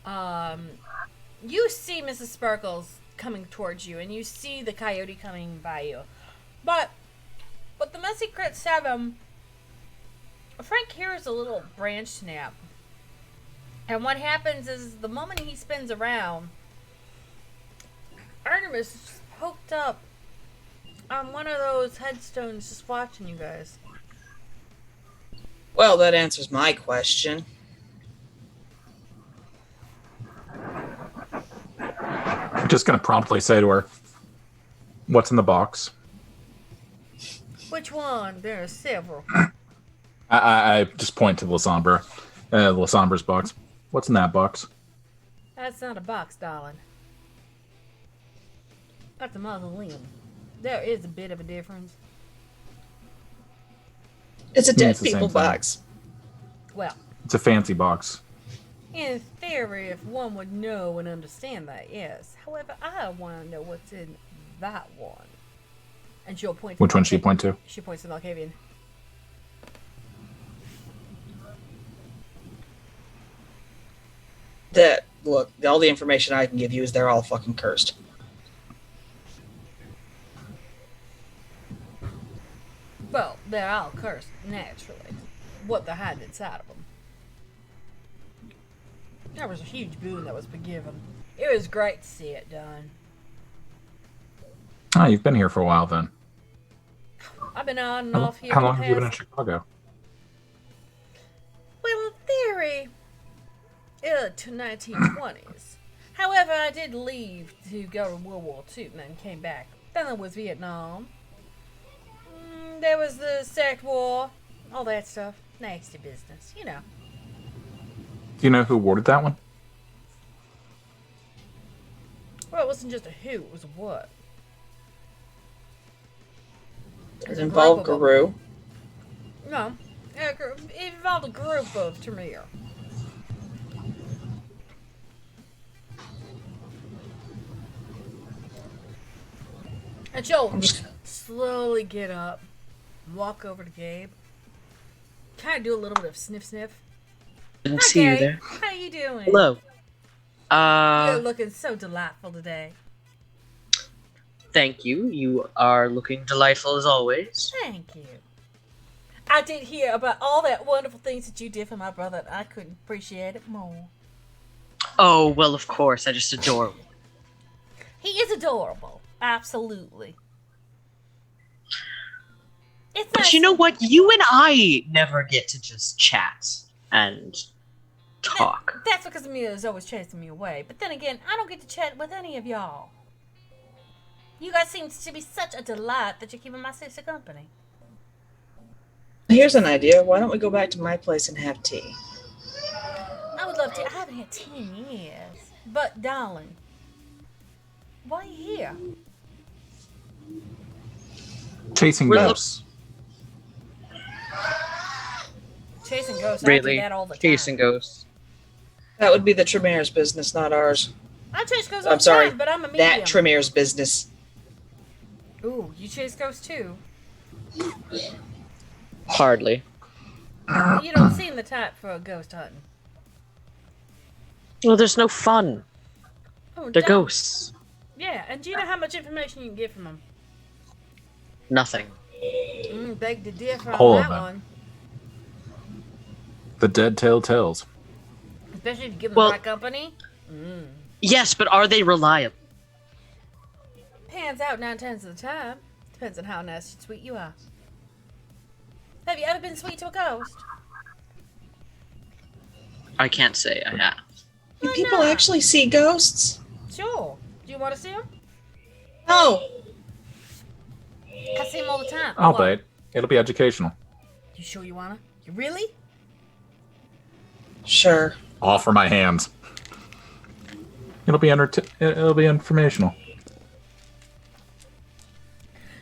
You see Mrs. Sparkles coming towards you, and you see the coyote coming by you, but with the messy crit 7, Frank hears a little branch snap, and what happens is the moment he spins around, Artemis is poked up on one of those headstones just watching you guys. Well, that answers my question. I'm just going to promptly say to her, what's in the box? Which one? There are several. I just point to Lasombra's box. What's in that box? That's not a box, darling. That's a mausoleum. There is a bit of a difference. It's a Yeah, dead it's the same people thing. box. Well, It's a fancy box. in theory, if one would know and understand that, yes. However, I want to know what's in that one. And she'll point to Which one should you point to? She points to Malkavian. That, look, all the information I can give you is they're all fucking cursed. Well, They're all cursed, naturally. What they had inside of them. That was a huge boon that was forgiven. It was great to see it done. Oh, you've been here for a while then. I've been on and off here. How for long the have you been in past- Chicago? Well, in theory, to 1920s. However, I did leave to go to World War II and then came back. Then there was Vietnam. There was the Second War. All that stuff. Nasty business, you know. Do you know who awarded that one? Well, it wasn't just a who, it was a what. It involved Group of Guru. No. It involved a group of Tremere. And she'll slowly get up, walk over to Gabe, kind of do a little bit of sniff. Didn't Hi, see you Gabe. there. How you doing? Hello. You're looking so delightful today. Thank you. You are looking delightful as always. Thank you. I did hear about all that wonderful things that you did for my brother, and I couldn't appreciate it more. Oh, well, of course. I just adore him. He is adorable. Absolutely. It's But nice. you know what? You and I never get to just chat and talk. That's because Amelia's always chasing me away. But then again, I don't get to chat with any of y'all. You guys seem to be such a delight that you're keeping my sister company. Here's an idea. Why don't we go back to my place and have tea? I would love to. I haven't had tea in years. But, darling, why are you here? Chasing Well, ghosts. Chasing ghosts. I Really? do that all the time. Chasing ghosts. That would be the Tremere's business, not ours. I chase ghosts all I'm the sorry. time, but I'm a medium. That Tremere's business. Ooh, you chase ghosts too? Hardly. You don't seem the type for a ghost hunting. Well, there's no fun. Oh, They're damn. ghosts. Yeah, and do you know how much information you can get from them? Nothing. Beg to differ Whole on of that it. one. The Dead Tale Tales. Especially if you give them Well- the right company. Yes, but are they reliable? Pans out 9 tenths of the time. Depends on how nice and sweet you are. Have you ever been sweet to a ghost? I can't say I have. Do Why people not? actually see ghosts? Sure. Do you want to see them? No. I see them all the time. I'll What? bait. It'll be educational. You sure you wanna? You really? Sure. Offer my hands. It'll be it'll be informational.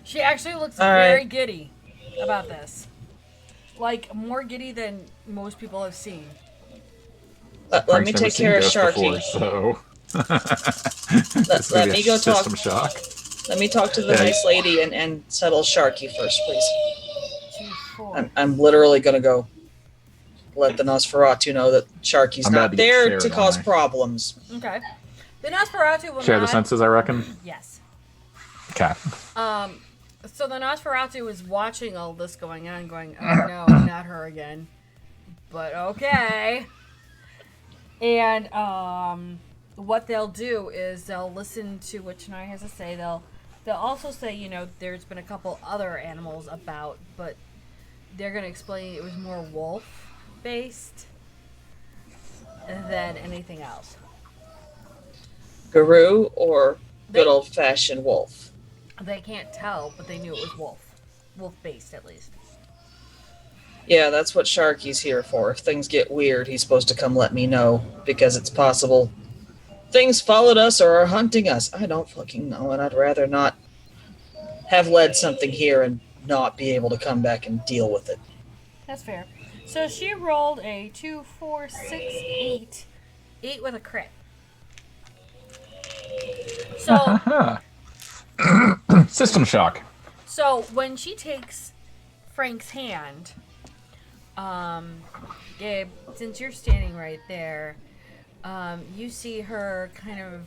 She actually looks All very right. giddy about this. Like, more giddy than most people have seen. Let Frank's me never take seen care of ghosts Sharky. before, so This let may be me a go talk. system shock. Let me talk to the Yeah. nice lady and settle Sharky first, please. 2, 4. I'm literally gonna go let the Nosferatu know that Sharky's I'm about not to get there shared to on cause there. problems. Okay. The Nosferatu will Share the not... senses, I reckon. Yes. Okay. So the Nosferatu is watching all this going on, going, oh no, not her again. But okay. And, what they'll do is they'll listen to what Chennai has to say. They'll also say, you know, there's been a couple other animals about, but they're going to explain it was more wolf-based than anything else. Guru or good They- old-fashioned wolf? They can't tell, but they knew it was wolf. Wolf-based, at least. Yeah, that's what Sharky's here for. If things get weird, he's supposed to come let me know, because it's possible things followed us or are hunting us. I don't fucking know, and I'd rather not have led something here and not be able to come back and deal with it. That's fair. So she rolled a 2, 4, 6, 8. 8 with a crit. So, System shock. so when she takes Frank's hand, Gabe, since you're standing right there, you see her kind of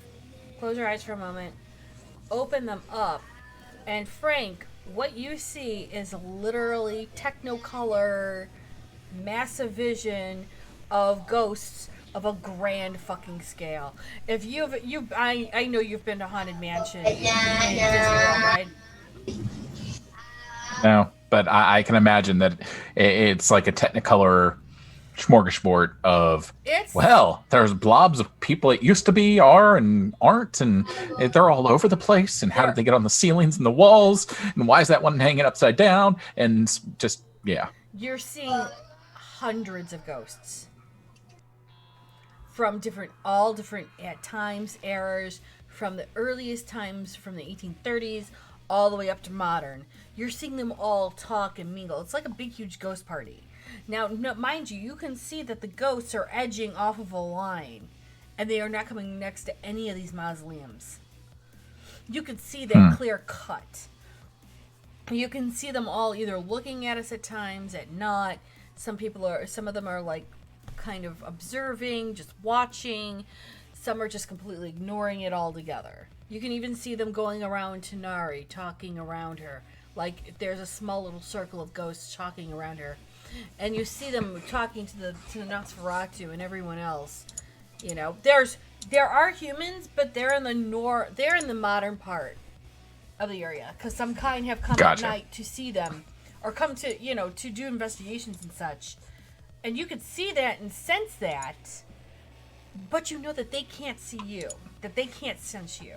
close her eyes for a moment, open them up, and Frank what you see is literally Technicolor, massive vision of ghosts of a grand fucking scale. If I know you've been to Haunted Mansion in Disney World, right? No, but I can imagine that it's like a Technicolor smorgasbord of, well, there's blobs of people that used to be, are, and aren't, and they're all over the place, and how did they get on the ceilings and the walls, and why is that one hanging upside down, and just, yeah. You're seeing hundreds of ghosts from all different times, eras, from the earliest times from the 1830s all the way up to modern. You're seeing them all talk and mingle. It's like a big, huge ghost party. Now, mind you, you can see that the ghosts are edging off of a line, and they are not coming next to any of these mausoleums. You can see that clear cut. You can see them all either looking at us at times, at not. Some of them are like kind of observing, just watching. Some are just completely ignoring it altogether. You can even see them going around Tanari, talking around her. Like there's a small little circle of ghosts talking around her. And you see them talking to the Nosferatu and everyone else. You know, there are humans, but they're in the modern part of the area, because some kind have come at night to see them, or come to to do investigations and such. And you could see that and sense that, but you know that they can't see you, that they can't sense you.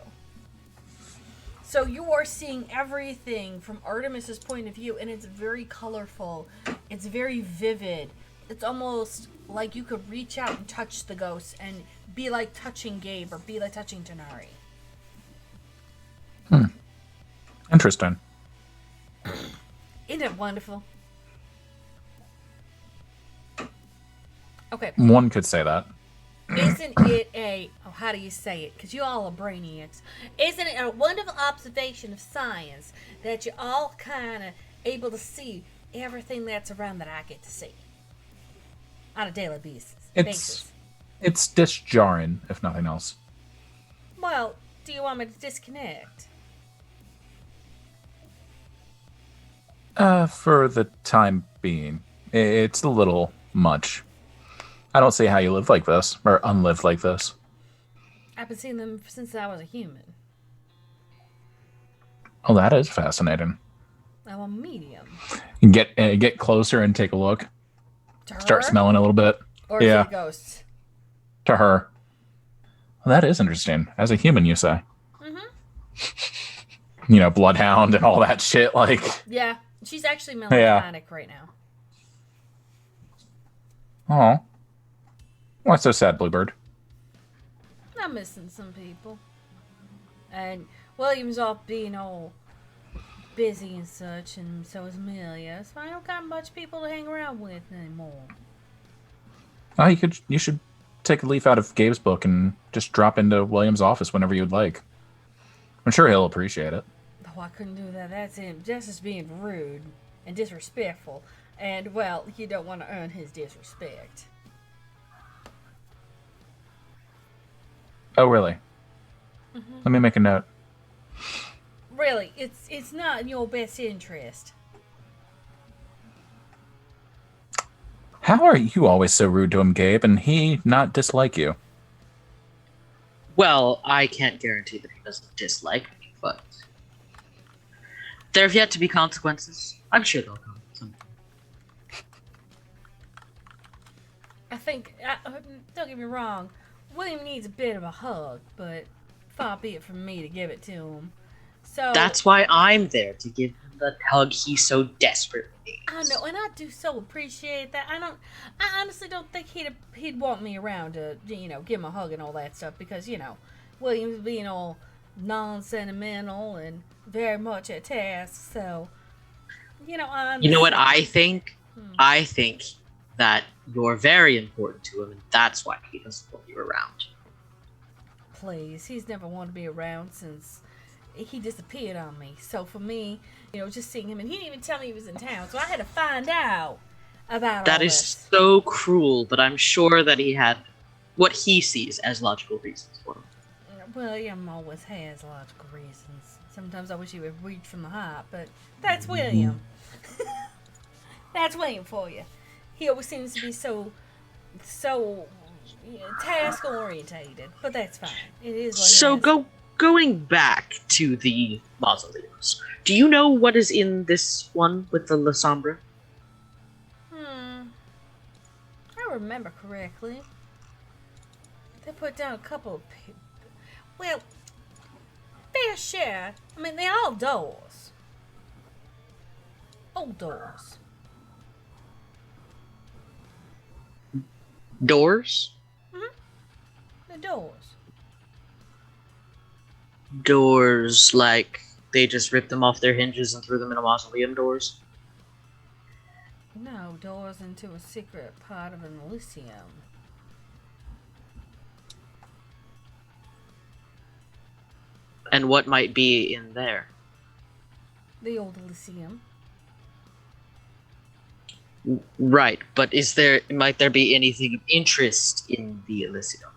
So you are seeing everything from Artemis's point of view, and it's very colorful. It's very vivid. It's almost like you could reach out and touch the ghosts and be like touching Gabe or be like touching Tanari. Interesting. Isn't it wonderful? Okay. One could say that. Isn't it how do you say it? Because you all are brainiacs. Isn't it a wonderful observation of science that you're all kind of able to see everything that's around that I get to see on a daily basis? It's disjarring, if nothing else. Well, do you want me to disconnect? For the time being, it's a little much. I don't see how you live like this, or unlive like this. I've been seeing them since I was a human. Oh, that is fascinating. I'm a medium. Get closer and take a look. To her? Start smelling a little bit. Or to the ghosts? To her. Well, that is interesting. As a human, you say. Mm-hmm. Bloodhound and all that shit, like... Yeah, she's actually melancholic right now. Oh. Why so sad, Bluebird? I'm missing some people. And William's off being all busy and such, and so is Amelia. So I don't got much people to hang around with anymore. Oh, you should take a leaf out of Gabe's book and just drop into William's office whenever you'd like. I'm sure he'll appreciate it. Oh, I couldn't do that. That's just being rude and disrespectful. And, well, you don't want to earn his disrespect. Oh, really? Mm-hmm. Let me make a note. Really, it's not in your best interest. How are you always so rude to him, Gabe, and he not dislike you? Well, I can't guarantee that he doesn't dislike me, but there have yet to be consequences. I'm sure they'll come sometime. I think, don't get me wrong, William needs a bit of a hug, but far be it from me to give it to him. So that's why I'm there, to give him the hug he so desperately needs. I know, and I do so appreciate that. I honestly don't think he'd want me around to, give him a hug and all that stuff, because, William's being all non-sentimental and very much at task, so, You know what I think? I think that you're very important to him, and that's why he doesn't want you around. Please, he's never wanted to be around since he disappeared on me. So for me, just seeing him, and he didn't even tell me he was in town, so I had to find out about that. Is so cruel, but I'm sure that he had what he sees as logical reasons for him. William always has logical reasons. Sometimes I wish he would reach from the heart, but that's William. That's William for you. He always seems to be so task orientated, but that's fine. It is what So it is. going back to the mausoleums, do you know what is in this one with the La Sombra? I remember correctly. They put down a couple of well, fair share. I mean, they're all doors. Old doors. Doors? The doors. Doors like they just ripped them off their hinges and threw them in a mausoleum doors? No, doors into a secret part of an Elysium. And what might be in there? The old Elysium. Right, but might there be anything of interest in the Elysium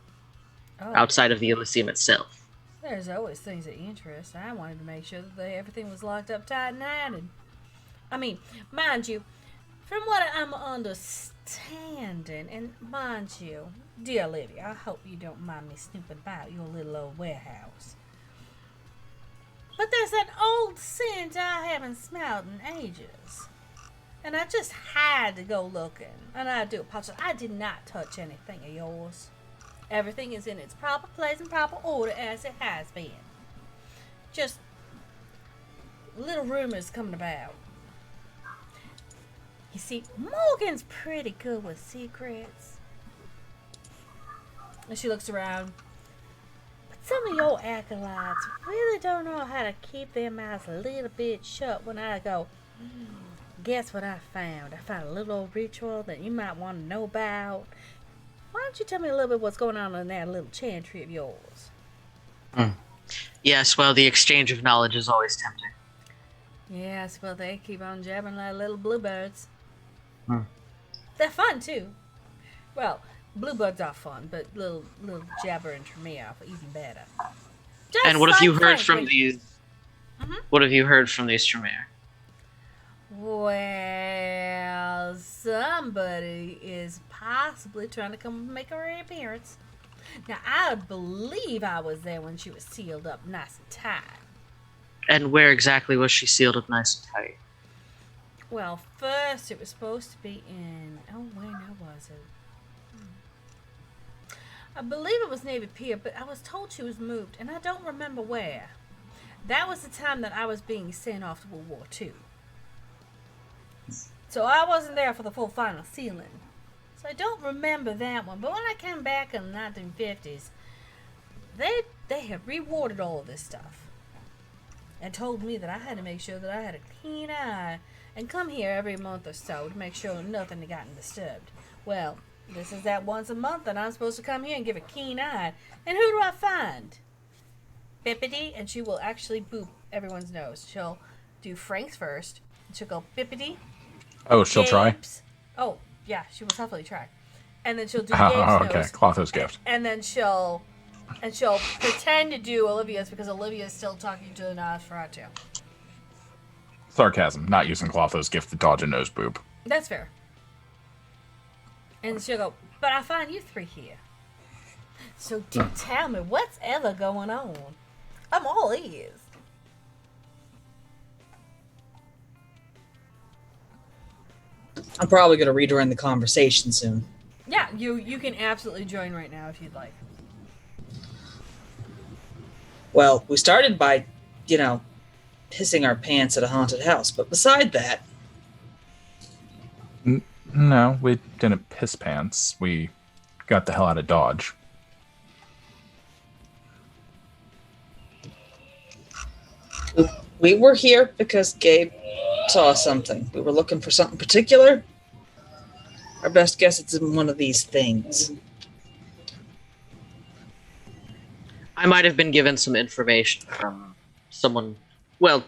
Oh, outside of the Elysium itself? there's always things of interest. I wanted to make sure that everything was locked up tight and hidden. I mean, mind you, from what I'm understanding, and mind you, dear Olivia, I hope you don't mind me snooping about your little old warehouse. But there's an old scent I haven't smelled in ages. And I just had to go looking. And I do apologize. I did not touch anything of yours. Everything is in its proper place and proper order as it has been. Just little rumors coming about. You see, Morgan's pretty good with secrets. And she looks around. But some of your acolytes really don't know how to keep their mouths a little bit shut when I go, guess what I found? I found a little old ritual that you might want to know about. Why don't you tell me a little bit what's going on in that little chantry of yours? Yes, well, the exchange of knowledge is always tempting. Yes, well, they keep on jabbing like little bluebirds. They're fun, too. Well, bluebirds are fun, but little jabber and Tremere are even better. Just And what have you like heard from Franklin. these? Mhm. What have you heard from these Tremere? Well, somebody is possibly trying to come make a reappearance. Now, I believe I was there when she was sealed up nice and tight. And where exactly was she sealed up nice and tight? Well, first it was supposed to be in... Oh, where now was it? I believe it was Navy Pier, but I was told she was moved, and I don't remember where. That was the time that I was being sent off to World War II. So I wasn't there for the full final sealing. So I don't remember that one. But when I came back in the 1950s, they had rewarded all of this stuff. And told me that I had to make sure that I had a keen eye and come here every month or so to make sure nothing had gotten disturbed. Well, this is that once a month that I'm supposed to come here and give a keen eye. And who do I find? Bippity, and she will actually boop everyone's nose. She'll do Frank's first. And she'll go Bippity. Oh, she'll try. Gabe's. Oh, yeah, she will definitely try. And then she'll do Oh, Gabe's okay. nose. Clotho's gift. And then she'll pretend to do Olivia's because Olivia's still talking to the Nosferatu. Sarcasm. Not using Clotho's gift to dodge a nose boob. That's fair. And she'll go, but I find you three here. So do tell me what's ever going on. I'm all ears. I'm probably going to rejoin the conversation soon. Yeah, you can absolutely join right now if you'd like. Well, we started by, pissing our pants at a haunted house, but beside that, No, we didn't piss pants. We got the hell out of Dodge. we were here because Gabe saw something. We were looking for something particular. Our best guess it's in one of these things. I might have been given some information from someone, well,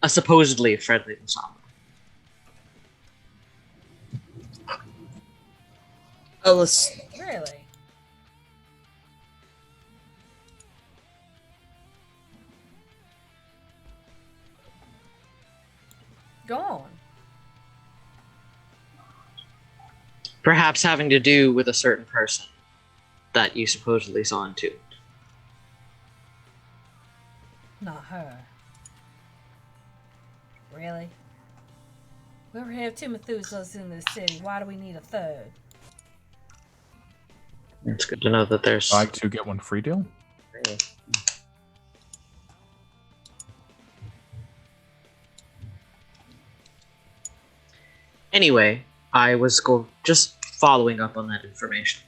a supposedly friendly ensemble. Really? Go on. Perhaps having to do with a certain person that you supposedly saw in Tune. Not her. Really? We already have two Methuselahs in this city. Why do we need a third? It's good to know that there's. Like to get one free deal? Anyway, I was just following up on that information.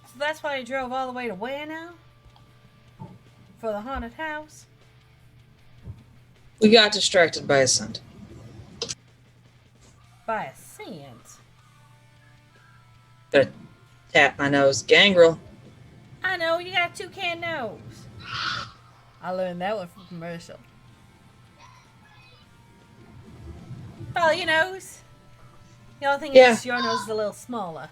So that's why you drove all the way to where now? For the haunted house? We got distracted by a scent. By a scent. Gotta tap my nose. Gangrel. I know, you got a toucan nose. I learned that one from commercial. Follow your nose. The only thing is your nose is a little smaller.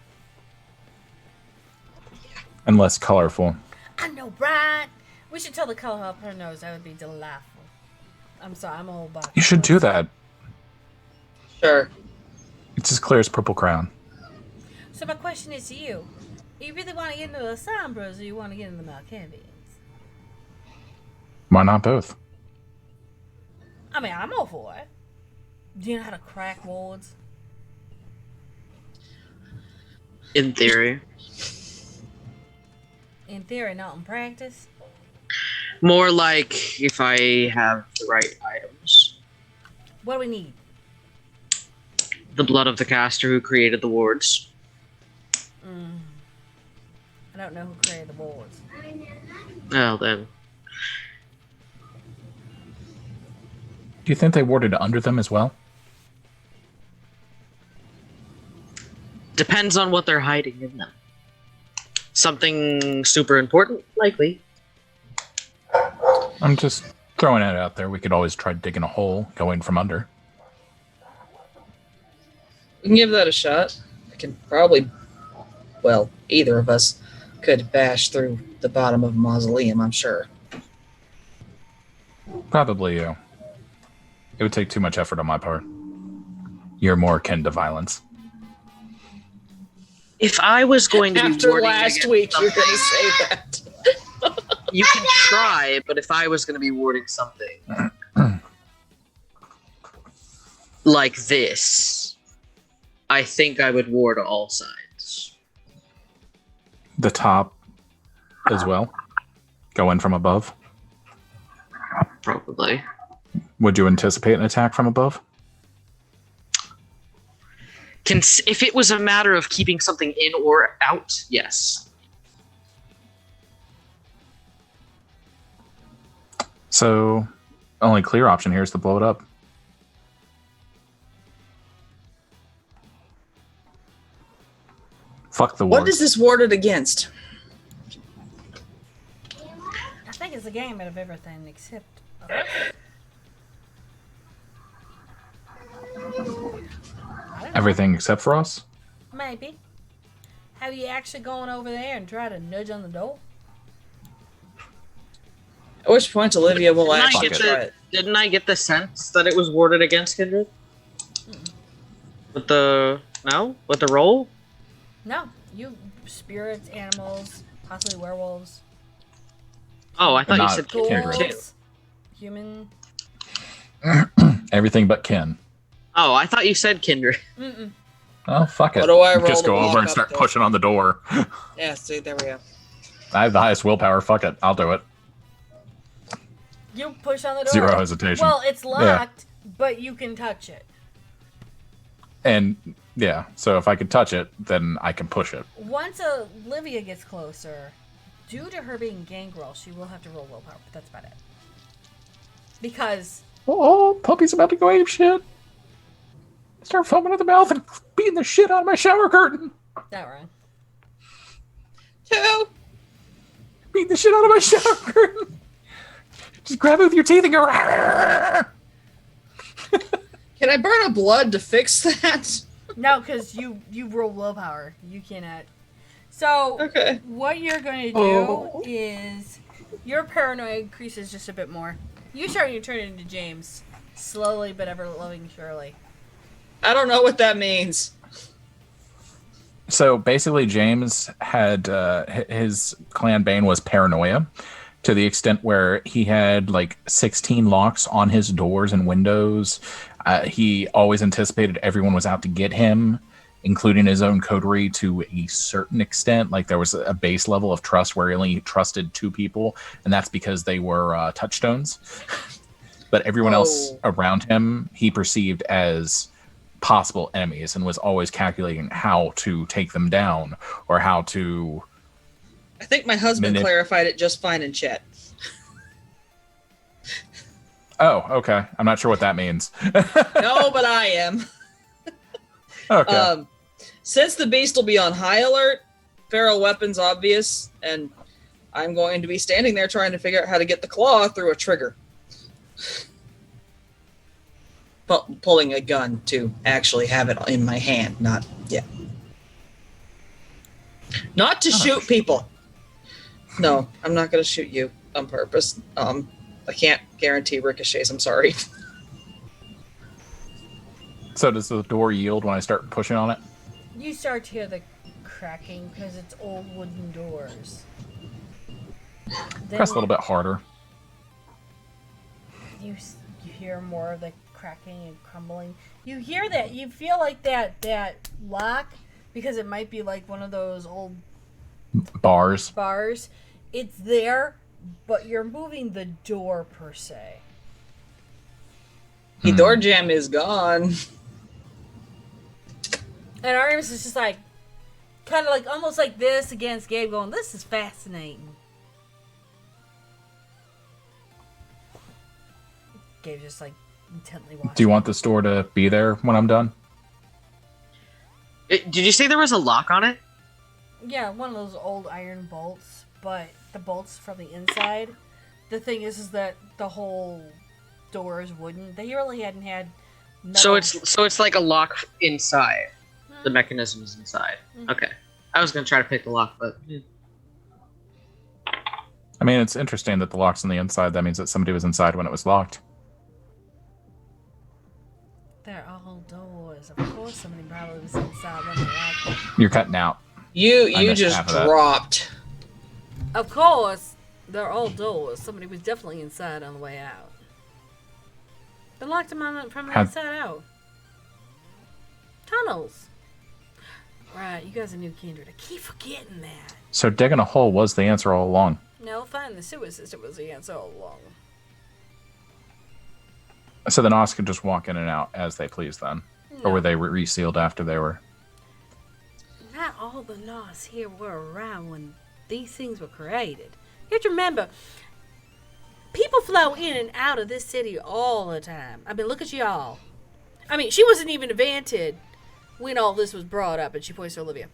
And less colorful. I know, right? We should tell the color of her nose. That would be delightful. I'm sorry, I'm old box. You should do that. Sure. It's as clear as Purple Crown. So my question is to you. Do you really want to get into the Sombras or you want to get into the Malkavians? Why not both? I mean, I'm all for it. Do you know how to crack wards? In theory. In theory, not in practice. More like if I have the right items. What do we need? The blood of the caster who created the wards. I don't know who created the wards. Well then. Do you think they warded under them as well? Depends on what they're hiding in them. Something super important? Likely. I'm just throwing it out there. We could always try digging a hole, going from under. We can give that a shot. I can probably, well, either of us could bash through the bottom of a mausoleum, I'm sure. Probably you. It would take too much effort on my part. You're more akin to violence. If I was going to be After warding last against week, you're something, going to say that. you can try, but if I was going to be warding something like this, I think I would ward all sides. The top as well? Go in from above? Probably. Would you anticipate an attack from above? If it was a matter of keeping something in or out, yes. So, only clear option here is to blow it up. Fuck the war. What is this warded against? I think it's a gamut of everything except. Everything except for us? Maybe. Have you actually gone over there and tried to nudge on the door? At which point Olivia will Didn't I actually get try the- it. Didn't I get the sense that it was warded against Kindred? With the roll? No. You spirits, animals, possibly werewolves, Oh, I thought you Not said Kindred. Kindred too. ghouls, human. Everything but kin. Oh, I thought you said Kindred. Mm-mm. Oh, fuck it. What do I roll Just to go walk over and up start there? pushing on the door. Yeah, see, there we go. I have the highest willpower. Fuck it. I'll do it. You push on the door. Zero hesitation. Well, it's locked, but you can touch it. And yeah, so if I could touch it, then I can push it. Once Olivia gets closer, due to her being gangrel, she will have to roll willpower, but that's about it. Because Oh, puppy's about to go ape shit. Start foaming at the mouth and beating the shit out of my shower curtain. that wrong. 2. Beating the shit out of my shower curtain. Just grab it with your teeth and go. "Rah!" Can I burn a blood to fix that? No, because you roll willpower. You cannot. So Okay. what you're going to do Oh. is Your paranoia increases just a bit more. You're starting to turn into James. Slowly but ever loving surely. I don't know what that means. So basically, James had his clan bane was paranoia, to the extent where he had like 16 locks on his doors and windows. He always anticipated everyone was out to get him, including his own coterie to a certain extent. Like there was a base level of trust where he only trusted 2 people, and that's because they were touchstones. But everyone else around him, he perceived as possible enemies and was always calculating how to take them down or how to... I think my husband clarified it just fine in chat. Oh, okay. I'm not sure what that means. No, but I am. Okay. Since the beast will be on high alert, feral weapons obvious, and I'm going to be standing there trying to figure out how to get the claw through a trigger. Pulling a gun to actually have it in my hand, not to shoot people. No, I'm not going to shoot you on purpose. I can't guarantee ricochets. I'm sorry. So does the door yield when I start pushing on it? You start to hear the cracking because it's old wooden doors. Then Press a little bit harder. You hear more of the cracking and crumbling. You hear that. You feel like that lock, because it might be like one of those old Bars. It's there, but you're moving the door per se. The door jam is gone. And Artemis is just like, kind of like, almost like this against Gabe, going, this is fascinating. Gabe just like intently watching. Do you want this door to be there when I'm done? Did you say there was a lock on it? Yeah, one of those old iron bolts, but the bolts from the inside. The thing is that the whole door is wooden. They really hadn't had metal. So it's like a lock inside. The mechanism is inside. Okay. I was gonna try to pick the lock, but I mean, it's interesting that the lock's on the inside. That means that somebody was inside when it was locked. They're all doors. Of course somebody probably was inside when they locked it. You're cutting out. You just dropped. Of course, they're all doors. Somebody was definitely inside on the way out. They locked them from the inside out. Tunnels. Right, you guys are new kindred. I keep forgetting that. So digging a hole was the answer all along. No, finding the sewer system was the answer all along. So the Nos could just walk in and out as they please then? No. Or were they resealed after they were... Not all the Nos here were around when these things were created. You have to remember, people flow in and out of this city all the time. I mean, look at y'all. I mean, she wasn't even invented when all this was brought up, and she points to Olivia.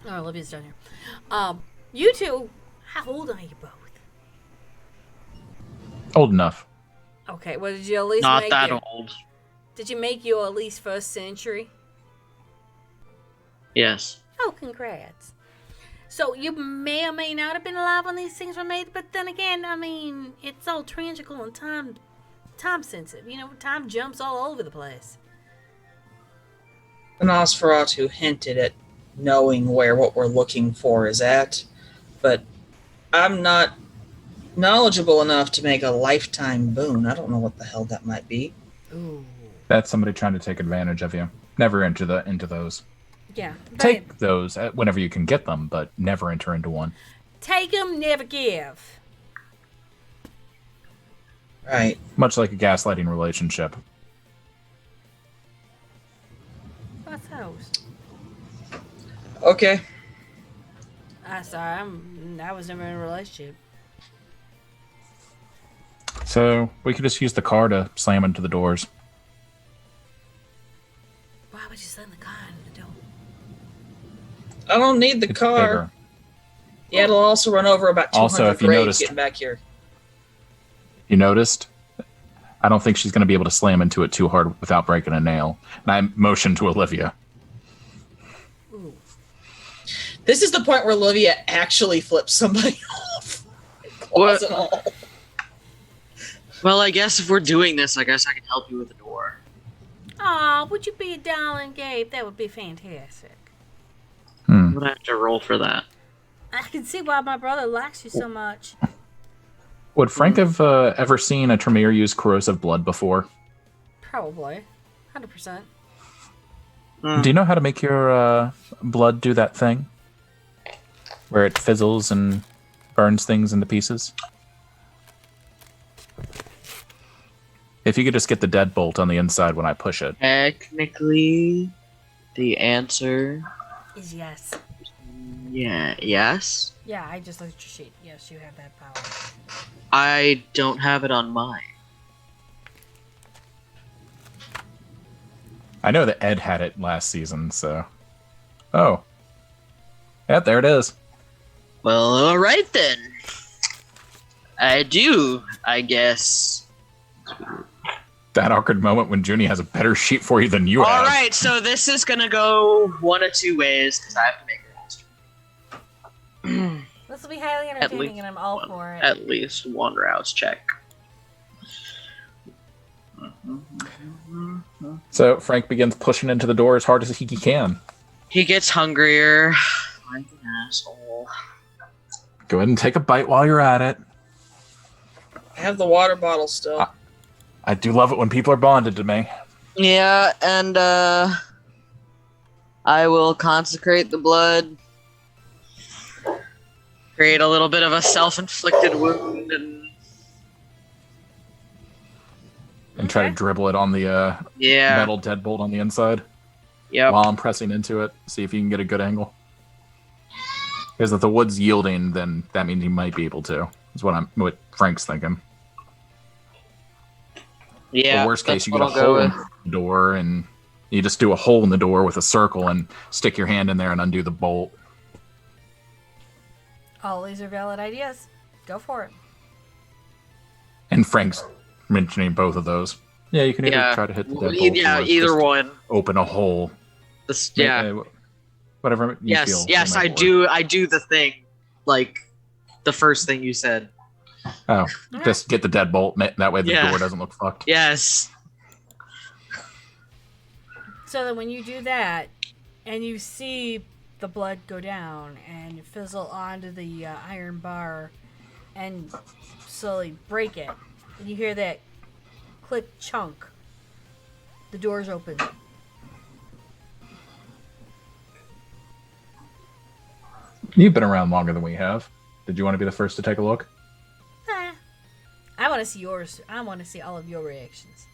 Oh, Olivia's down here. You two, how old are you both? Old enough. Okay, well, did you at least not make that you? old. Did you make you at least first century? Yes. Oh, congrats. So you may or may not have been alive when these things were made, but then again, I mean, it's all transical and time sensitive. You know, time jumps all over the place. The Nosferatu hinted at knowing where what we're looking for is at, but I'm not knowledgeable enough to make a lifetime boon. I don't know what the hell that might be. Ooh. That's somebody trying to take advantage of you. Never into those. Yeah. Take those whenever you can get them, but never enter into one. Take them, never give. Right. Much like a gaslighting relationship. What's those? Okay. Sorry, I was never in a relationship. So we could just use the car to slam into the doors. Why would you slam the car into the door? I don't need the It's car. bigger. Yeah, it'll also run over about 200 Also, if you graves noticed- getting back here. You noticed? I don't think she's going to be able to slam into it too hard without breaking a nail. And I motioned to Olivia. Ooh. This is the point where Olivia actually flips somebody off. What? and all. Well, I guess if we're doing this, I guess I can help you with the door. Aw, would you be a darling, Gabe? That would be fantastic. I'm gonna have to roll for that. I can see why my brother likes you so much. Would Frank have ever seen a Tremere use corrosive blood before? Probably. 100%. Do you know how to make your blood do that thing? Where it fizzles and burns things into pieces? If you could just get the deadbolt on the inside when I push it. Technically, the answer... Is yes. Yeah, yes? Yeah, I just looked at your sheet. Yes, you have that power. I don't have it on mine. I know that Ed had it last season, so... Oh. Yeah, there it is. Well, alright then. I do, I guess. That awkward moment when Junie has a better sheet for you than you have. Alright, so this is gonna go one of two ways, because I have to make a roster. This will be highly entertaining, and I'm all for it. At least one rouse check. So Frank begins pushing into the door as hard as he can. He gets hungrier. Like an asshole. Go ahead and take a bite while you're at it. I have the water bottle still. I do love it when people are bonded to me. Yeah, and I will consecrate the blood. Create a little bit of a self-inflicted wound And try to dribble it on the metal deadbolt on the inside. Yep. While I'm pressing into it. See if you can get a good angle. Because if the wood's yielding, then that means you might be able to. That's what Frank's thinking. Yeah. The worst case, you get a hole in the door, and you just do a hole in the door with a circle and stick your hand in there and undo the bolt. All these are valid ideas. Go for it. And Frank's mentioning both of those. Yeah, you can either try to hit the deadbolt. Yeah, either one. Open a hole. Whatever you feel. Yes, I do. I do the thing, like the first thing you said. Oh, just get the deadbolt. That way the door doesn't look fucked. Yes. So then when you do that, and you see the blood go down and fizzle onto the iron bar and slowly break it, and you hear that click chunk, the door's open. You've been around longer than we have. Did you want to be the first to take a look? I want to see yours. I want to see all of your reactions.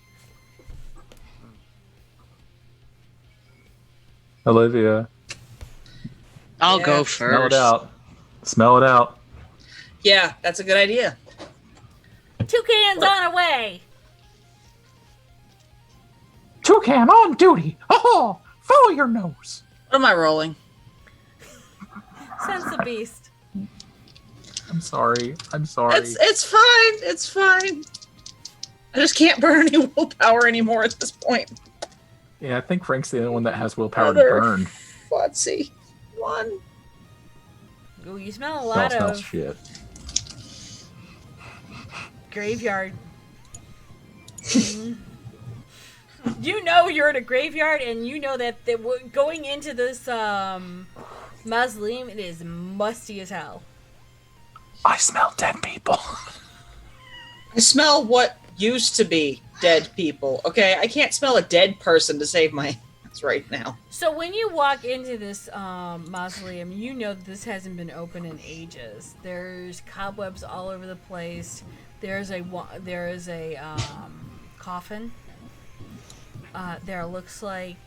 Olivia. I'll go first. Smell it out. Smell it out. Yeah, that's a good idea. Toucan's on our way. Toucan on duty. Oh, follow your nose. What am I rolling? Sense the beast. I'm sorry. It's fine. It's fine. I just can't burn any willpower anymore at this point. Yeah, I think Frank's the only one that has willpower to Another burn. Let's see. One. Ooh, you smell a lot Smells of shit. graveyard. You know you're in a graveyard, and you know that going into this mausoleum, it is musty as hell. I smell dead people. I smell what used to be dead people. Okay, I can't smell a dead person to save my ass right now. So when you walk into this mausoleum, you know that this hasn't been open in ages. There's cobwebs all over the place. There is a coffin. There looks like,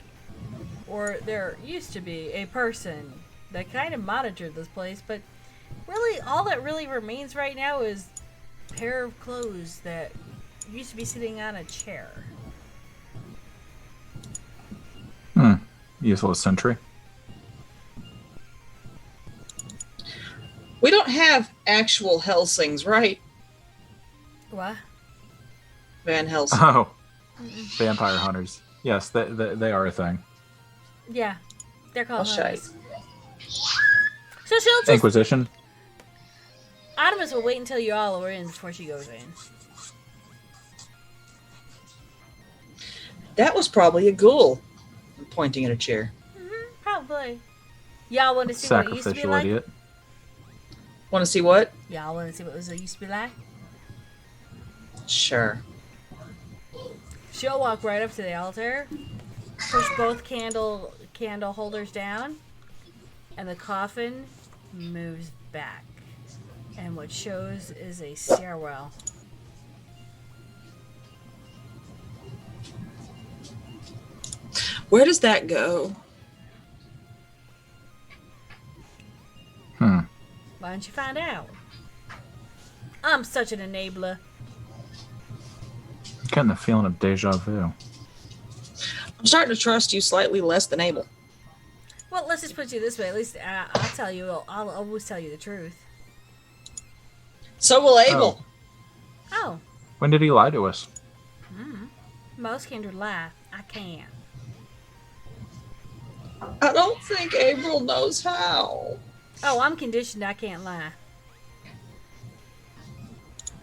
or there used to be, a person that kind of monitored this place, but really all that really remains right now is a pair of clothes that used to be sitting on a chair. Useful sentry. We don't have actual Helsings, right? What? Van Helsing. Oh. Vampire hunters. Yes, they are a thing. Yeah. They're called I'll show you. hunters. So she'll just... Inquisition. Artemis will wait until you all are in before she goes in. That was probably a ghoul. I'm pointing at a chair. Probably. Y'all want to see what it used to be Sacrificial like? idiot. Want to see what? Y'all want to see what it used to be like? Sure. She'll walk right up to the altar, push both candle holders down, and the coffin moves back. And what shows is a stairwell. Where does that go? Hmm. Why don't you find out? I'm such an enabler. Getting the feeling of deja vu. I'm starting to trust you slightly less than Abel. Well, let's just put you this way. At least I'll tell you. I'll always tell you the truth. So will Abel. Oh. When did he lie to us? Most kindred lie. I can't. I don't think Abel knows how. Oh, I'm conditioned. I can't lie.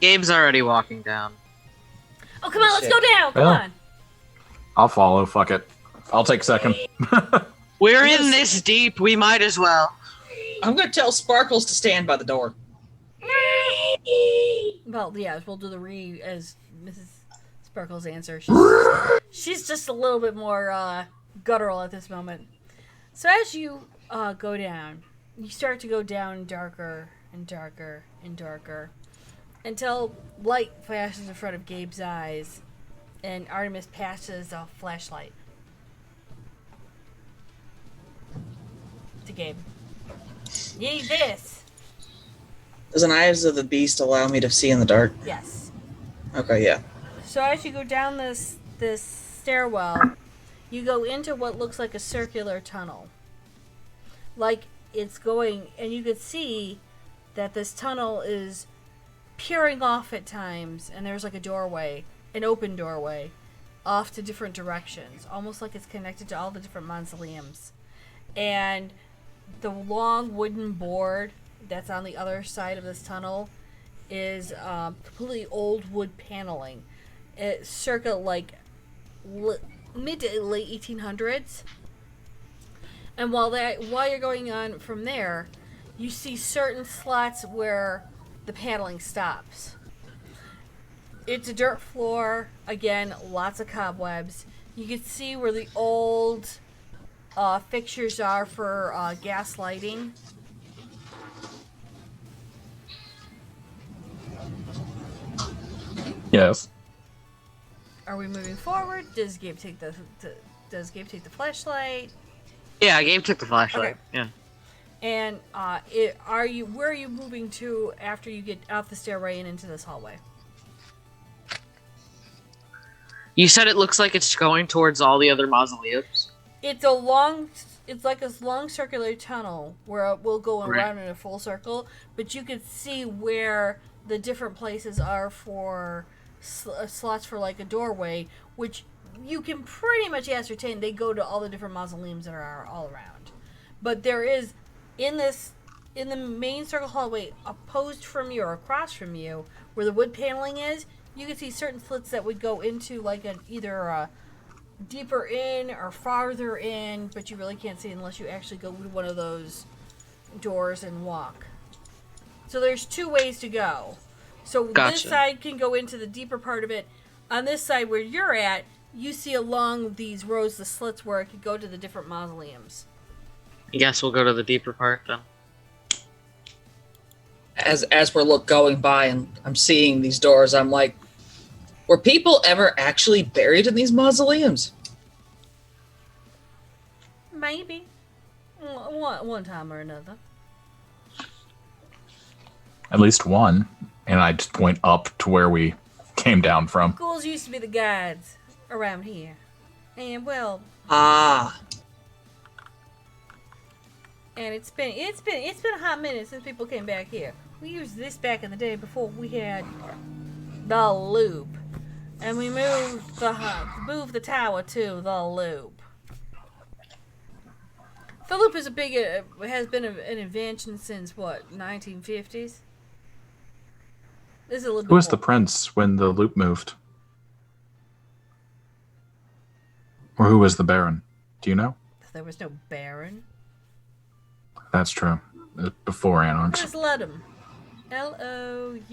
Gabe's already walking down. Oh, come on. Let's go down. Come Well. on. I'll follow. Fuck it. I'll take second. We're in this deep. We might as well. I'm going to tell Sparkles to stand by the door. Well, yeah, we'll do the as Mrs. Sparkles' answer. She's just a little bit more guttural at this moment. So as you go down, you start to go down darker and darker and darker until light flashes in front of Gabe's eyes and Artemis passes a flashlight to Gabe. You need this. Does an Eyes of the Beast allow me to see in the dark? Yes. Okay, yeah. So as you go down this stairwell, you go into what looks like a circular tunnel. Like it's going, and you could see that this tunnel is peering off at times, and there's like a doorway, an open doorway, off to different directions, almost like it's connected to all the different mausoleums. And the long wooden board that's on the other side of this tunnel is completely old wood paneling. It's circa like mid to late 1800s. And while you're going on from there, you see certain slots where the paneling stops. It's a dirt floor, again, lots of cobwebs. You can see where the old fixtures are for gas lighting. Yes. Are we moving forward? Does Gabe take the flashlight? Yeah, Gabe took the flashlight. Okay. Yeah. And where are you moving to after you get out the stairway and into this hallway? You said it looks like it's going towards all the other mausoleums. It's like a long circular tunnel where it will go around in a full circle, but you can see where the different places are for slots for like a doorway, which you can pretty much ascertain they go to all the different mausoleums that are all around. But there is in the main circle hallway, opposed from you or across from you, where the wood paneling is, you can see certain slits that would go into like either a deeper in or farther in, but you really can't see unless you actually go to one of those doors and walk. So there's two ways to go. So Gotcha. This side can go into the deeper part of it. On this side where you're at, you see along these rows the slits where it could go to the different mausoleums. I guess we'll go to the deeper part then. As we're going by and I'm seeing these doors, I'm like, were people ever actually buried in these mausoleums? Maybe. One time or another. At least one. And I just point up to where we came down from. Ghouls used to be the guides around here. And well, Ah. and it's been a hot minute since people came back here. We used this back in the day before we had the loop. And we moved the tower to the loop. The loop is has been an invention since what, 1950s? This is a little Who bit was the more. prince when the loop moved? Or who was the baron? Do you know? There was no Baron. That's true. Before Anarchs. Where's Ludum? Lounde.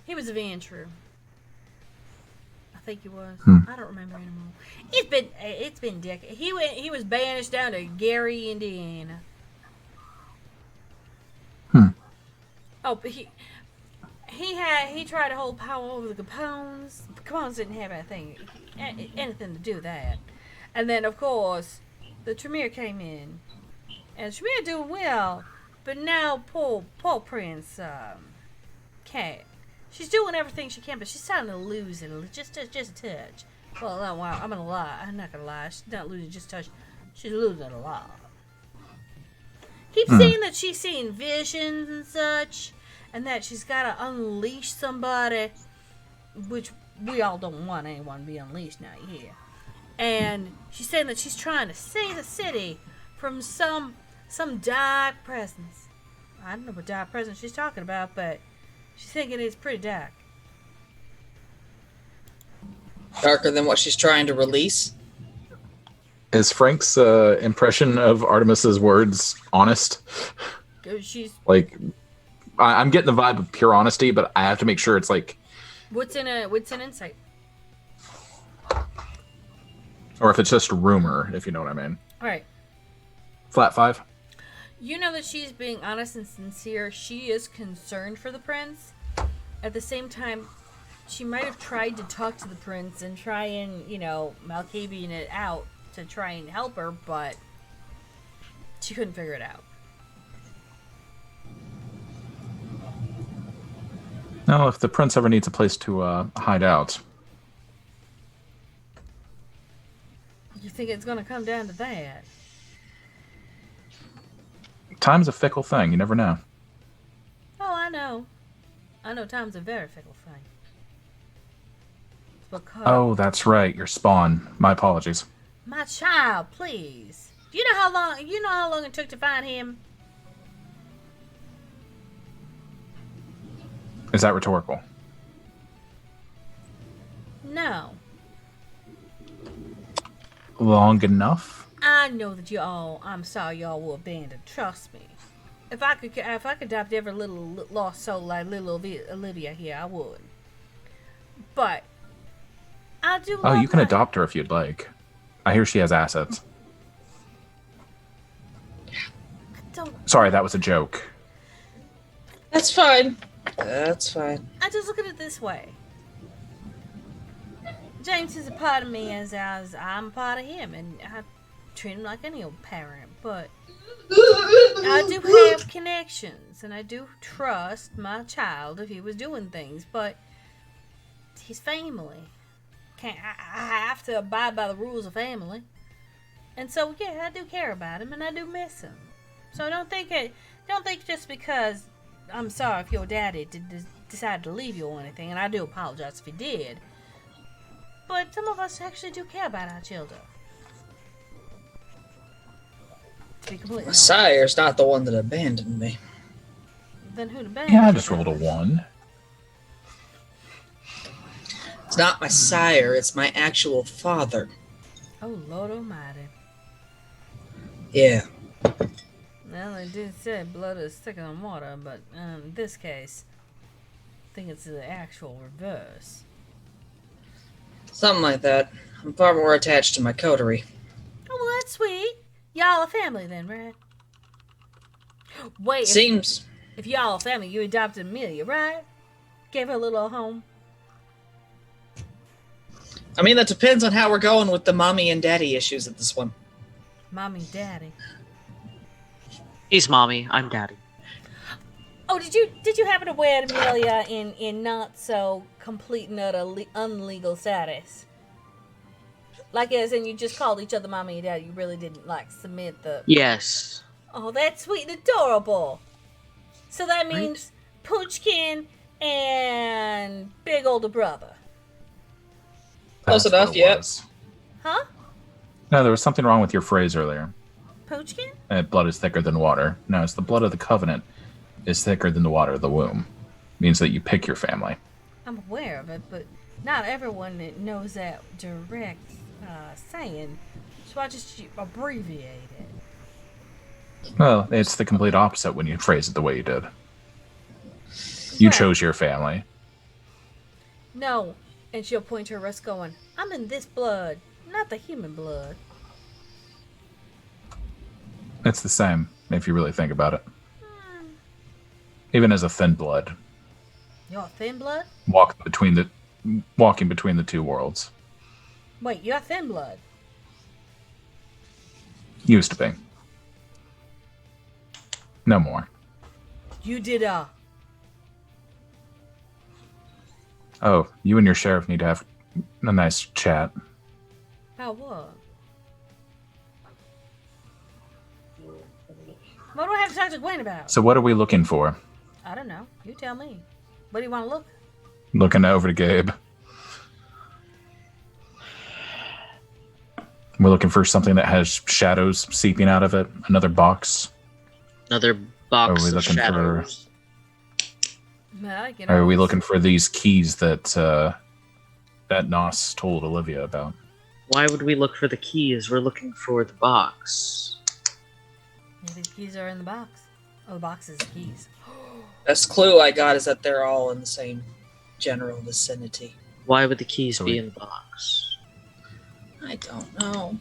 He was a Vantru. I think he was. I don't remember anymore. It's been decades. He was banished down to Gary, Indiana. Oh, but he tried to hold power over the Capones. The Capones didn't have anything to do with that. And then, of course, the Tremere came in, and Tremere doing well, but now poor Prince Cat. She's doing everything she can, but she's starting to lose it just a touch. Well, no, I'm gonna lie. I'm not gonna lie. She's not losing just a touch. She's losing a lot. Keep saying that she's seeing visions and such, and that she's got to unleash somebody, which we all don't want anyone to be unleashed now here. And she's saying that she's trying to save the city from some dark presence. I don't know what dark presence she's talking about, but she's thinking it's pretty dark. Darker than what she's trying to release? Is Frank's impression of Artemis's words honest? She's Like, I'm getting the vibe of pure honesty, but I have to make sure it's like, what's an insight? or if it's just rumor, if you know what I mean. All right. Flat 5. You know that she's being honest and sincere. She is concerned for the prince. At the same time, she might have tried to talk to the prince and try and, Malkavian it out to try and help her, but she couldn't figure it out. Now, if the prince ever needs a place to hide out, You think it's going to come down to that? time's a fickle thing. You never know. Oh, I know. I know time's a very fickle thing. It's because Oh, that's right. Your spawn. My apologies. my child, please. Do you know how long it took to find him? Is that rhetorical? No. Long enough? I know that I'm sorry y'all were abandoned. Trust me. If I could adopt every little lost soul like little Olivia here, I would. But I do. Oh, love you can my- adopt her if you'd like. I hear she has assets. Don't. Sorry, that was a joke. That's fine. That's fine. I just look at it this way. James is a part of me as I'm a part of him, and I treat him like any old parent. But I do have connections, and I do trust my child if he was doing things. But he's family. I have to abide by the rules of family, and so yeah, I do care about him, and I do miss him. So don't think just because I'm sorry if your daddy decided to leave you or anything, and I do apologize if he did. But some of us actually do care about our children. To be completely My honest. sire's not the one that abandoned me. Then who to ban? Yeah, I just rolled a 1. It's not my sire, it's my actual father. Oh Lord Almighty! Yeah. Well, they did say blood is thicker than water, but in this case, I think it's the actual reverse. Something like that. I'm far more attached to my coterie. Oh, well, that's sweet. Y'all a family then, right? Wait, Seems. if y'all a family, you adopted Amelia, right? Gave her a little home. I mean, that depends on how we're going with the mommy and daddy issues at this one. Mommy, daddy. He's mommy. I'm daddy. Oh, did you happen to wed Amelia in not so complete and utter unlegal status? Like as in you just called each other mommy and daddy. You really didn't like submit the. Yes. Oh, that's sweet and adorable. So that means Poochkin and big older brother. Close That's enough, what it yeah. was. Huh? No, there was something wrong with your phrase earlier. Poochkin? Blood is thicker than water. No, it's the blood of the covenant. is thicker than the water of the womb. Means that you pick your family. I'm aware of it, but not everyone that knows that direct saying. So I just abbreviate it. Well, it's the complete opposite when you phrase it the way you did. You Right. chose your family. No. And she'll point to her wrist going, I'm in this blood, not the human blood. It's the same, if you really think about it. Even as a thin blood, You're thin blood? walking between the two worlds. Wait, you're thin blood. Used to be. No more. You did Oh, you and your sheriff need to have a nice chat. About what? What do I have to talk to Gwen about? So what are we looking for? I don't know. You tell me. What do you want to look? Looking over to Gabe. We're looking for something that has shadows seeping out of it. Another box. Another box Are we of looking for- shadows. Well, you Or are know, we looking for these keys that that Nos told Olivia about? Why would we look for the keys? We're looking for the box. Maybe the keys are in the box. Oh, the box is the keys. Best clue I got is that they're all in the same general vicinity. Why would the keys So be we- in the box? I don't know.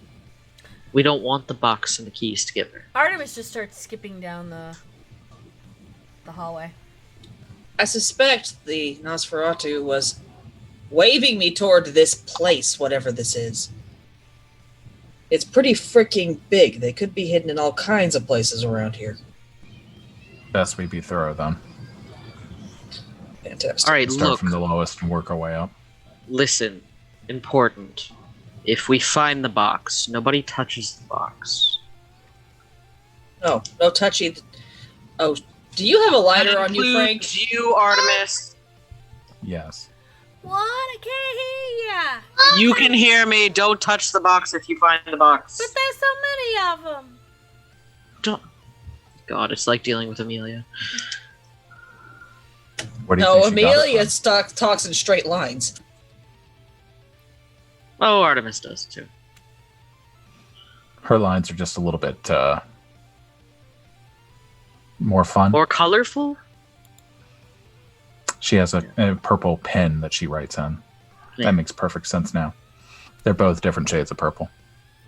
We don't want the box and the keys together. Artemis just starts skipping down the hallway. I suspect the Nosferatu was waving me toward this place, whatever this is. It's pretty freaking big. They could be hidden in all kinds of places around here. Best we be thorough then. Fantastic. All right, Start look. from the lowest and work our way up. Listen. Important. If we find the box, nobody touches the box. No touchy. Oh, do you have a lighter on you, Frank? Includes you, Artemis. Yes. What? I can't hear ya. You can hear me. Don't touch the box if you find the box. But there's so many of them. Don't. God, it's like dealing with Amelia. Where do you No, think she got it Amelia from? talks in straight lines. Oh, Artemis does too. Her lines are just a little bit more fun. More colorful? She has a purple pen that she writes in. Yeah. That makes perfect sense now. They're both different shades of purple.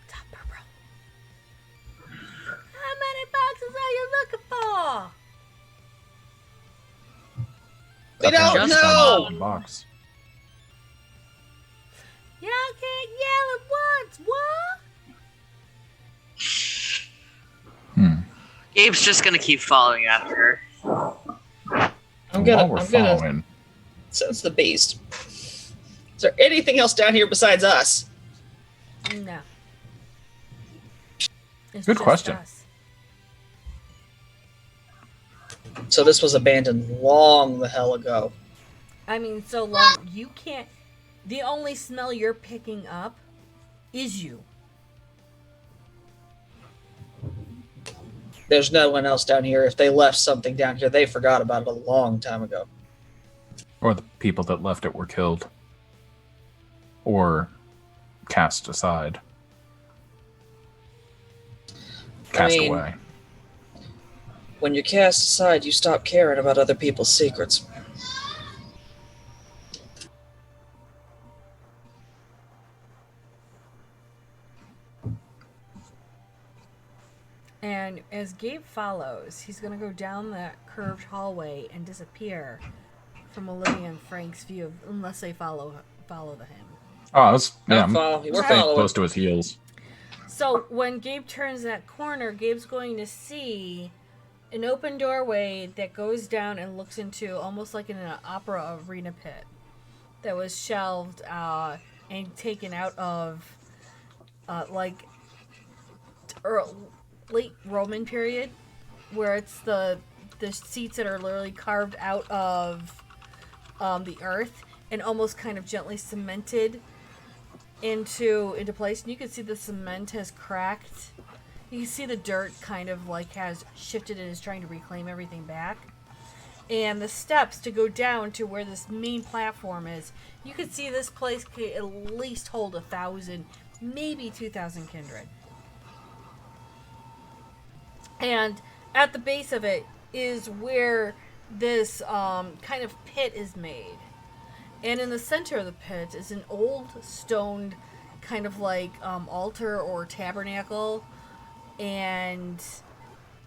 Top purple. How many boxes are you looking for? We don't Just know. one box. Y'all can't yell at once. What? Hmm. Gabe's just gonna keep following after her. I'm While we're gonna following, sense the beast. Is there anything else down here besides us? No. It's Good just question. us. So this was abandoned long the hell ago. I mean, so long you can't. The only smell you're picking up is you. There's no one else down here. If they left something down here, they forgot about it a long time ago. or the people that left it were killed or cast aside. Cast mean- away. When you're cast aside, you stop caring about other people's secrets. And as Gabe follows, he's going to go down that curved hallway and disappear from Olivia and Frank's view, unless they follow him. Oh, that's yeah. I'm We're staying following. close to his heels. So when Gabe turns that corner, Gabe's going to see an open doorway that goes down and looks into almost like in an opera arena pit that was shelved and taken out of late Roman period, where it's the seats that are literally carved out of the earth and almost kind of gently cemented into place. And you can see the cement has cracked. You can see the dirt kind of like has shifted and is trying to reclaim everything back. and the steps to go down to where this main platform is, you could see this place could at least hold 1,000, maybe 2,000 kindred. And at the base of it is where this kind of pit is made. And in the center of the pit is an old stone kind of like altar or tabernacle. And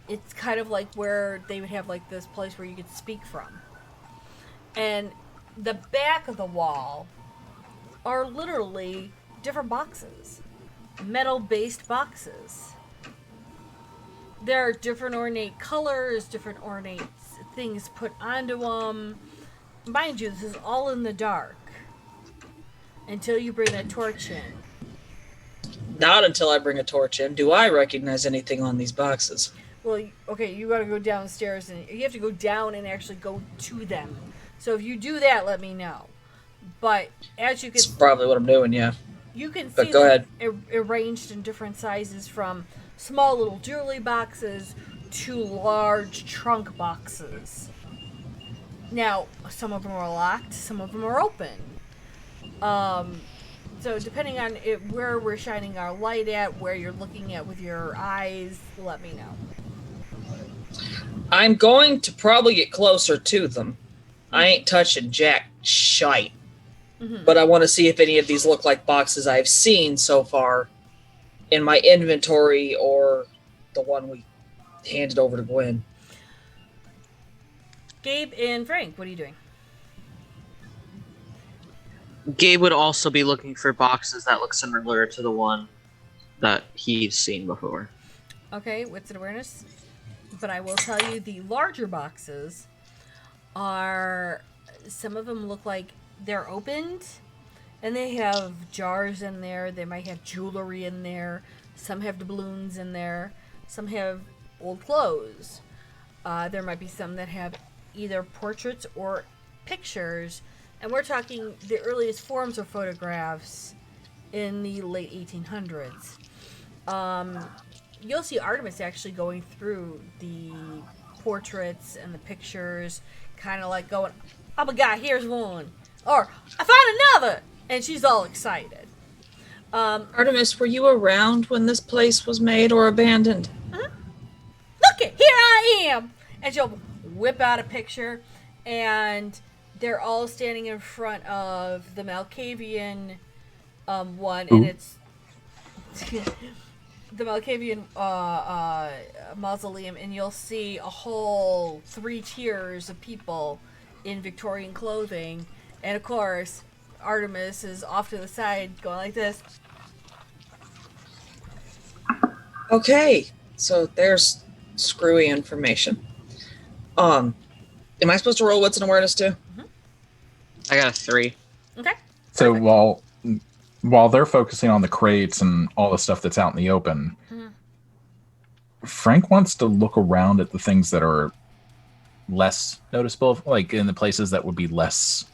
it's kind of like where they would have like this place where you could speak from. And the back of the wall are literally different boxes. Metal-based boxes. There are different ornate colors, different ornate things put onto them. Mind you, this is all in the dark. Until you bring a torch in. Not until I bring a torch in. Do I recognize anything on these boxes? Well, okay, you gotta go downstairs and you have to go down and actually go to them. So if you do that, let me know. But as you can, That's probably what I'm doing, yeah. you can But see go them ahead. arranged in different sizes, from small little jewelry boxes to large trunk boxes. Now, some of them are locked, some of them are open. So depending on where we're shining our light at, where you're looking at with your eyes, let me know. I'm going to probably get closer to them. I ain't touching jack shite. Mm-hmm. But I want to see if any of these look like boxes I've seen so far in my inventory or the one we handed over to Gwen. Gabe and Frank, what are you doing? Gabe would also be looking for boxes that look similar to the one that he's seen before. Okay, wits and awareness. But I will tell you, the larger boxes are, some of them look like they're opened, and they have jars in there. They might have jewelry in there. Some have doubloons in there. Some have old clothes. There might be some that have either portraits or pictures, and we're talking the earliest forms of photographs in the late 1800s. You'll see Artemis actually going through the portraits and the pictures, kind of like going, oh my god, here's one. Or, I found another! And she's all excited. Artemis, were you around when this place was made or abandoned? Look it, here I am! And she'll whip out a picture, and they're all standing in front of the Malkavian one, and it's the Malkavian mausoleum, and you'll see a whole 3 tiers of people in Victorian clothing, and of course, Artemis is off to the side going like this. Okay, so there's screwy information. Am I supposed to roll wits and awareness too? I got a 3. Okay. So while they're focusing on the crates and all the stuff that's out in the open, Frank wants to look around at the things that are less noticeable, like in the places that would be less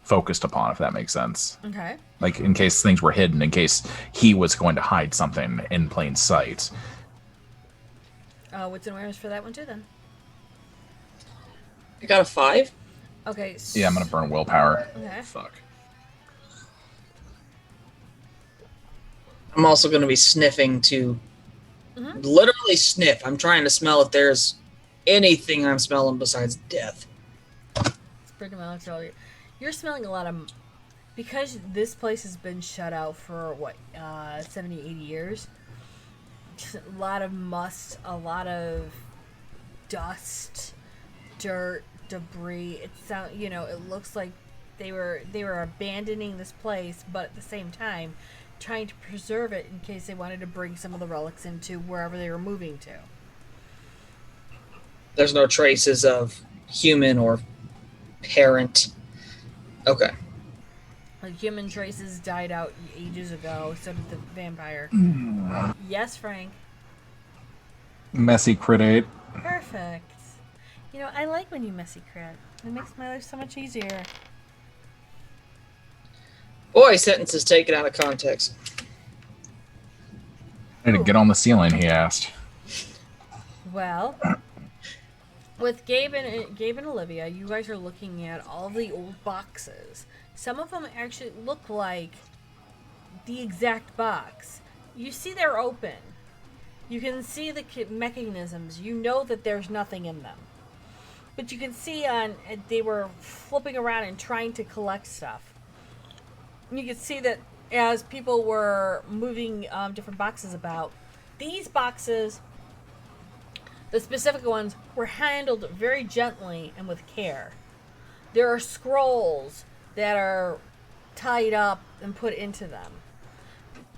focused upon, if that makes sense. Okay. Like in case things were hidden, in case he was going to hide something in plain sight. Wits and awareness for that one too, then. I got a 5. Okay. Yeah, I'm going to burn willpower. Okay. Fuck. I'm also going to be sniffing to literally sniff. I'm trying to smell if there's anything I'm smelling besides death. It's pretty much all you're smelling a lot of, because this place has been shut out for what, 70, 80 years. Just a lot of must, a lot of dust, dirt, debris. It looks like they were abandoning this place, but at the same time trying to preserve it in case they wanted to bring some of the relics into wherever they were moving to. There's no traces of human or parent. Okay. Like, human traces died out ages ago, so did the vampire. Yes, Frank. Messy crit 8. Perfect. I like when you messy crit. It makes my life so much easier. Boy, sentences taken out of context. I need to get on the ceiling, he asked. Well, with Gabe and Olivia, you guys are looking at all the old boxes. Some of them actually look like the exact box. You see they're open. You can see the mechanisms. You know that there's nothing in them. But you can see they were flipping around and trying to collect stuff. You can see that as people were moving different boxes about, these boxes, the specific ones, were handled very gently and with care. There are scrolls that are tied up and put into them.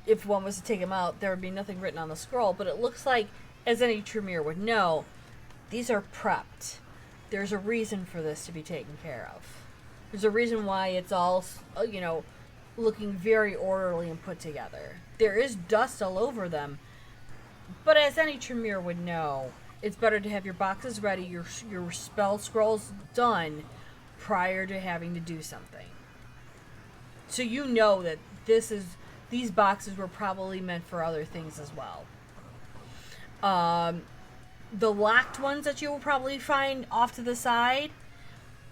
If one was to take them out, there would be nothing written on the scroll, but it looks like, as any Tremere would know, these are prepped. There's a reason for this to be taken care of. There's a reason why it's all, looking very orderly and put together. There is dust all over them, but as any Tremere would know, it's better to have your boxes ready, your spell scrolls done prior to having to do something. So you know that these boxes were probably meant for other things as well. The locked ones that you will probably find off to the side,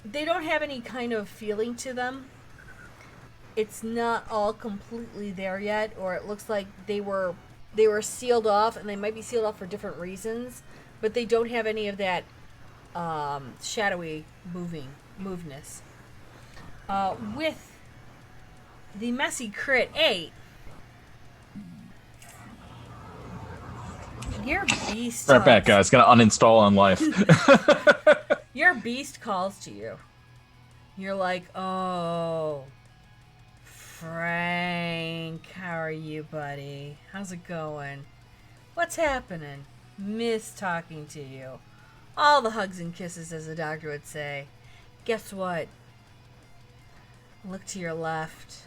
they don't have any kind of feeling to them. It's not all completely there yet, or it looks like they were sealed off, and they might be sealed off for different reasons, but they don't have any of that shadowy moveness. With the Messy Crit 8, your beast... Right back, guys. Gonna uninstall on life. Your beast calls to you. You're like, oh... Frank, how are you, buddy? How's it going? What's happening? Miss talking to you. All the hugs and kisses, as the doctor would say. Guess what? Look to your left.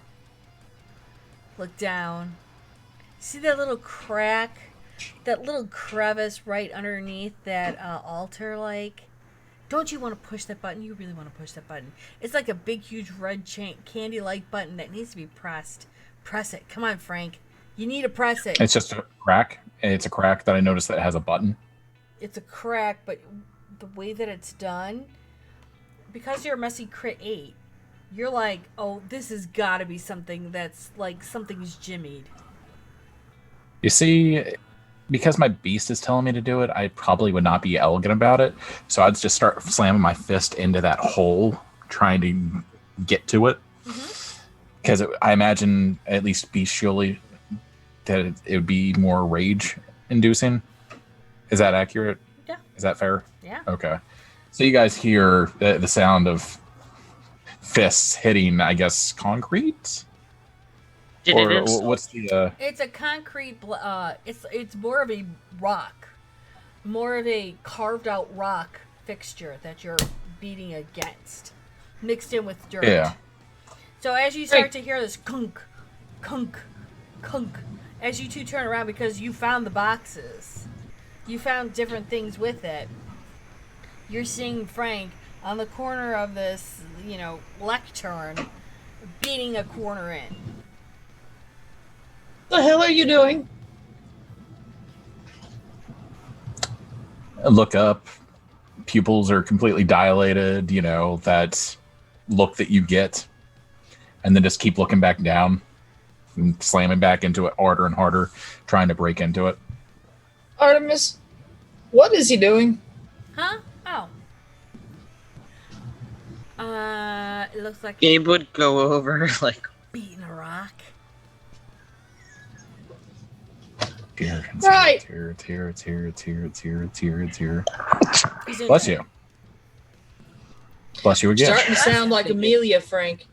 Look down. See that little crack? That little crevice right underneath that altar, like? Don't you want to push that button? You really want to push that button. It's like a big, huge red candy-like button that needs to be pressed. Press it. Come on, Frank. You need to press it. It's just a crack. It's a crack that I noticed that has a button. It's a crack, but the way that it's done, because you're a Messy Crit 8, you're like, oh, this has got to be something that's like something's jimmied. You see, because my beast is telling me to do it, I probably would not be elegant about it. So I'd just start slamming my fist into that hole, trying to get to it. Because I imagine, at least bestially, that it would be more rage-inducing. Is that accurate? Yeah. Is that fair? Yeah. Okay. So you guys hear the sound of fists hitting, I guess, concrete? Or what's the... It's a concrete... it's more of a rock. More of a carved-out rock fixture that you're beating against. Mixed in with dirt. Yeah. So as you start to hear this kunk, kunk, kunk, as you two turn around, because you found the boxes, you found different things with it, you're seeing Frank on the corner of this, lectern, beating a corner in. The hell are you doing? Look up. Pupils are completely dilated, that look that you get. And then just keep looking back down and slamming back into it harder and harder, trying to break into it. Artemis, what is he doing? Huh? Oh. It looks like Gabe would go over, like, beating a rock. Here, Right. It's here. He's in Bless you. Bless you again. Starting to sound like Amelia, Frank.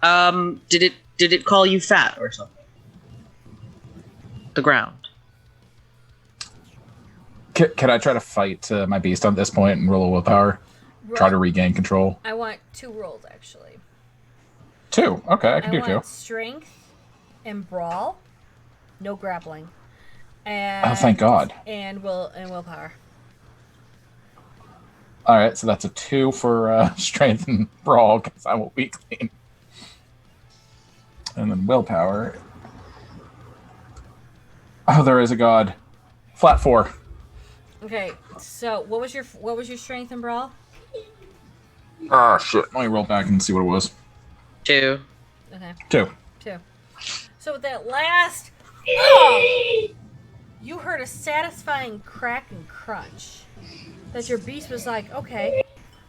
Did it call you fat or something? The ground. Can I try to fight my beast on this point and roll a willpower? Try to regain control? I want 2 rolls, actually. 2? Okay, I can do 2. I want strength and brawl. No grappling. And, oh, thank God. And willpower. All right, so that's a 2 for strength and brawl because I'm a weakling. And then willpower. Oh, there is a god. Flat 4. Okay, so what was your strength and brawl? Ah, shit. Let me roll back and see what it was. 2. Okay, 2. 2. So with that last, oh, you heard a satisfying crack and crunch. That your beast was like, okay,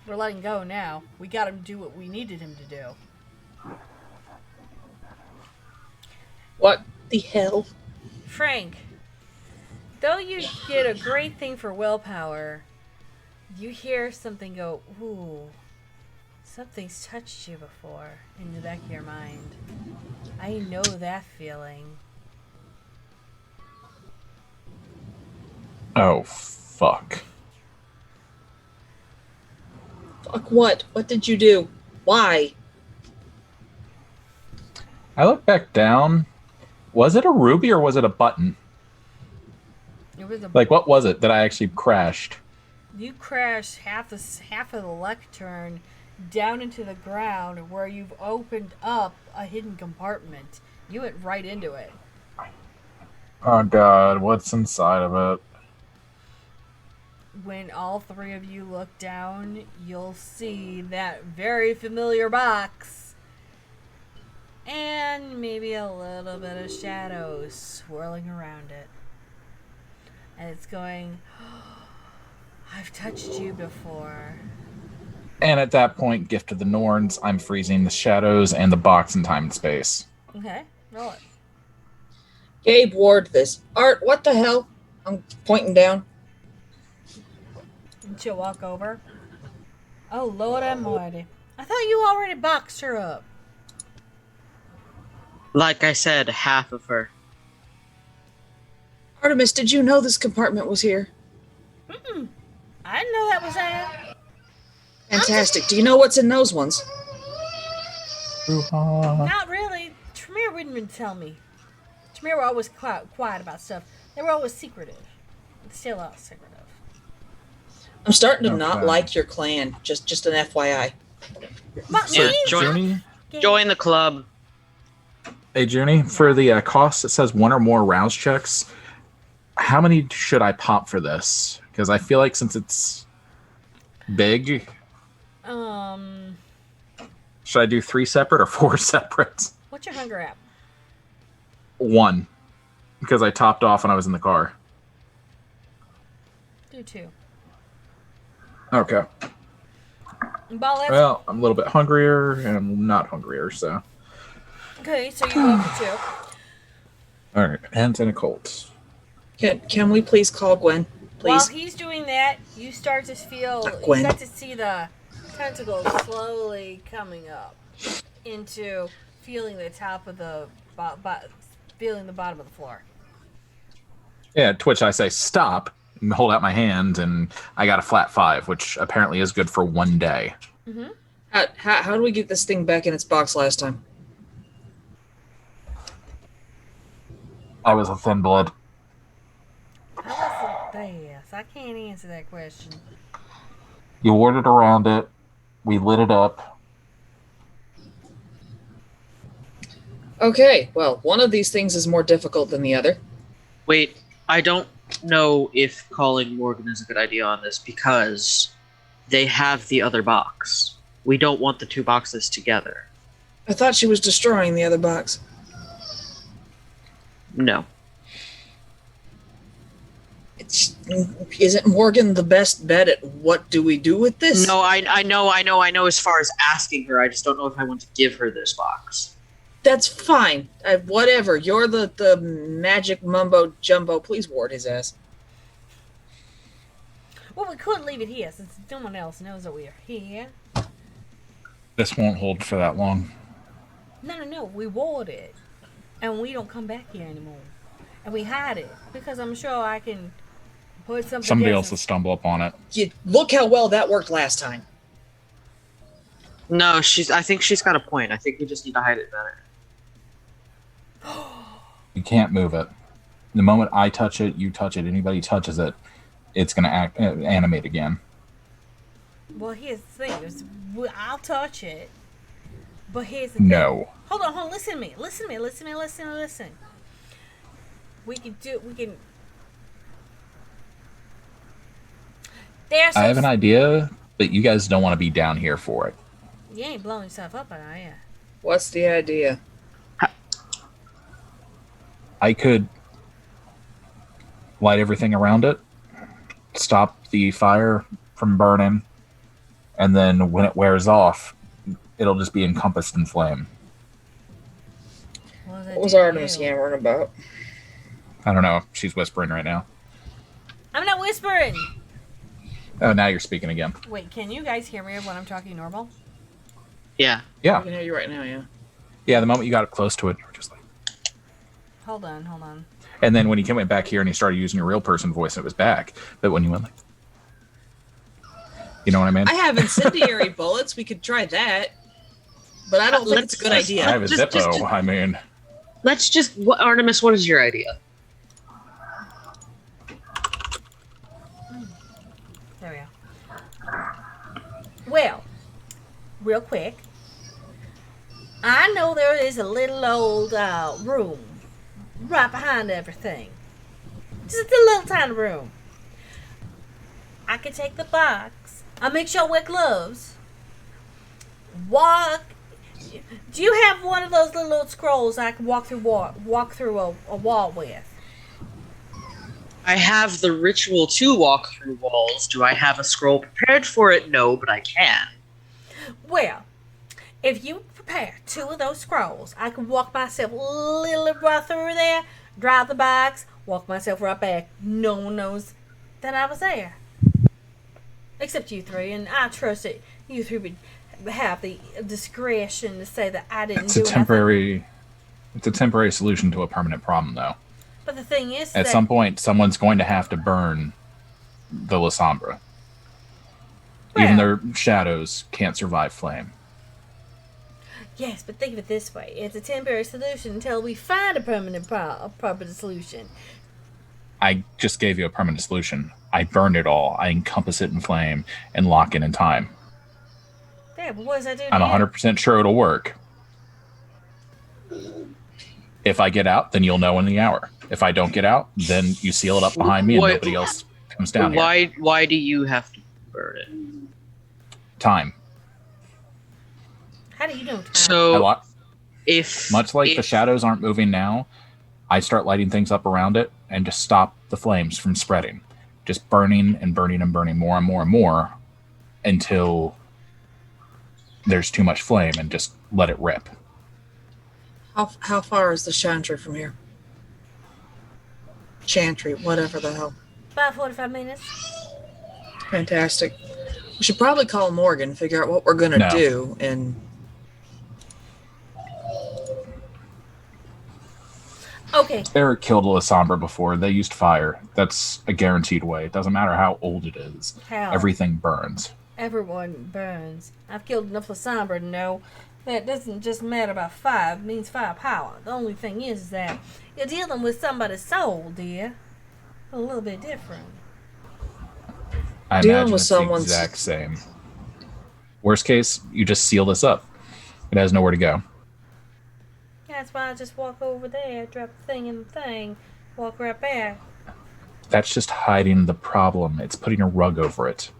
we're letting go now. We got him to do what we needed him to do. What the hell? Frank, though you get a great thing for willpower, you hear something go, ooh, something's touched you before in the back of your mind. I know that feeling. Oh, fuck. Fuck what? What did you do? Why? I look back down. Was it a ruby or was it a button? It was a, Like, what was it that I actually crashed? you crashed half of the lectern down into the ground where you've opened up a hidden compartment. You went right into it. Oh, God. What's inside of it? When all three of you look down, you'll see that very familiar box. And maybe a little bit of shadows swirling around it. And it's going, oh, I've touched you before. And at that point, gift of the Norns, I'm freezing the shadows and the box in time and space. Okay, roll it. Gabe ward this. Art, what the hell? I'm pointing down. And she'll walk over. Oh, Lord Almighty. I thought you already boxed her up. Like I said, half of her. Artemis, did you know this compartment was here? Mm-mm. I didn't know that was there. Fantastic. Do you know what's in those ones? Not really. Tremere wouldn't even tell me. Tremere were always quiet about stuff. They were always secretive. Still are secretive. I'm starting to not Okay. like your clan. Just an FYI. But So, me? Junie? Join the club. Hey, Junie, for the cost, it says 1 or more rouse checks. How many should I pop for this? Because I feel like since it's big, should I do 3 separate or 4 separate? What's your hunger app? 1. Because I topped off when I was in the car. Do 2. Okay. Ball, that's Well, I'm a little bit hungrier, and I'm not hungrier, so. okay, so you go up to 2. All right, hands and a colt. Can we please call Gwen? While Please. he's doing that, you start to feel, you Gwen. start to see the tentacles slowly coming up into feeling the top of the, feeling the bottom of the floor. Yeah, at Twitch, I say stop, and hold out my hand, and I got a flat 5, which apparently is good for 1 day. Mm-hmm. How do we get this thing back in its box last time? I was a thin blood. How was it this? I can't answer that question. You warded around it. We lit it up. Okay, well, one of these things is more difficult than the other. Wait, I don't know if calling Morgan is a good idea on this because they have the other box. We don't want the 2 boxes together. I thought she was destroying the other box. No. Isn't Morgan the best bet at what do we do with this? No, I know as far as asking her, I just don't know if I want to give her this box. That's fine. Whatever. You're the magic mumbo jumbo. Please ward his ass. Well, we could leave it here since no one else knows that we are here. This won't hold for that long. No. We ward it. And we don't come back here anymore. And we hide it. Because I'm sure I can put something Somebody there else will stumble up on it. Look how well that worked last time. No, I think she's got a point. I think we just need to hide it better. You can't move it. The moment I touch it, you touch it, anybody touches it, it's going to animate again. Well, here's the thing. I'll touch it. But here's the thing. No. Hold on. Listen to me. We can There's I have an idea, but you guys don't want to be down here for it. You ain't blowing yourself up, are you? What's the idea? I could light everything around it, stop the fire from burning, and then when it wears off, it'll just be encompassed in flame. What was Artemis yammering about? I don't know. She's whispering right now. I'm not whispering. Oh, now you're speaking again. Wait, can you guys hear me when I'm talking normal? Yeah. I Yeah. can hear you right now, yeah. Yeah, the moment you got up close to it, you were just like... Hold on. And then when you went back here and you started using your real person voice, it was back. But when you went like... You know what I mean? I have incendiary bullets. We could try that. But I don't think it's a good I idea. have a Zippo. I mean... Let's just. Artemis, what is your idea? There we go. Well, real quick, I know there is a little old room right behind everything. Just a little tiny room. I could take the box. I'll make sure I wear gloves. Walk. Do you have one of those little scrolls I can walk through a wall with? I have the ritual to walk through walls. Do I have a scroll prepared for it? No, but I can. Well, if you prepare 2 of those scrolls, I can walk myself a little right through there, drop the box, walk myself right back. No one knows that I was there. Except you 3, and I trust that you 3 would have the discretion to say that I didn't It's do a nothing. temporary... It's a temporary solution to a permanent problem, though. But the thing is At that some point, someone's going to have to burn the Lasombra. Even their shadows can't survive flame. yes, but think of it this way: it's a temporary solution until we find a permanent solution. I just gave you a permanent solution. I burn it all. I encompass it in flame and lock it in time. Yeah, but what does that do? I'm to you? 100% sure it'll work. If I get out, then you'll know in the hour. If I don't get out, then you seal it up behind me and What- nobody else comes down here. Why do you have to burn it? Time. How do you know? Time? I So lock, if much like the if- shadows aren't moving now, I start lighting things up around it and just stop the flames from spreading. Just burning and burning and burning more and more and more until there's too much flame and just let it rip. How far is the Chantry from here? Chantry, whatever the hell. About 45 minutes. Fantastic. We should probably call Morgan, figure out what we're gonna No. do, and Okay, Eric killed a Lasombra before. They used fire. That's a guaranteed way. It doesn't matter how old it is. how Everything burns. everyone burns. I've killed enough Lasombra to know that doesn't just matter about fire. It means firepower. The only thing is that you're dealing with somebody's soul, dear. A little bit different. I Dealing imagine with it's someone's- the exact same. Worst case, you just seal this up. It has nowhere to go. That's why I just walk over there, drop the thing in the thing, walk right back. That's just hiding the problem. It's putting a rug over it.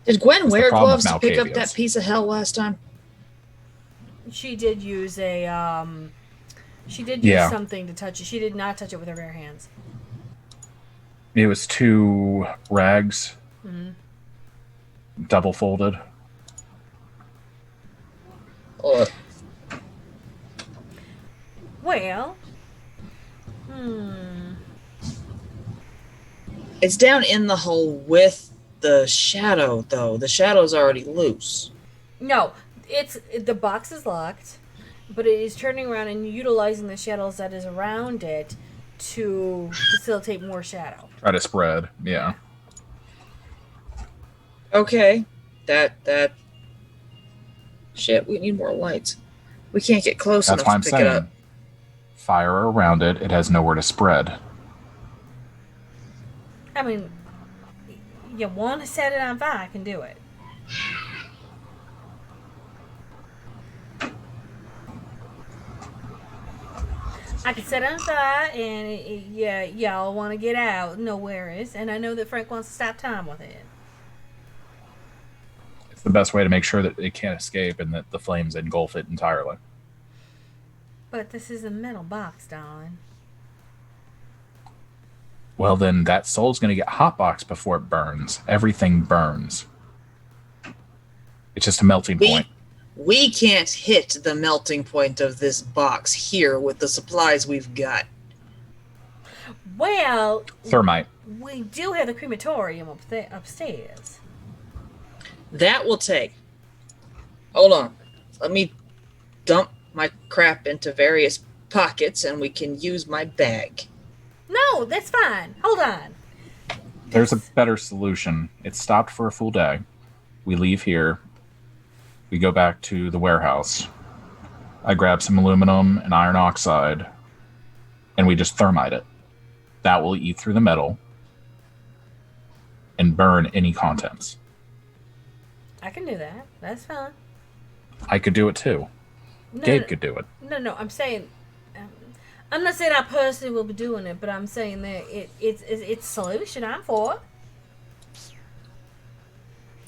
did Gwen That's the wear problem with gloves to pick up Malkavians. that piece of hell last time? She did use a she did use Yeah. something to touch it. She did not touch it with her bare hands. It was 2 rags, Mhm. double folded. Well, It's down in the hole with the shadow, though. The shadow's already loose. no, the box is locked, but it is turning around and utilizing the shadows that is around it to facilitate more shadow. Try to spread. Yeah. Okay. That. Shit, we need more lights. We can't get close That's enough why I'm to pick it up. saying. Fire around it. It has nowhere to spread. I mean, you want to set it on fire, I can do it. I can set it on fire, and y'all want to get out, no worries. And I know that Frank wants to stop time with it. It's the best way to make sure that it can't escape and that the flames engulf it entirely. But this is a metal box, darling. Well, then that soul's going to get hotboxed before it burns. Everything burns. It's just a melting point. We can't hit the melting point of this box here with the supplies we've got. Well, Thermite. we do have the crematorium upstairs. That will take. Hold on. Let me dump my crap into various pockets and we can use my bag. No, that's fine. Hold on. There's a better solution. It's stopped for a full day. We leave here. We go back to the warehouse. I grab some aluminum and iron oxide, and we just thermite it. That will eat through the metal and burn any contents. I can do that. That's fine. I could do it too. No, Gabe could do it. No, I'm saying... I'm not saying I personally will be doing it, but I'm saying that it's a solution I'm for.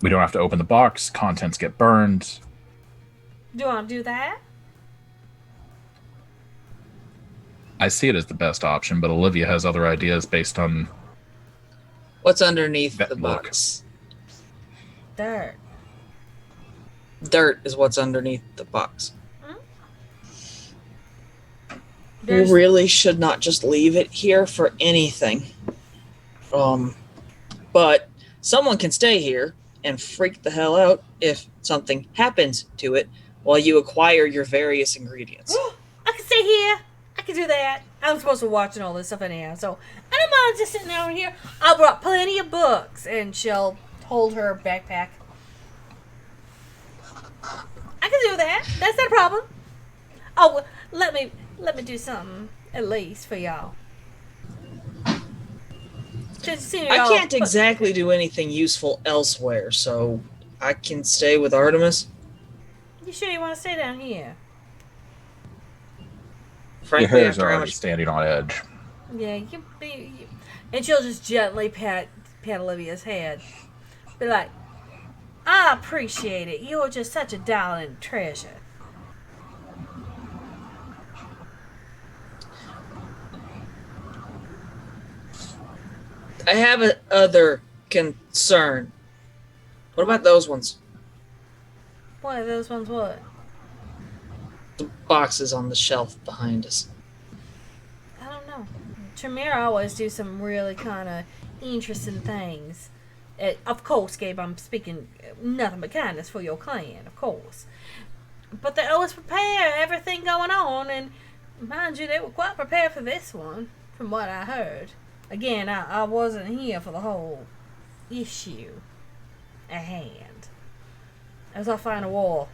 We don't have to open the box. Contents get burned. Do you want to do that? I see it as the best option, but Olivia has other ideas based on... What's underneath That the look. box? Dirt. Dirt is what's underneath the box. There's- We really should not just leave it here for anything. But someone can stay here and freak the hell out if something happens to it while you acquire your various ingredients. I can stay here. I can do that. I'm supposed to be watching all this stuff anyhow, so I don't mind just sitting out here. I brought plenty of books, and she'll hold her backpack. I can do that. That's not a problem. Oh, let me do something at least for y'all. Just see I y'all can't put- exactly do anything useful elsewhere, so I can stay with Artemis. You sure you want to stay down here? Your Frankly, hairs after are how already much standing on edge. Yeah, and she'll just gently pat Olivia's head. Be like, I appreciate it. You're just such a darling treasure. I have a other concern. What about those ones? What are those ones? What? The boxes on the shelf behind us. I don't know. Tremere always do some really kind of interesting things. Of course, Gabe, I'm speaking nothing but kindness for your clan, of course. But they always prepare everything going on, and mind you, they were quite prepared for this one, from what I heard. Again, I wasn't here for the whole issue at hand. I was off fighting a war.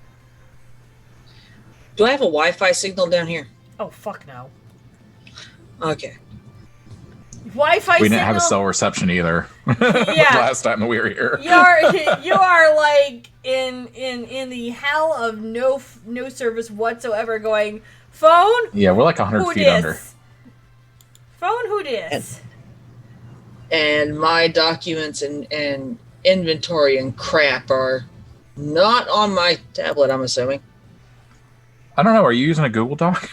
Do I have a Wi-Fi signal down here? Oh, fuck no. Okay. Wi-Fi We didn't have a signal? cell reception either. Yeah. Last time that we were here. You are like in the hell of no service whatsoever. Going phone. Yeah, we're like 100 Who feet dis? under. Phone. Who dis? And my documents and inventory and crap are not on my tablet, I'm assuming. I don't know. Are you using a Google Doc?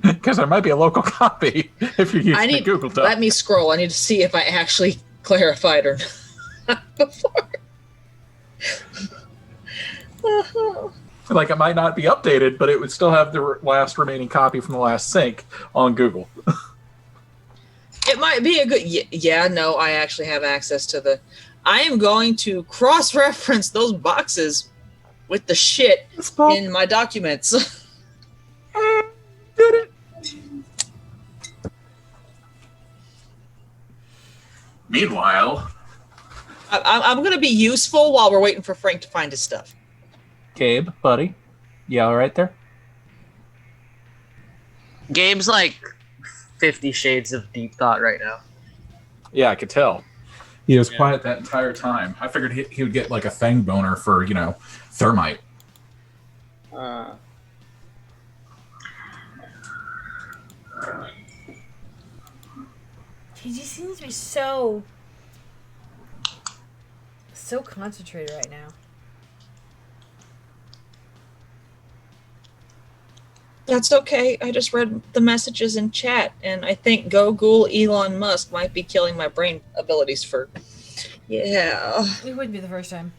Because there might be a local copy if you're using a Google Doc. Let me scroll. I need to see if I actually clarified or not before. Like, it might not be updated, but it would still have the last remaining copy from the last sync on Google. It might be a good... Yeah, no, I actually have access to the... I am going to cross-reference those boxes with the shit in my documents. Did it? Meanwhile, I'm going to be useful while we're waiting for Frank to find his stuff. Gabe, buddy, you all right there? Gabe's like 50 shades of deep thought right now. Yeah, I could tell. He was quiet that entire time. I figured he would get like a fang boner for, thermite. He just seems to be so so concentrated right now. That's okay. I just read the messages in chat, and I think Gogul Elon Musk might be killing my brain abilities for. Yeah. It wouldn't be the first time.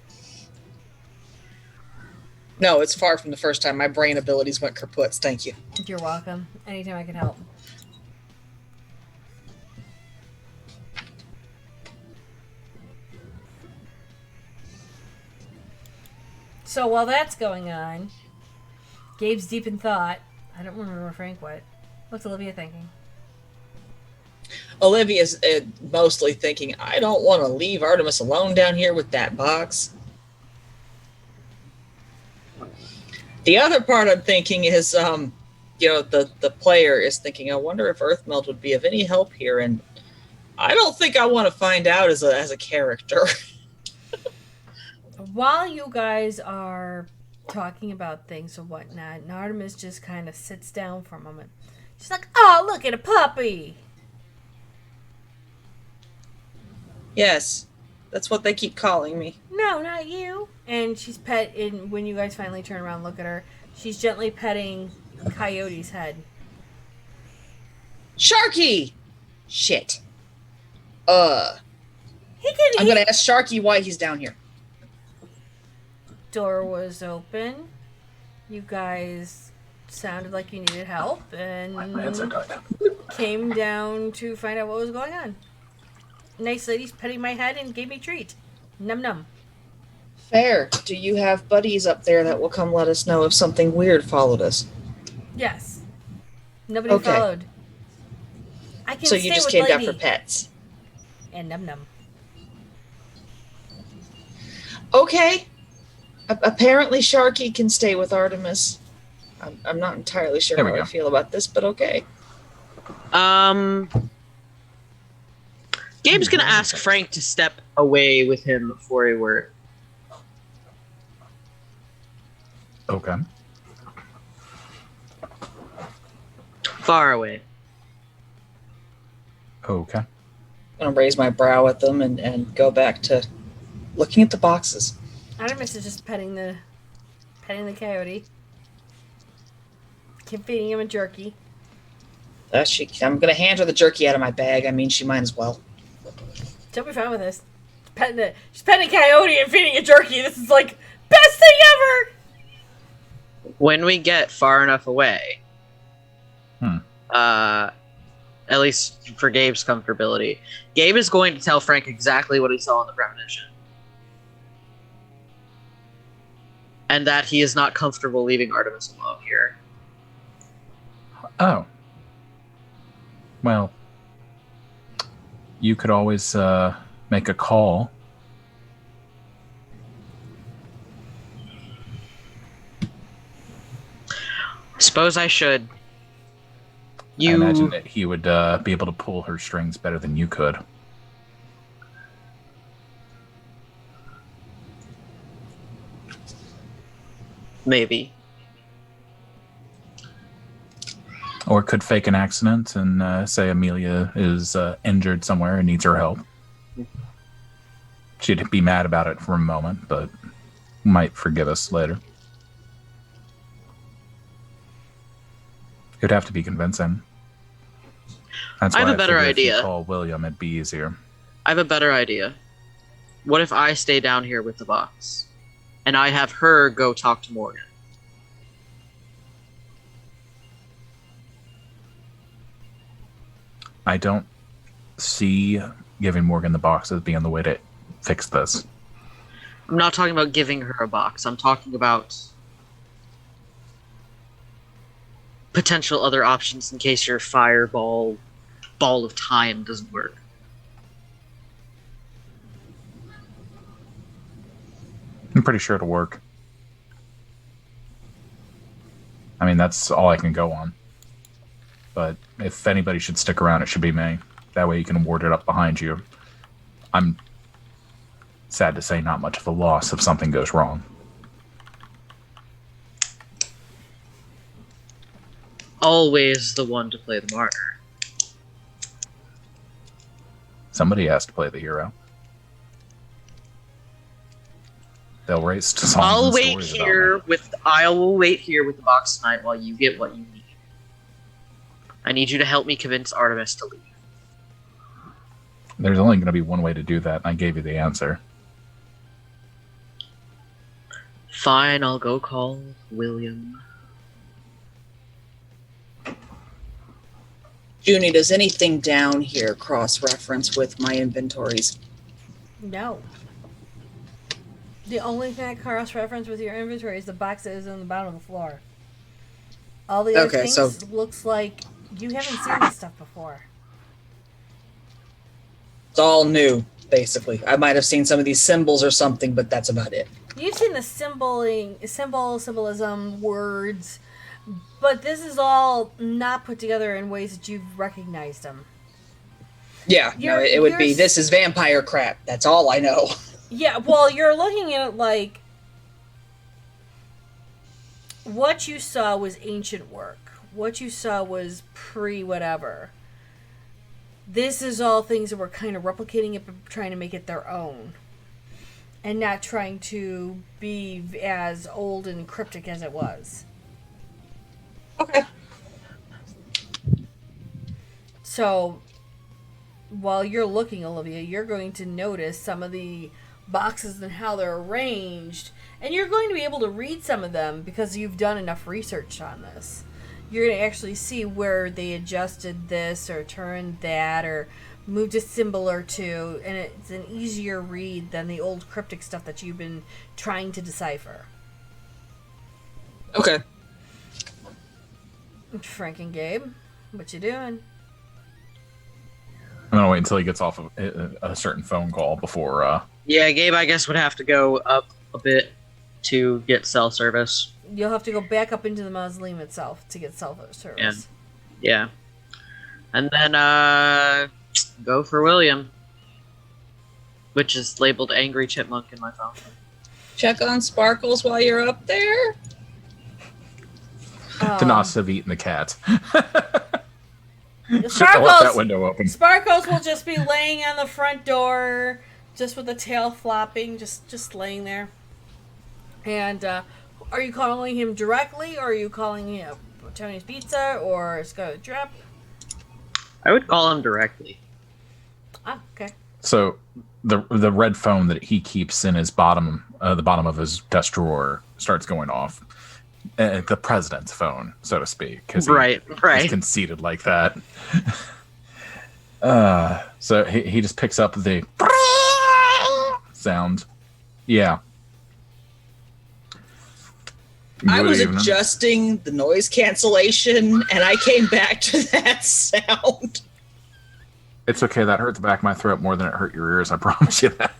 No, it's far from the first time my brain abilities went kaput. Thank you. You're welcome. Anytime I can help. So while that's going on, Gabe's deep in thought. I don't remember where Frank went. What's Olivia thinking? Olivia's mostly thinking, I don't want to leave Artemis alone down here with that box. The other part I'm thinking is, the player is thinking, I wonder if Earthmeld would be of any help here, and I don't think I want to find out as a character. While you guys are talking about things and whatnot, and Artemis just kind of sits down for a moment. She's like, oh, look at a puppy. Yes, that's what they keep calling me. No, not you. And she's when you guys finally turn around and look at her, she's gently petting Coyote's head. Sharky! Shit. I'm gonna ask Sharky why he's down here. Door was open. You guys sounded like you needed help and came down to find out what was going on. Nice lady's petting my head and gave me a treat. Num num. Fair. Do you have buddies up there that will come let us know if something weird followed us? Yes. Nobody followed. I can So stay you just with came lady. down for pets. And num num. Okay. Apparently Sharky can stay with Artemis. I'm not entirely sure There we how I go. feel about this, but okay. Gabe's gonna ask Frank to step away with him for a word. Okay. Far away. Okay. I'm gonna raise my brow at them and go back to looking at the boxes. Artemis is just petting the coyote. Keep feeding him a jerky. I'm gonna hand her the jerky out of my bag. I mean, she might as well. She'll be fine with this. She's petting a coyote and feeding a jerky. This is like best thing ever. When we get far enough away, at least for Gabe's comfortability, Gabe is going to tell Frank exactly what he saw in the premonition. And that he is not comfortable leaving Artemis alone here. Oh. Well, you could always make a call. Suppose I should. I imagine that he would be able to pull her strings better than you could. Maybe. Or could fake an accident and say Amelia is injured somewhere and needs her help. She'd be mad about it for a moment, but might forgive us later. It would have to be convincing. That's I have why a better figured if you idea. call William, it'd be easier. I have a better idea. What if I stay down here with the box? And I have her go talk to Morgan? I don't see giving Morgan the box as being the way to fix this. I'm not talking about giving her a box. I'm talking about potential other options in case your fireball ball of time doesn't work. I'm pretty sure it'll work. I mean, that's all I can go on. But if anybody should stick around, it should be me. That way you can ward it up behind you. I'm sad to say not much of a loss if something goes wrong. Always the one to play the martyr. Somebody has to play the hero. They'll race songs I'll and wait stories about here me. I will wait here with the box tonight while you get what you need. I need you to help me convince Artemis to leave. There's only going to be one way to do that, and I gave you the answer. Fine, I'll go call William. Junie, does anything down here cross-reference with my inventories? No. The only thing that cross-reference with your inventory is the box that is on the bottom of the floor. All the other Okay, things so- looks like you haven't seen this stuff before. It's all new, basically. I might have seen some of these symbols or something, but that's about it. You've seen the symbolism, words, but this is all not put together in ways that you've recognized them. Yeah, no, it would be, you're- this is vampire crap. That's all I know. Yeah, well, you're looking at it like what you saw was ancient work. What you saw was pre-whatever. This is all things that were kind of replicating it, but trying to make it their own. And not trying to be as old and cryptic as it was. Okay. So, while you're looking, Olivia, you're going to notice some of the boxes and how they're arranged. And you're going to be able to read some of them because you've done enough research on this. You're going to actually see where they adjusted this or turned that or moved a symbol or two. And it's an easier read than the old cryptic stuff that you've been trying to decipher. Okay. Frank and Gabe, what you doing? I'm going to wait until he gets off of a certain phone call before... Yeah, Gabe, I guess, would have to go up a bit to get cell service. You'll have to go back up into the mausoleum itself to get cell service. Yeah. And then, go for William. Which is labeled Angry Chipmunk in my phone. Check on Sparkles while you're up there. to not have eaten the cat. Shouldn't have left Sparkles, that window open. Sparkles will just be laying on the front door, just with the tail flopping, just laying there. And are you calling him directly, or are you calling him Tony's Pizza or Scarlet Drip? I would call him directly. Ah, okay. So the red phone that he keeps in his bottom, the bottom of his desk drawer, starts going off. The president's phone, so to speak, because Right. he's conceited like that. So he just picks up the sound. Yeah. I Good was evening. adjusting the noise cancellation, and I came back to that sound. It's okay. That hurt the back of my throat more than it hurt your ears. I promise you that.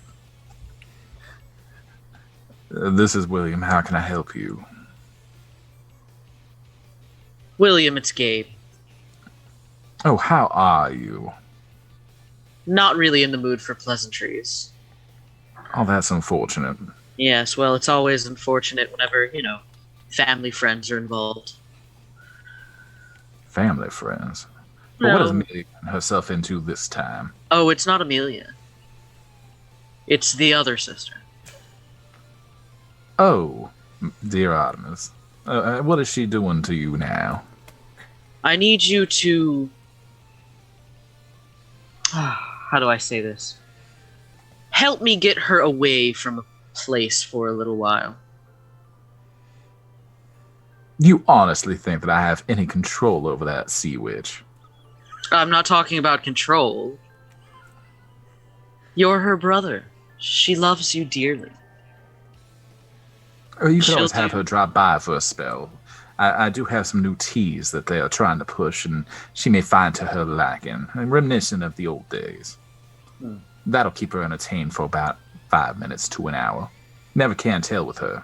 This is William. How can I help you? William, it's Gabe. Oh, how are you? Not really in the mood for pleasantries. Oh, that's unfortunate. Yes, well, it's always unfortunate whenever, family friends are involved. Family friends. But what No. has Amelia gotten herself into this time? Oh, it's not Amelia. It's the other sister. Oh, dear Artemis. What is she doing to you now? I need you to... How do I say this? Help me get her away from a place for a little while. You honestly think that I have any control over that sea witch? I'm not talking about control. You're her brother. She loves you dearly. Or you could She'll always have do. her drop by for a spell. I do have some new teas that they are trying to push, and she may find to her liking, reminiscent of the old days. That'll keep her entertained for about 5 minutes to an hour. Never can tell with her.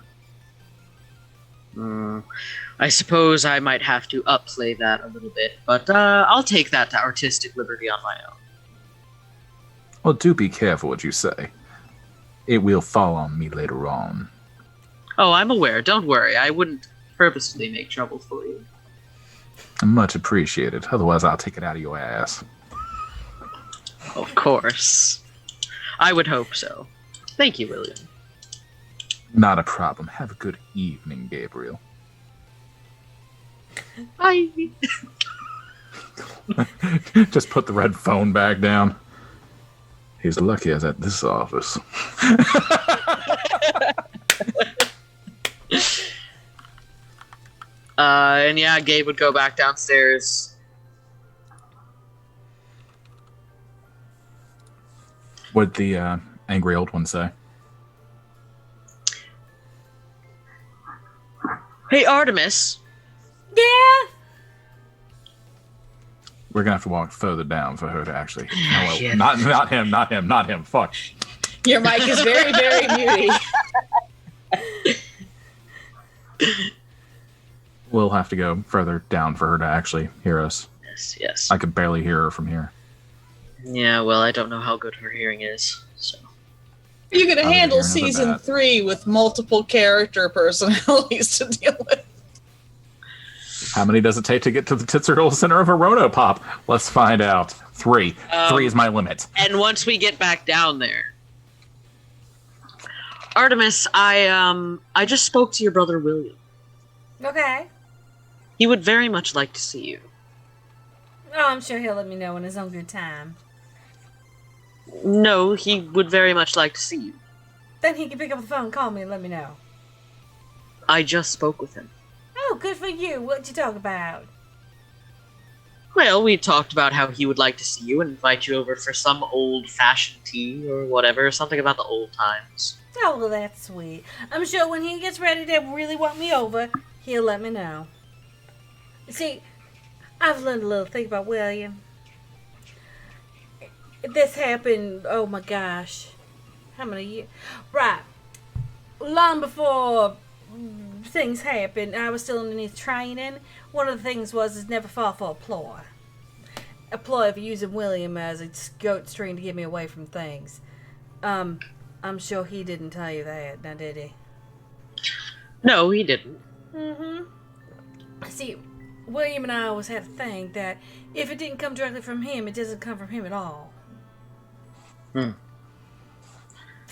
I suppose I might have to upplay that a little bit, but I'll take that to artistic liberty on my own. Well, do be careful what you say. It will fall on me later on. Oh, I'm aware. Don't worry. I wouldn't purposely make trouble for you. Much appreciated. Otherwise, I'll take it out of your ass. Of course. I would hope so. Thank you, William. Not a problem. Have a good evening, Gabriel. Bye. Just put the red phone back down. He's lucky I was at this office. And yeah, Gabe would go back downstairs. What'd the angry old one say? Hey, Artemis. Yeah. We're gonna have to walk further down for her to actually. Oh, well, Yeah. not him. Fuck. Your mic is very, very muty. We'll have to go further down for her to actually hear us. Yes. I could barely hear her from here. Yeah, well, I don't know how good her hearing is, so. You're going to I was handle hearing about season that. 3 with multiple character personalities to deal with. How many does it take to get to the Titsurial center of a Rono Pop? Let's find out. 3. 3 is my limit. And once we get back down there, Artemis, I just spoke to your brother William. Okay. He would very much like to see you. Oh, I'm sure he'll let me know in his own good time. No, he would very much like to see you. Then he can pick up the phone, call me, and let me know. I just spoke with him. Oh, good for you. What'd you talk about? Well, we talked about how he would like to see you and invite you over for some old-fashioned tea or whatever, something about the old times. Oh, well, that's sweet. I'm sure when he gets ready to really want me over, he'll let me know. See, I've learned a little thing about William. This happened, oh my gosh. How many years? Right. Long before things happened, I was still underneath training. One of the things was never fall for a ploy. A ploy of using William as a goat string to get me away from things. I'm sure he didn't tell you that, now did he? No, he didn't. Mm-hmm. See, William and I always had a thing that if it didn't come directly from him, it doesn't come from him at all. On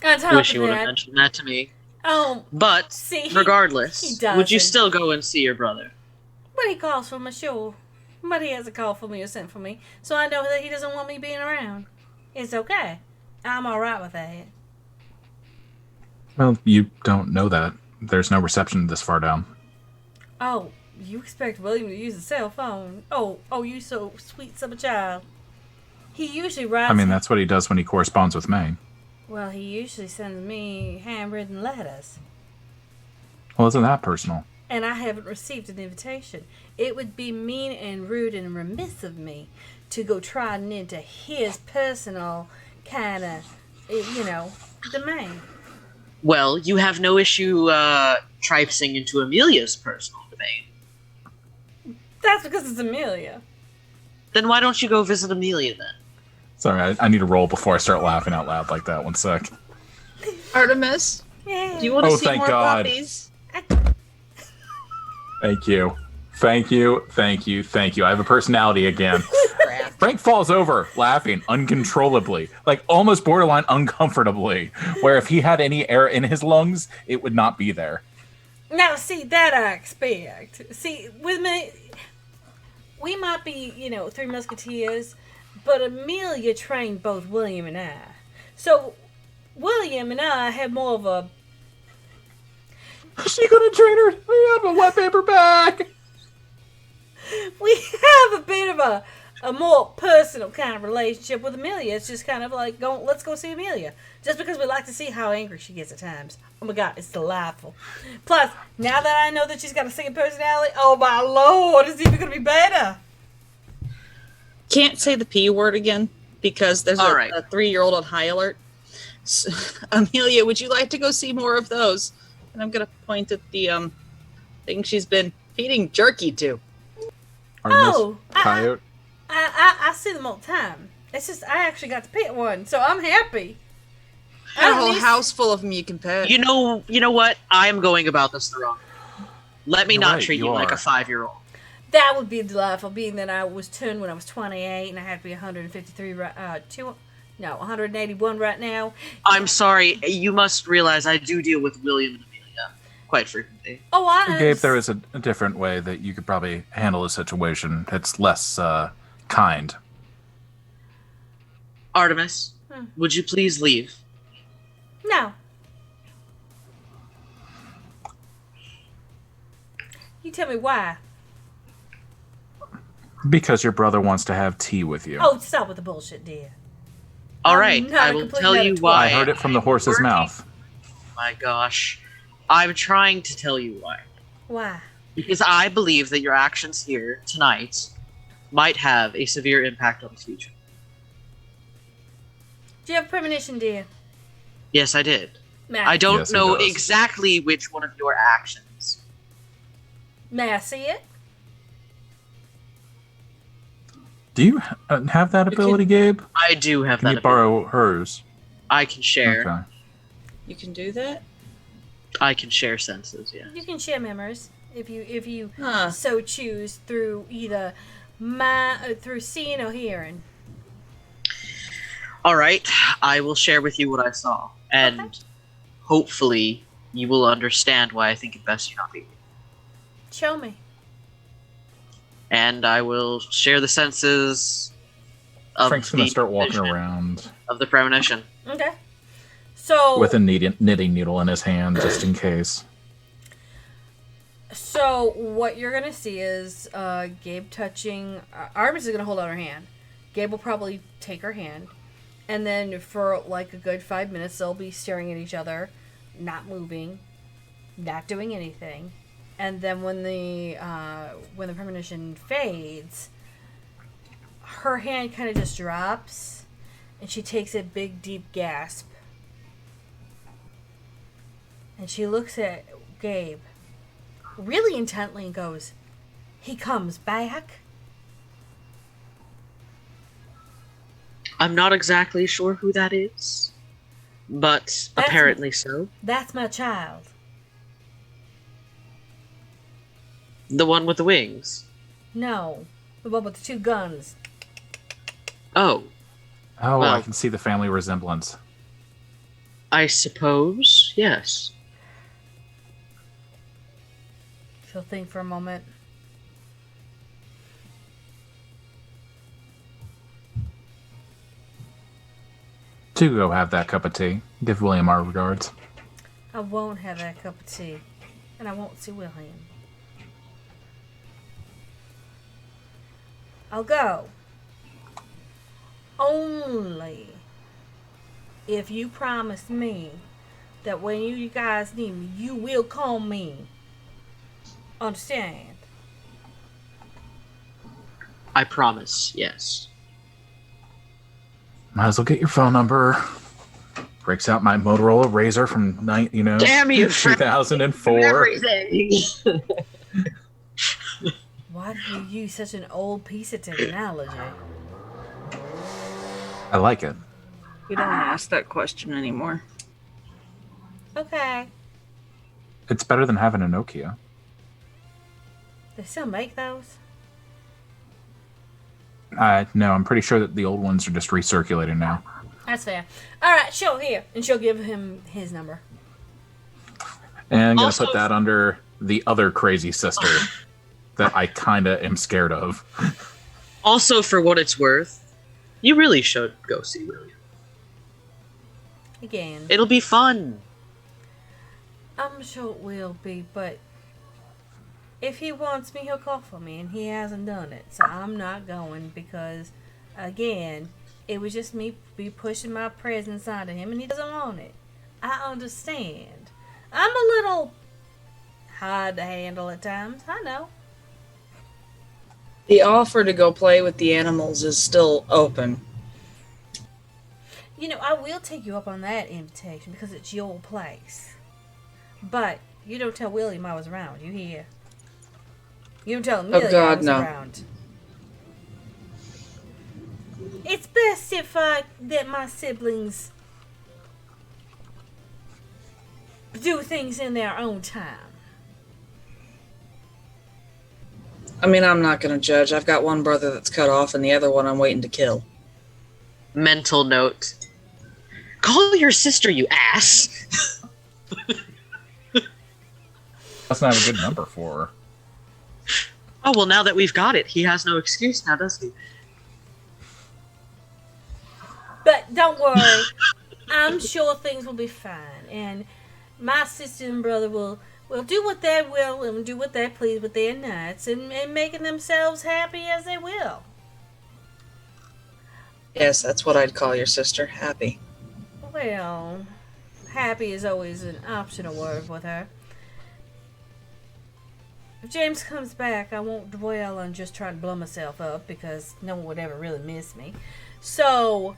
top Wish of you would have that, mentioned that to me. oh, But, see, regardless, he would you doesn't. still go and see your brother? But he calls for me, sure. But he hasn't called for me or sent for me, so I know that he doesn't want me being around. It's okay. I'm alright with that. Well, you don't know that. There's no reception this far down. Oh, you expect William to use a cell phone? Oh, you so sweet, summer child. He usually writes. I mean, that's what he does when he corresponds with May. Well, he usually sends me handwritten letters. Well, isn't that personal? And I haven't received an invitation. It would be mean and rude and remiss of me to go trotting into his personal kind of, domain. Well, you have no issue tripsing into Amelia's personal domain. That's because it's Amelia. Then why don't you go visit Amelia then? Sorry, I need to roll before I start laughing out loud like that. 1 sec. Artemis, Yeah. do you want to Oh, see thank more God. puppies? Thank you. Thank you. Thank you. Thank you. I have a personality again. Crap. Frank falls over, laughing uncontrollably, like almost borderline uncomfortably, where if he had any air in his lungs, it would not be there. Now, see, that I expect. See, with me, we might be, Three Musketeers, but Amelia trained both William and I. So, William and I have more of a... Is she gonna train her? We have a wet paper bag. We have a bit of a more personal kind of relationship with Amelia. It's just kind of like, let's go see Amelia. Just because we like to see how angry she gets at times. Oh my God, it's delightful. Plus, now that I know that she's got a singing personality, oh my Lord, it's even going to be better. Can't say the P word again because there's All right. a 3-year-old on high alert. So, Amelia, would you like to go see more of those? And I'm going to point at the thing she's been feeding jerky to. Oh, Coyote. I see them all the time. It's just, I actually got to pick one, so I'm happy. Got a whole house full of them you can pet. You know what? I am going about this the wrong way. Let me You're not right, treat you you like are. a 5-year-old. That would be delightful, being that I was turned when I was 28, and I have to be 153, 181 right now. I'm sorry. You must realize I do deal with William and Amelia. quite frequently. Oh, Gabe, there is a different way that you could probably handle a situation. It's less kind. Artemis, would you please leave? No. You tell me why. Because your brother wants to have tea with you. Oh, stop with the bullshit, dear. All right, not I a will complete tell you metaphor. why. I heard it from the horse's mouth. My gosh. I'm trying to tell you why. Why? Because I believe that your actions here tonight might have a severe impact on the future. Do you have premonition, dear? Yes, I did. May I don't Yes, he know does. exactly which one of your actions. May I see it? Do you have that ability, Gabe? I do have Can that you ability. borrow hers? I can share. Okay. You can do that? I can share senses, yeah. You can share memories if you Huh. so choose through either through seeing or hearing. All right, I will share with you what I saw, and Okay. hopefully you will understand why I think it best you not be. Show me. And I will share the senses of Frank's gonna the start walking vision around of the premonition. Okay. So with a knitting needle in his hand, just in case. So what you're gonna see is Gabe touching. Artemis is gonna hold out her hand. Gabe will probably take her hand, and then for like a good 5 minutes, they'll be staring at each other, not moving, not doing anything. And then when the premonition fades, her hand kind of just drops, and she takes a big deep gasp, and she looks at Gabe really intently and goes, "He comes back?" I'm not exactly sure who that is, but apparently so. That's my child. The one with the wings. No, the one with the two guns. Oh, Oh, Well- I can see the family resemblance. I suppose, yes. She'll think for a moment. To go have that cup of tea. Give William our regards. I won't have that cup of tea, and I won't see William. I'll go. Only if you promise me that when you guys need me, you will call me. Understand? I promise, yes. Might as well get your phone number. Breaks out my Motorola Razr from Damn you, Frank. 2004. Everything! Why do you use such an old piece of technology? I like it. We don't ask that question anymore. Okay. It's better than having a Nokia. They still make those? No, I'm pretty sure that the old ones are just recirculating now. That's fair. Alright, show here. And she'll give him his number. And I'm gonna Also- put that under the other crazy sister that I kinda am scared of. Also, for what it's worth, you really should go see William. Again. It'll be fun. I'm sure it will be, but if he wants me, he'll call for me, and he hasn't done it. So I'm not going because, again, it was just me be pushing my presence onto him, and he doesn't want it. I understand. I'm a little hard to handle at times. I know. The offer to go play with the animals is still open. You know, I will take you up on that invitation because it's your place. But you don't tell William I was around. You hear? You don't tell him Oh, William I God, was no. around. It's best if that my siblings do things in their own time. I mean, I'm not going to judge. I've got one brother that's cut off, and the other one I'm waiting to kill. Mental note. Call your sister, you ass! doesn't have a good number for her. Oh, well, now that we've got it, he has no excuse now, does he? But don't worry. I'm sure things will be fine. And my sister and brother will do what they will and do what they please with their nuts and making themselves happy as they will. Yes, that's what I'd call your sister, happy. Well, happy is always an optional word with her. If James comes back, I won't dwell on just trying to blow myself up because no one would ever really miss me. So,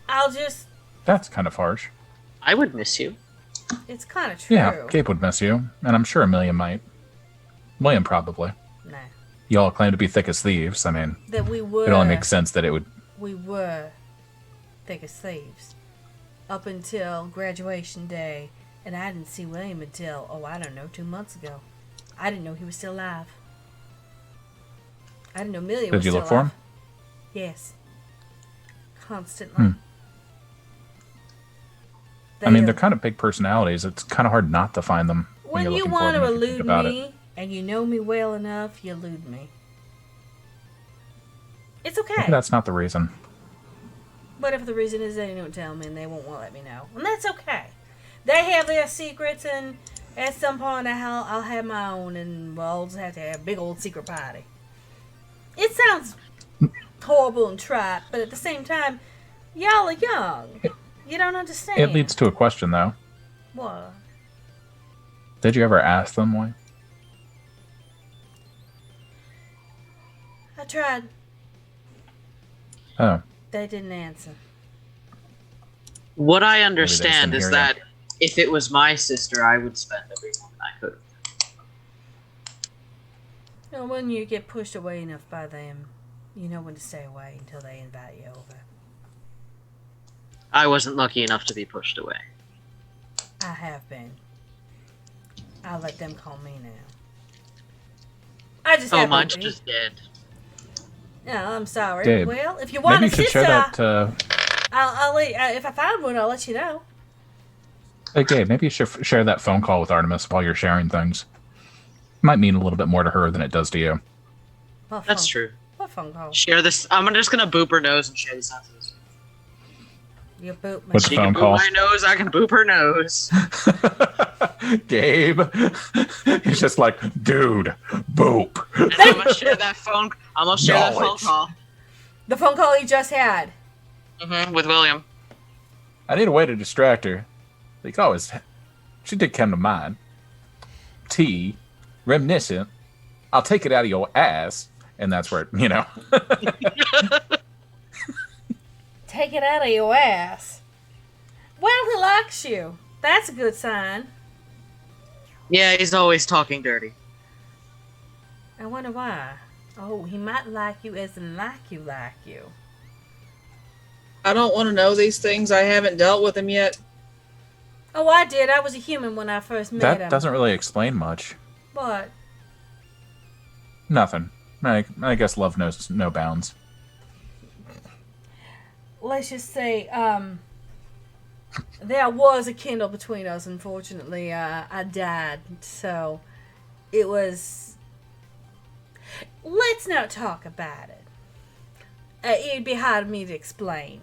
I'll just... That's kind of harsh. I would miss you. It's kind of true. Yeah, Gabe would miss you, and I'm sure Amelia might. William probably. Nah. Y'all claim to be thick as thieves. I mean, That we were... it only makes sense that it would... We were thick as thieves. Up until graduation day. And I didn't see William until, 2 months ago. I didn't know he was still alive. I didn't know Amelia was Did you still look for alive. him? Yes. Constantly. I mean, they're kind of big personalities. It's kind of hard not to find them when When you're you looking for want them to if you think elude about me, it. and you know me well enough, you elude me. It's okay. Maybe that's not the reason. But if the reason is they don't tell me and they won't let me know, and that's okay. They have their secrets, and at some point I'll have my own, and we'll just have to have a big old secret party. It sounds horrible and trite, but at the same time, y'all are young. You don't understand. It leads to a question, though. What? Did you ever ask them why? I tried. Oh, They didn't answer. What I just understand didn't is hear ya. that if it was my sister, I would spend every moment I could. You know, when you get pushed away enough by them, you know when to stay away until they invite you over. I wasn't lucky enough to be pushed away. I have been. I'll let them call me now. I just Oh, have mine's to be. just dead. No, I'm sorry. Gabe, Well, if you want maybe a you should sister, share that. I'll if I find one, I'll let you know. Hey, Gabe, maybe you should share that phone call with Artemis while you're sharing things. Might mean a little bit more to her than it does to you. What That's phone- true. What phone call? Share this. I'm just gonna boop her nose and share the sounds of this. You boot me. What's She the phone can boop call? my nose. I can boop her nose. Gabe, he's just like, dude, boop. And I'm gonna share that phone. I'm gonna share that phone Knowledge. call. The phone call you just had. With William. I need a way to distract her. Like always, she did come to mind. T, reminiscent. I'll take it out of your ass, and that's where Take it out of your ass. Well, he likes you. That's a good sign. Yeah, he's always talking dirty. I wonder why. Oh, he might like you as in like you. I don't want to know these things. I haven't dealt with them yet. Oh, I did. I was a human when I first met That him. doesn't really explain much. What? Nothing. I guess love knows no bounds. Let's just say, there was a kindle between us. Unfortunately, I died, so it was. Let's not talk about it. It'd be hard for me to explain.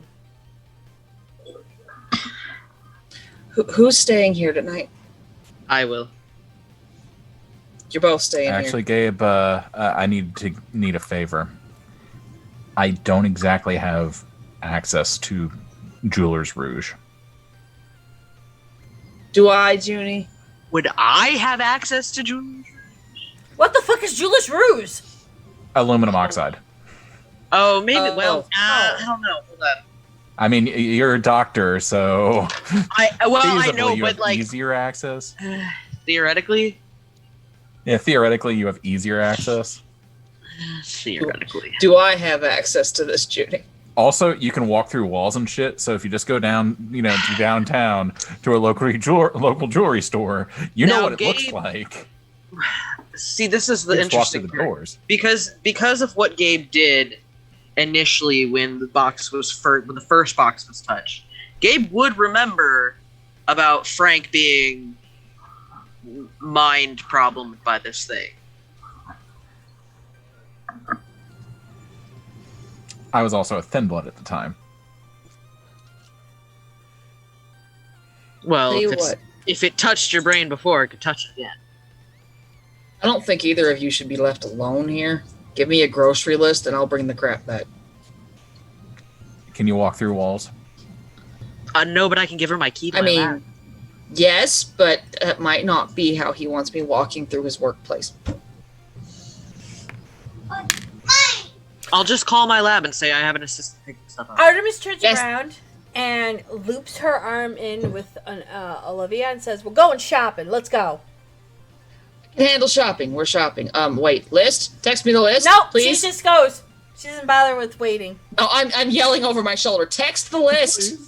Who's staying here tonight? I will. You're both staying Actually, Gabe, I need a favor. I don't exactly have access to Jeweler's Rouge. here. Do I, Junie? Would I have access to Julie? What the fuck is Julius Ruse? Aluminum oxide. Oh, maybe. Oh. I don't know. Hold on. I mean, you're a doctor, so I feasibly know, you but have like easier access. theoretically. Yeah, theoretically, you have easier access. Theoretically. Do I have access to this, Junie? Also, you can walk through walls and shit. So if you just go down, to downtown to a local jewelry store, you know Now, what it looks Gabe- like. See, this is the You just walk through interesting the part. doors. because of what Gabe did initially when the first box was touched. Gabe would remember about Frank being mind problemed by this thing. I was also a thin blood at the time. Well, Tell you if, what, if it touched your brain before, it could touch it again. I don't think either of you should be left alone here. Give me a grocery list and I'll bring the crap back. Can you walk through walls? No, but I can give her my key to I my mean, lab. yes, but that might not be how he wants me walking through his workplace. I'll just call my lab and say I have an assistant picking stuff up. Artemis turns Yes. around and loops her arm in with Olivia and says, "We're going shopping. Let's go." I can handle shopping. We're shopping. Wait, list? Text me the list, No, please. she just goes. She doesn't bother with waiting. No, I'm yelling over my shoulder. Text the list.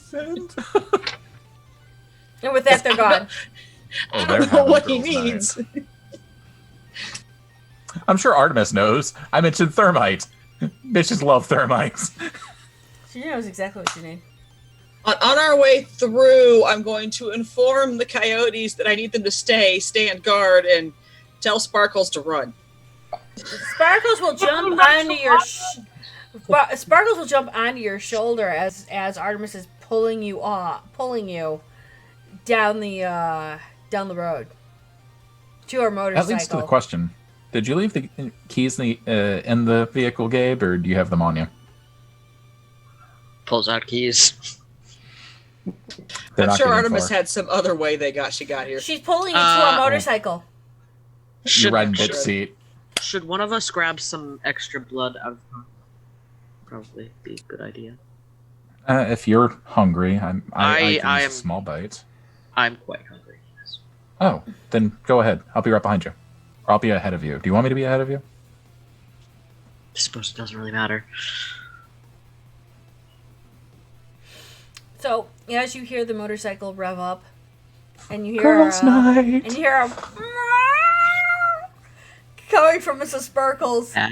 And with that, they're gone. Oh, I they're don't know having what he girls' night. needs. I'm sure Artemis knows. I mentioned thermite. Bitches love thermites. She knows exactly what you need. On our way through, I'm going to inform the coyotes that I need them to stand guard, and tell Sparkles to run. Sparkles will jump onto your Sparkles will jump onto your shoulder as Artemis is pulling you down the road to her motorcycle. That leads to the question: did you leave the keys in the vehicle, Gabe, or do you have them on you? Pulls out keys. They're I'm not sure getting Artemis far. had some other way she got here. She's pulling you to a motorcycle. You ride in should, bitch seat. should one of us grab some extra blood out of her? Probably be a good idea. If you're hungry, I can I use am- a small bite. I'm quite hungry. Yes. Oh, then go ahead. I'll be right behind you. Or I'll be ahead of you. Do you want me to be ahead of you? I suppose it doesn't really matter. So as you hear the motorcycle rev up, and you hear Girls' night. and you hear a coming from Mrs. Sparkles. Yeah.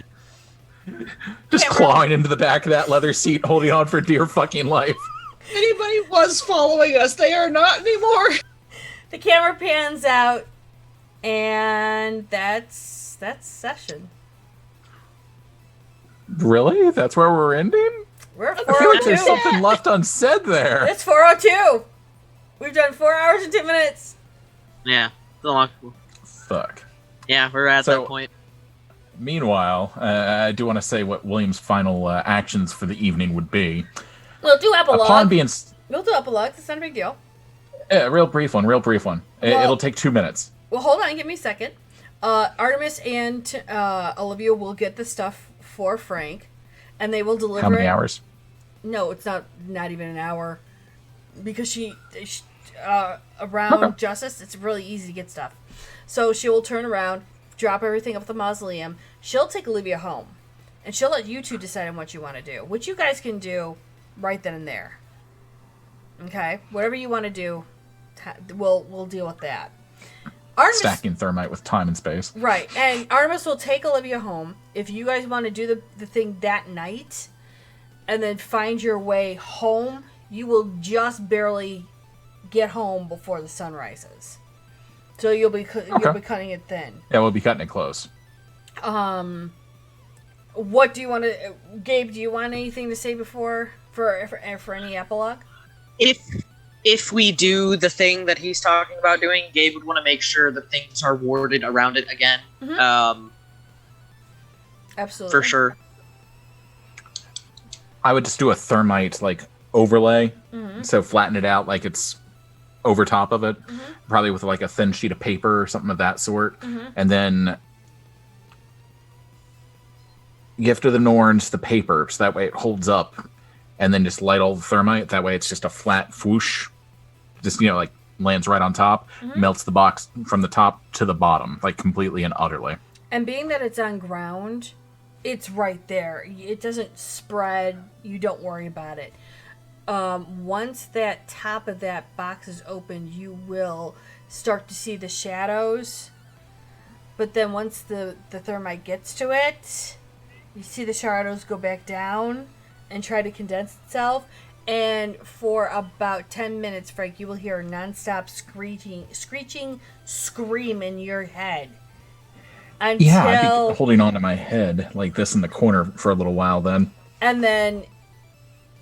Just Camera- clawing into the back of that leather seat, holding on for dear fucking life. If anybody was following us, they are not anymore. The camera pans out, and that's session. Really? That's where we're ending? We're I feel like there's 4:02. something left unsaid there. It's 4:02. We've done 4 hours and 2 minutes. Yeah. The long. Fuck. Yeah, we're at So- that point. Meanwhile, I do want to say what William's final actions for the evening would be. We'll do Upon epilogue. being... We'll do epilogue. It's not a big deal. A real brief one. Well- It'll take 2 minutes. Well, hold on. Give me a second. Artemis and Olivia will get the stuff for Frank, and they will deliver How many it. hours? No, it's not even an hour, because she around Okay. Justice, it's really easy to get stuff. So she will turn around, drop everything up at the mausoleum. She'll take Olivia home, and she'll let you two decide on what you want to do, which you guys can do right then and there. Okay, whatever you want to do, we'll deal with that. Artemis, Stacking thermite with time and space. right, and Artemis will take Olivia home. If you guys want to do the thing that night, and then find your way home, you will just barely get home before the sun rises. So you'll be cutting it thin. Yeah, we'll be cutting it close. What do you want to, Gabe? Do you want anything to say before for any epilogue? If we do the thing that he's talking about doing, Gabe would want to make sure that things are warded around it again. Mhm. Absolutely, For sure. I would just do a thermite overlay, Mhm. so flatten it out like it's over top of it, Mhm. probably with a thin sheet of paper or something of that sort, Mhm. and then gift of the Norns the paper, so that way it holds up, and then just light all the thermite. That way it's just a flat whoosh, just lands right on top, Mhm. melts the box from the top to the bottom, completely and utterly. And being that it's on ground, it's right there. It doesn't spread. You don't worry about it. Once that top of that box is opened, you will start to see the shadows. But then once the thermite gets to it, you see the shadows go back down and try to condense itself. And for about 10 minutes, Frank, you will hear a nonstop screeching scream in your head. Until, Yeah, I'd be holding on to my head like this in the corner for a little while then. and then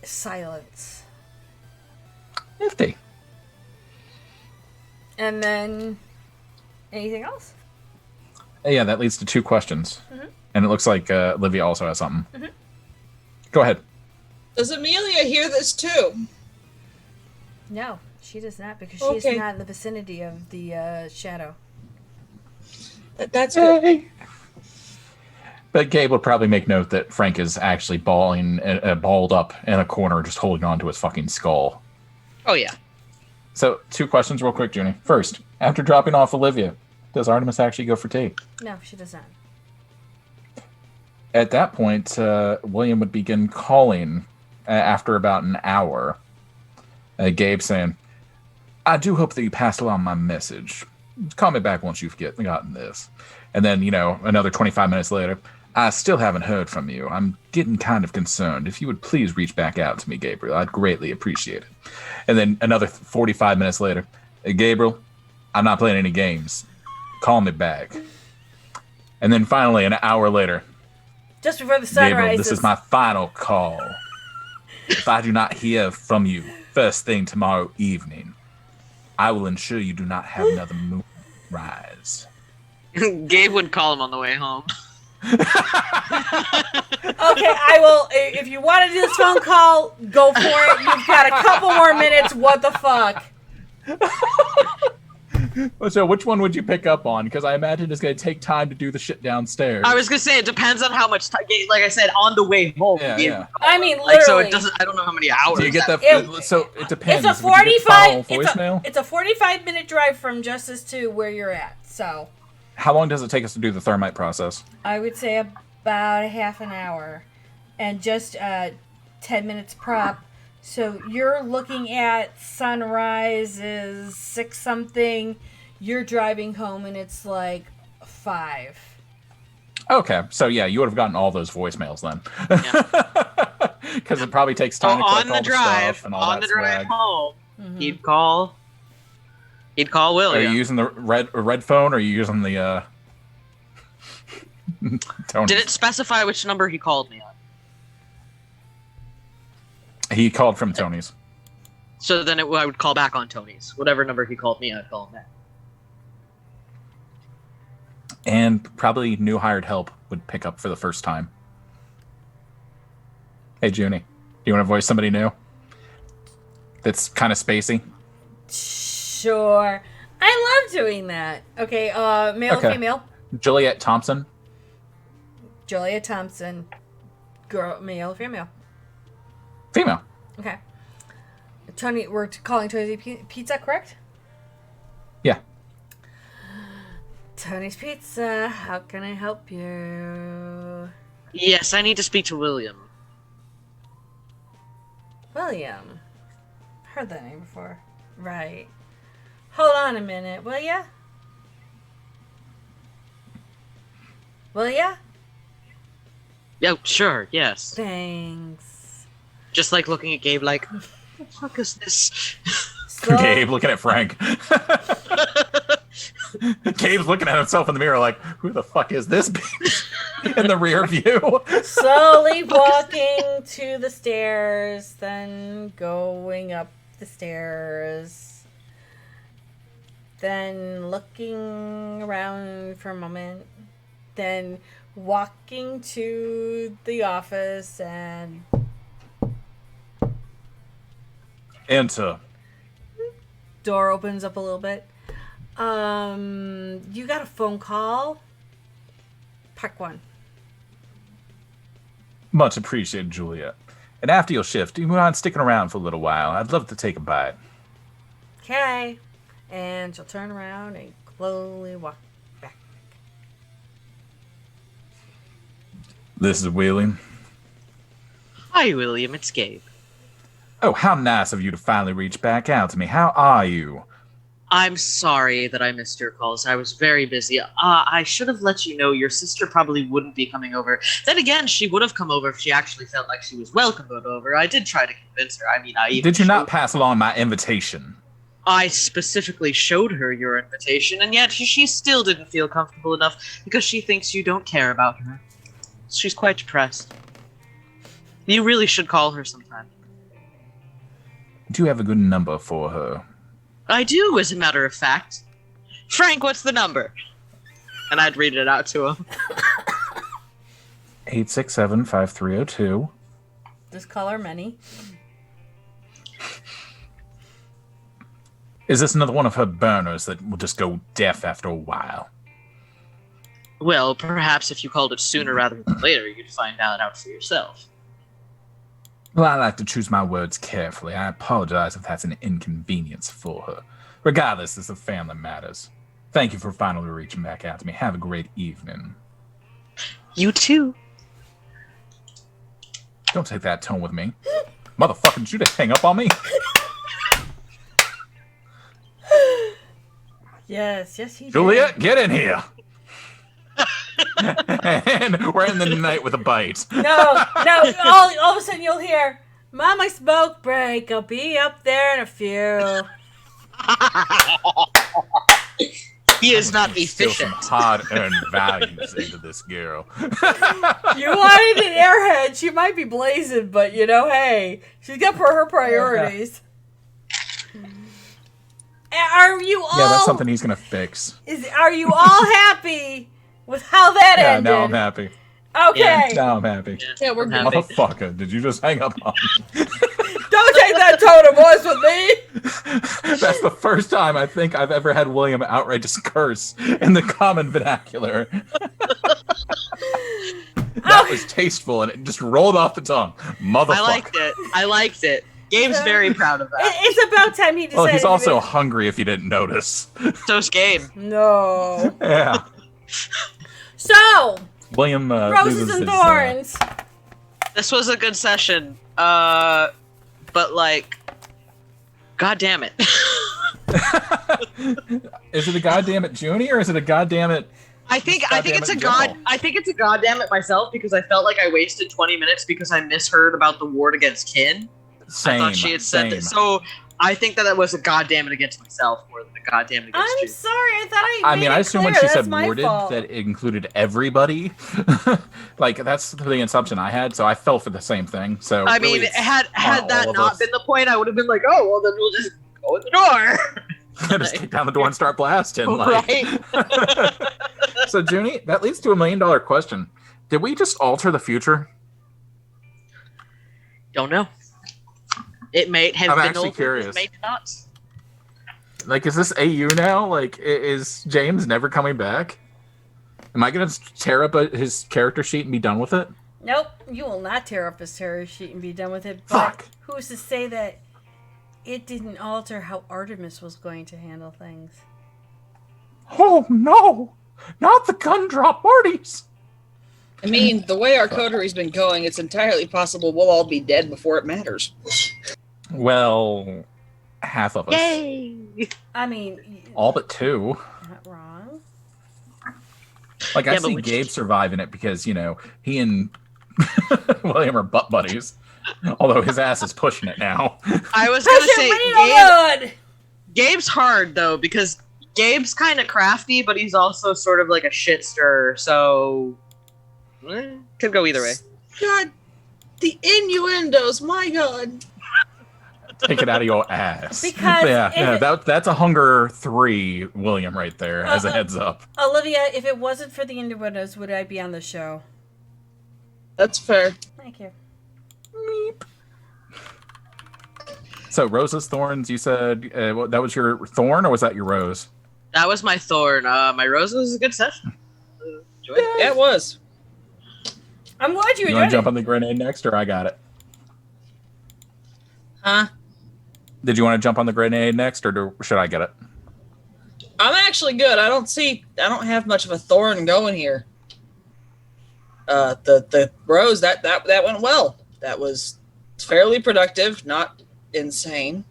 silence. Nifty. And then anything else? Yeah, that leads to 2 questions. And it looks like Livia also has something. Go ahead. Does Amelia hear this too? No, she does not, because Okay. she's not in the vicinity of the shadow. That's good. But Gabe would probably make note that Frank is actually balled up in a corner, just holding on to his fucking skull. Oh yeah. So, 2 questions real quick, Junie. First, after dropping off Olivia, does Artemis actually go for tea? No, she does not. At that point, William would begin calling after about an hour. Gabe saying, I do hope that you passed along my message. Call me back once you've gotten this. And then, another 25 minutes later, I still haven't heard from you. I'm getting kind of concerned. If you would please reach back out to me, Gabriel, I'd greatly appreciate it. And then another 45 minutes later, Gabriel, I'm not playing any games. Call me back. And then finally, an hour later, Just before the sun Gabriel, rises. this is my final call. If I do not hear from you first thing tomorrow evening, I will ensure you do not have another moonrise. Gabe would call him on the way home. Okay, I will. If you want to do this phone call, go for it. You've got a couple more minutes. What the fuck? So which one would you pick up on? Because I imagine it's going to take time to do the shit downstairs. I was gonna say it depends on how much time. Like I said, on the way home. Yeah, Gabe- yeah. I mean, Like so, literally. it doesn't. I don't know how many hours. Do you get that- the... so it depends. It's a Would you get 45. final voicemail? It's a 45-minute drive from Justice to where you're at. So How long does it take us to do the thermite process? I would say about a half an hour, and just 10 minutes prep. So you're looking at sunrise is 6 something. You're driving home and it's like 5. Okay, so yeah, you would have gotten all those voicemails then. Because it probably takes time to on collect the all drive, the stuff and all on that the drive swag. home, Mhm. he'd call. He'd call Are William. you using the red phone or are you using the Tony? Did it specify which number he called me on? He called from Tony's. So then I would call back on Tony's. Whatever number he called me, I'd call him back. And probably new hired help would pick up for the first time. Hey, Junie, do you want to voice somebody new? That's kind of spacey. Sure. I love doing that. Okay, male, Okay. female. Juliet Thompson. Julia Thompson. Girl, male, female. Female. Okay. Tony, we're calling Tony's Pizza, correct? Yeah. Tony's Pizza, how can I help you? Yes, I need to speak to William. William. Heard that name before. Right. Hold on a minute, will ya? Will ya? Yeah, sure, yes. Thanks. Just like looking at Gabe like, what the fuck is this? So, Gabe looking at Frank. Gabe's looking at himself in the mirror like, who the fuck is this bitch? In the rear view. slowly walking to the stairs, then going up the stairs, then looking around for a moment, then walking to the office and Enter. door opens up a little bit. You got a phone call? Pack one. Much appreciated, Juliet. And after your shift, do you mind sticking around for a little while? I'd love to take a bite. Okay. And she'll turn around and slowly walk back. This is William. Hi, William, it's Gabe. Oh, how nice of you to finally reach back out to me. How are you? I'm sorry that I missed your calls. I was very busy. I should have let you know your sister probably wouldn't be coming over. Then again, she would have come over if she actually felt like she was welcomed over. I did try to convince her. I mean, I even Did you not pass along my invitation? I specifically showed her your invitation, and yet she still didn't feel comfortable enough because she thinks you don't care about her. She's quite depressed. You really should call her sometime. Do you have a good number for her? I do, as a matter of fact. Frank, what's the number? And I'd read it out to him. 867-5302. Just call her Many. Is this another one of her burners that will just go deaf after a while? Well, perhaps if you called it sooner rather than later, you'd find out for yourself. Well, I like to choose my words carefully. I apologize if that's an inconvenience for her. Regardless, this is family matters. Thank you for finally reaching back out to me. Have a great evening. You too. Don't take that tone with me. Motherfucker, did you just hang up on me? Yes, he did. Juliet, get in here! And we're in the night with a bite. No, all of a sudden you'll hear, Mama smoke break, I'll be up there in a few. He is not Still efficient. some hard-earned values into this girl. You wanted an airhead, she might be blazing, but hey, she's got her priorities. Are you all... Yeah, that's something he's gonna fix. Are you all happy with how that Yeah, ended? now I'm happy. Okay. Now I'm happy. Yeah, we're good. Motherfucker, did you just hang up on me? Don't take that tone of voice with me! That's the first time I think I've ever had William outright just curse in the common vernacular. That was tasteful and it just rolled off the tongue. Motherfucker. I liked it. Gabe's very proud of that. It's about time he decided Well, he's to also make- hungry if you didn't notice. So's Gabe. No. Yeah. So, William Roses loses and his, Thorns. This was a good session. But god damn it. Is it a goddamn it Junie or is it a goddamn it? I think it's a Goddamn it, I think it's a goddamn it myself because I felt like I wasted 20 minutes because I misheard about the ward against Kin. Same. I thought she had said that. So I think that was a goddamn it against myself more than a goddamn it against I'm you. sorry, I thought I mean, I assume when clear. she That's said my warded fault. that it included everybody. Like that's the assumption I had, so I fell for the same thing. So I really, mean, it's had on that all of not us. been the point, I would have been like, oh, well, then we'll just go in the door. Just kick down the door and start blasting. Like. Right? So, Junie, that leads to $1 million question. Did we just alter the future? Don't know. It may have I'm been actually altered, curious. It may not. Like, is this AU now? Like, is James never coming back? Am I going to tear up his character sheet and be done with it? Nope, you will not tear up his terror sheet and be done with it. But Fuck. who's to say that it didn't alter how Artemis was going to handle things? Oh, no! Not the gun drop parties! I mean, the way our coterie's been going, it's entirely possible we'll all be dead before it matters. Well, half of us. Yay! I mean, All but two. not wrong. Like, I Yeah, but see which- Gabe surviving it because, he and William are butt buddies. Although his ass is pushing it now. I was gonna Push say it real good! Gabe's hard though because Gabe's kind of crafty, but he's also sort of like a shit stirrer. So could go either way. God, the innuendos, my God. Take it out of your ass. Because if it- that's a Hunger 3 William right there, as a heads up. Olivia, if it wasn't for the innuendos, would I be on the show? That's fair. Thank you. So, Rose's Thorns, you said that was your thorn, or was that your rose? That was my thorn. My rose was a good session. Enjoyed it. Yeah, it was. I'm glad you You want enjoyed to jump it. on the grenade next, or I got it? Huh? Did you want to jump on the grenade next, or should I get it? I'm actually good. I don't have much of a thorn going here. The rose, that went well. That was fairly productive, not insane.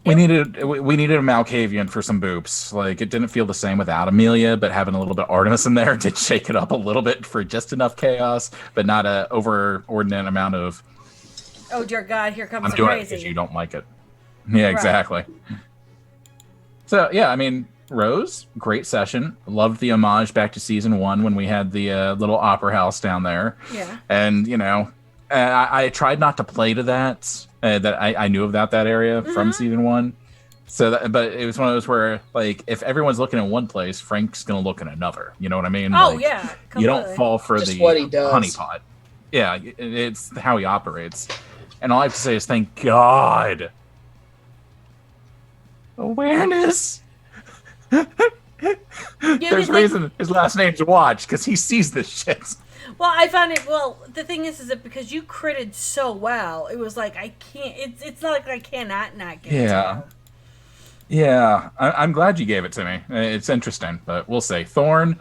We needed a Malkavian for some boops. Like, it didn't feel the same without Amelia, but having a little bit of Artemis in there did shake it up a little bit for just enough chaos, but not a overordinate amount of. Oh dear God! Here comes I'm the doing it crazy. because you don't like it. Yeah, Right. exactly. So yeah, I mean, Rose, great session. Loved the homage back to season 1 when we had the little opera house down there. Yeah. And you know, I tried not to play to that. That I knew about that area from season 1. So, but it was one of those where, like, if everyone's looking in one place, Frank's gonna look in another. You know what I mean? Oh Like, yeah. you don't completely. fall for Just the what he does. honeypot. Yeah, it's how he operates. And all I have to say is thank God. Awareness. There's think- reason his last name's Watch, because he sees this shit. Well, I found it. Well, the thing is that because you critted so well, it was like I can't. It's not like I cannot not get it. Yeah. Yeah, I'm glad you gave it to me. It's interesting, but we'll say Thorn.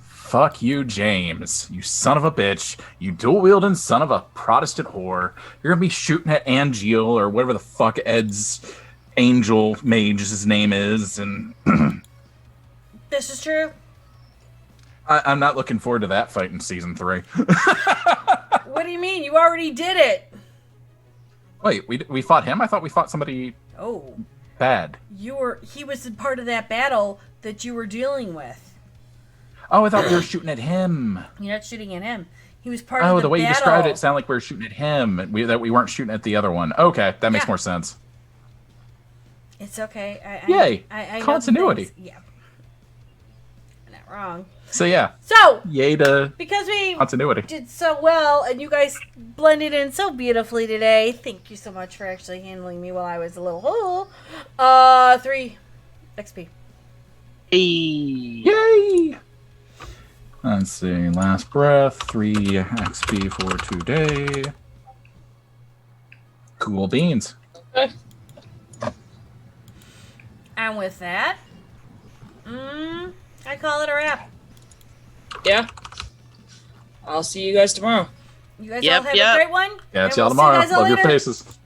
Fuck you, James. You son of a bitch. You dual-wielding son of a Protestant whore. You're gonna be shooting at Angeal or whatever the fuck Ed's angel mage's name is, and This is true. I'm not looking forward to that fight in season 3. What do you mean? You already did it. Wait, we fought him? I thought we fought somebody Oh, bad. he was a part of that battle that you were dealing with. Oh, I thought we were shooting at him. You're not shooting at him. He was part of Oh, the the way you battle. described it sounded like we were shooting at him, and that we weren't shooting at the other one. Okay, that makes Yeah. more sense. It's okay. Yay. I know Continuity. things. Yeah. I'm not wrong. So yeah, So, yay to because we continuity. did so well and you guys blended in so beautifully today, thank you so much for actually handling me while I was a little 3 XP. Hey. Yay! Let's see. Last breath. 3 XP for today. Cool beans. And with that, I call it a wrap. Yeah. I'll see you guys tomorrow. You guys Yep, all have yep. a great one. Yeah, and see y'all we'll see you tomorrow. guys all Love your later. faces.